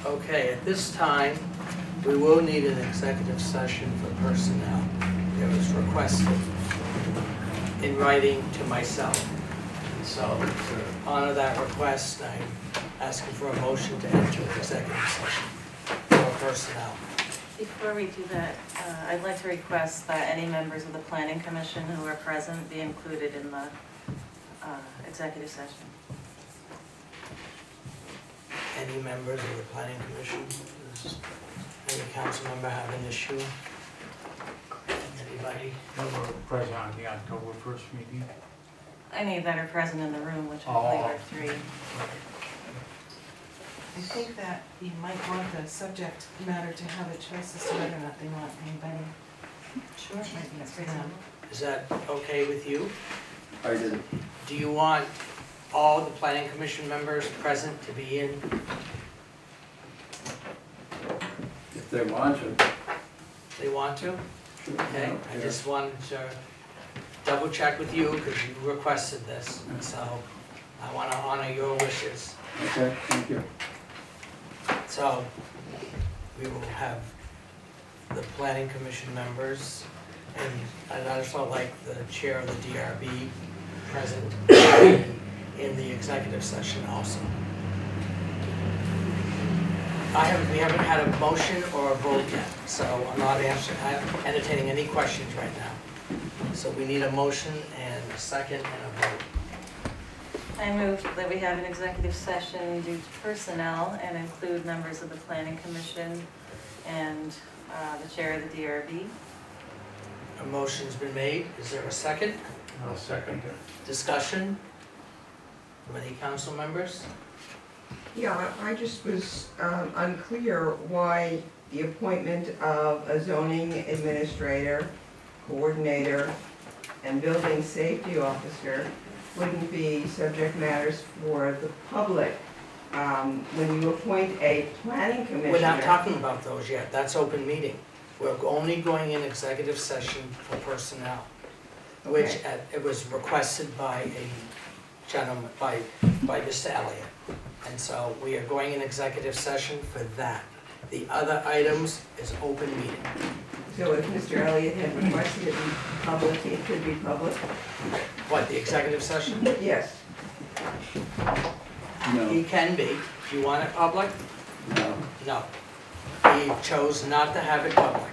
Okay, at this time, we will need an executive session for personnel. It was requested in writing to myself. So to honor that request, I'm asking for a motion to enter an executive session for personnel. Before we do that, I'd like to request that any members of the planning commission who are present be included in the executive session. Any members of the planning commission? Does any council member have an issue? Anybody? We were present on the October 1st meeting. Any that are present in the room, which I believe are 3. I think that you might want the subject matter to have a choice as to whether or not they want anybody. Sure. Might be up for them. Is that okay with you? I did. Do you want all the planning commission members present to be in? If they want to. They want to? Okay, I just wanted to double check with you because you requested this, and so I want to honor your wishes. Okay, thank you. So we will have the planning commission members, and I'd also like the chair of the DRB present in the executive session also. We haven't had a motion or a vote yet, so I'm not entertaining any questions right now. So we need a motion and a second and a vote. I move that we have an executive session due to personnel and include members of the planning commission and the chair of the DRB. A motion's been made. Is there a second? I'll second it. Discussion from any council members? Yeah, I just was unclear why the appointment of a zoning administrator, coordinator, and building safety officer wouldn't be subject matters for the public. When you appoint a planning commissioner... We're not talking about those yet. That's open meeting. We're only going in executive session for personnel, which it was requested by a gentleman, by Mr. Elliott. And so we are going in executive session for that. The other items is open meeting. So if Mr. Elliott had requested it be public, it could be public? What, the executive session? Yes. No. He can be. Do you want it public? No. No. He chose not to have it public.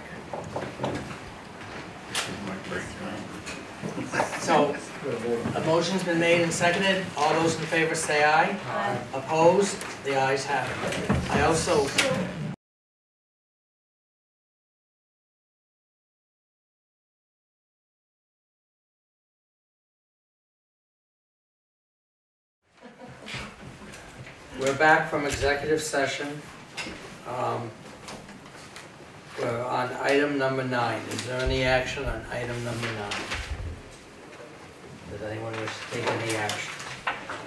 So, a Motion's been made and seconded. All those in favor say aye. Aye. Opposed? The ayes have it. I also, we're back from executive session. We're on item number 9. Is there any action on item number 9? Does anyone wish to take any action?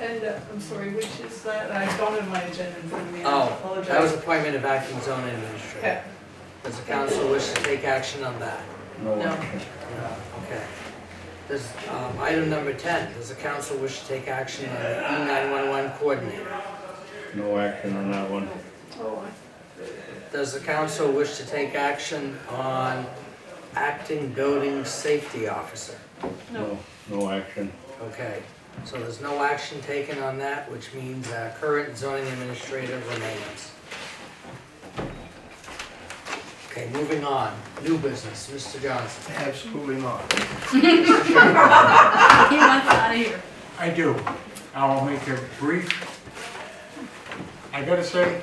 And I'm sorry, which is that? I don't have my agenda in front of me. I Oh, apologize. that was appointment of acting zone administrator. Okay. Does the council wish to take action on that? No. No. Okay. Does, item number 10, does the council wish to take action on the E911 coordinator? No action on that one. Oh, Does the council wish to take action on acting building safety officer? No. No action. Okay, so there's no action taken on that, which means our current zoning administrator remains. Okay, moving on. New business, Mr. Johnson. Absolutely not. He wants out of here. I do. I'll make it brief. I gotta say,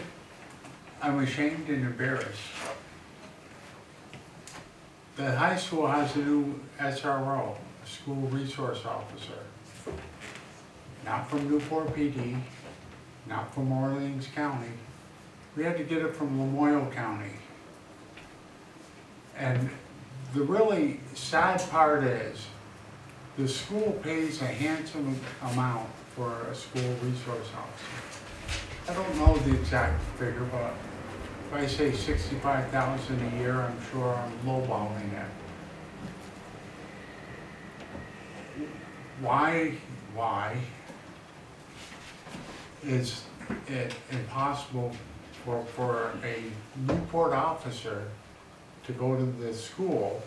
I'm ashamed and embarrassed. The high school has a new SRO, school resource officer. Not from Newport PD, not from Orleans County. We had to get it from Lamoille County. And the really sad part is, the school pays a handsome amount for a school resource officer. I don't know the exact figure, but if I say $65,000 a year, I'm sure I'm lowballing it. Why is it impossible for a Newport officer to go to the school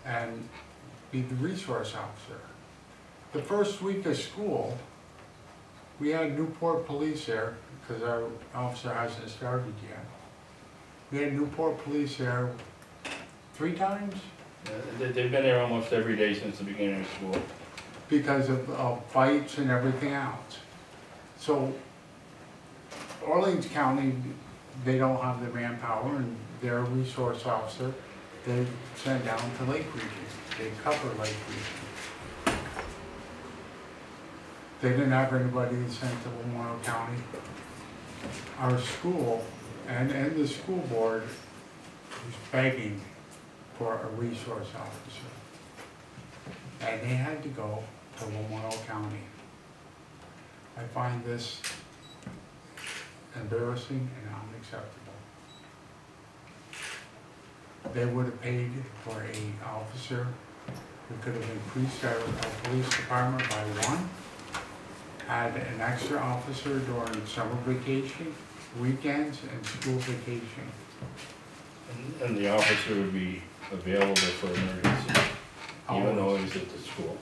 and be the resource officer? The first week of school, we had Newport police there, because our officer hasn't started yet. We had Newport police there 3 times They've been there almost every day since the beginning of school. because of fights and everything else. So Orleans County, they don't have the manpower, and their resource officer, they send down to Lake Region. They cover Lake Region. They didn't have anybody sent to Lamoille County. Our school and the school board was begging for a resource officer. And they had to go to Lamoille County. I find this embarrassing and unacceptable. They would have paid for an officer. We could have increased our police department by 1. Had an extra officer during summer vacation, weekends, and school vacation. And the officer would be available for emergency, even though he's at the school.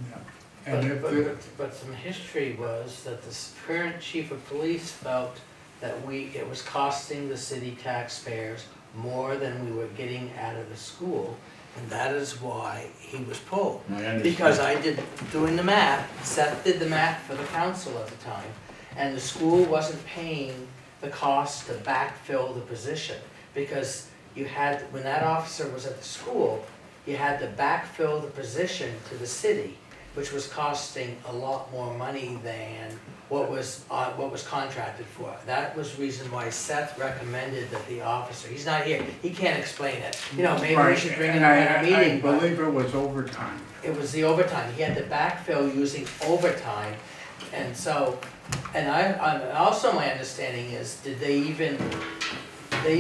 Yeah. And if the, But some history was that the current chief of police felt that it was costing the city taxpayers more than we were getting out of the school, and that is why he was pulled. Because doing the math, Seth did the math for the council at the time, and the school wasn't paying the cost to backfill the position, because you had, when that officer was at the school, you had to backfill the position to the city, which was costing a lot more money than what was contracted for. That was the reason why Seth recommended that the officer, he's not here, he can't explain it. You know, maybe we should bring him in a meeting. I believe it was overtime. It was the overtime, he had to backfill using overtime, and so, and also my understanding is, they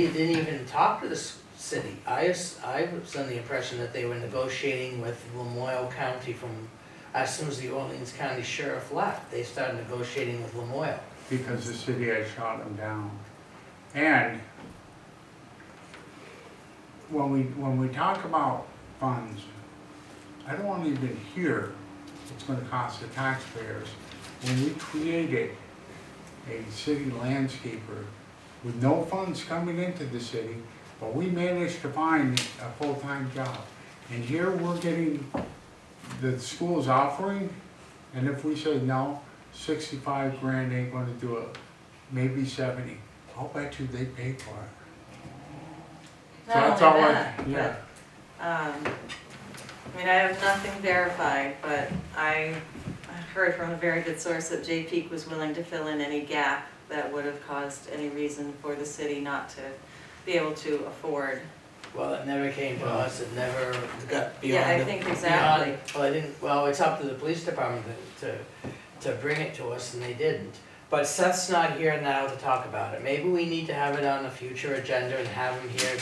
didn't even talk to the city. I was under the impression that they were negotiating with Lamoille County from, as soon as the Orleans County Sheriff left, they started negotiating with Lamoille. Because the city had shot them down. And when we talk about funds, I don't want to even hear what's going to cost the taxpayers. When we created a city landscaper with no funds coming into the city, but we managed to find a full-time job. And here we're getting the school's offering, and if we say no, 65 grand ain't gonna do it, maybe 70. I'll bet you they pay for it. So Not that's only all that, yeah. I mean, I have nothing verified, but I heard from a very good source that J. Peak was willing to fill in any gap that would have caused any reason for the city not to be able to afford. Well, it never came to us, it never got beyond. Yeah, I think exactly. Well, it's up to the police department to bring it to us, and they didn't. But Seth's not here now to talk about it. Maybe we need to have it on a future agenda and have him here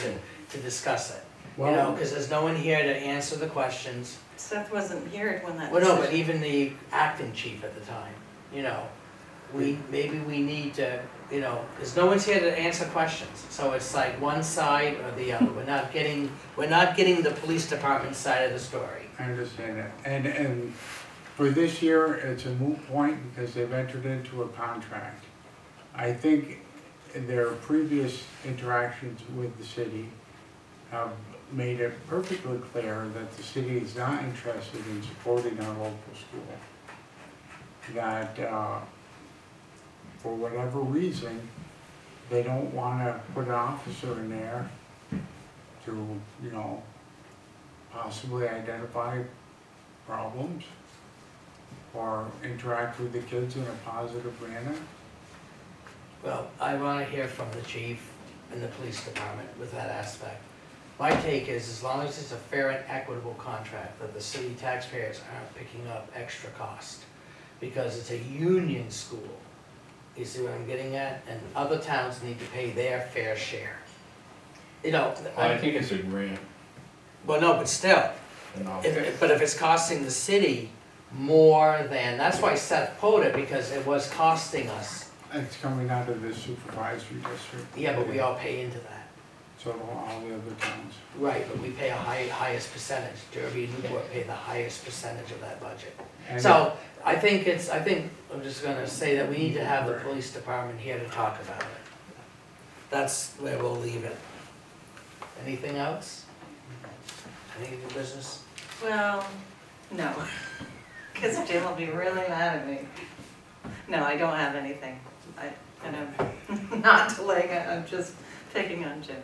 to discuss it. You know, because there's no one here to answer the questions. Seth wasn't here when that Well, no, but decision- even the acting chief at the time, you know, maybe we need to, you know, because no one's here to answer questions. So it's like one side or the other. We're not getting the police department side of the story. I understand that. And for this year, it's a moot point because they've entered into a contract. I think their previous interactions with the city have made it perfectly clear that the city is not interested in supporting our local school. That for whatever reason, they don't want to put an officer in there to, you know, possibly identify problems or interact with the kids in a positive manner. Well, I want to hear from the chief and the police department with that aspect. My take is, as long as it's a fair and equitable contract, that the city taxpayers aren't picking up extra cost, because it's a union school. You see what I'm getting at? And other towns need to pay their fair share. You know. Well, I think it's a grant. Well, no, but still. But if it's costing the city more than, that's why Seth pulled it, because it was costing us. It's coming out of the supervisory district. Yeah, but we all pay into that. So do all the other towns. Right, but we pay a highest percentage. Derby and Newport pay the highest percentage of that budget. And So I think I'm just gonna say that we need to have the police department here to talk about it. That's where we'll leave it. Anything else? Any new business? Well, no, because Jim will be really mad at me. No, I don't have anything. And I'm not delaying it, I'm just picking on Jim.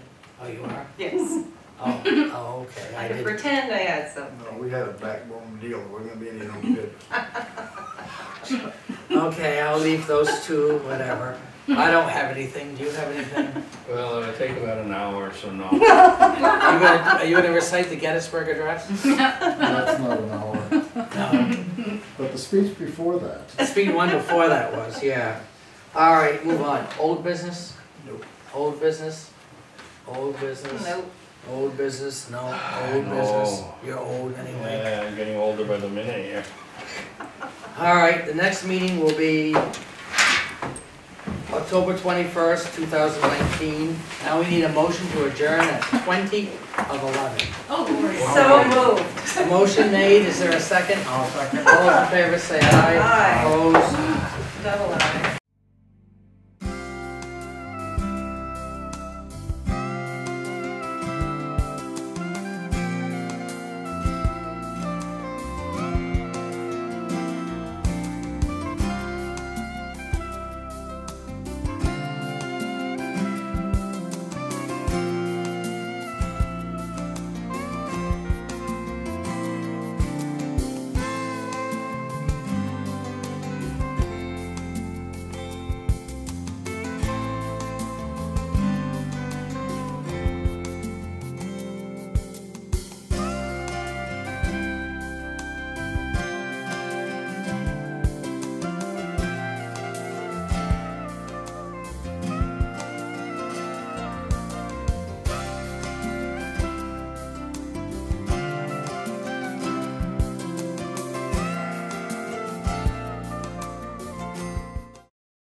Oh, you are? Yes. Oh, okay. I can pretend I had something. No, we had a backbone deal, we're gonna be in your own good. Okay, I'll leave those two, whatever. I don't have anything. Do you have anything? Well, it'll take about an hour, so no. Are you gonna recite the Gettysburg Address? That's not an hour. No. But the speech before that. Speed one before that was, yeah. All right, move on. Old business? Nope. Old business? Old business? Nope. Old business? No. Old business? You're old anyway. Yeah, I'm getting older by the minute here. All right, the next meeting will be October 21st, 2019. Now we need a motion to adjourn at 20 of 11. So moved. A motion made, is there a second? I'll second. All those in favor say aye. Aye. Opposed? Double aye.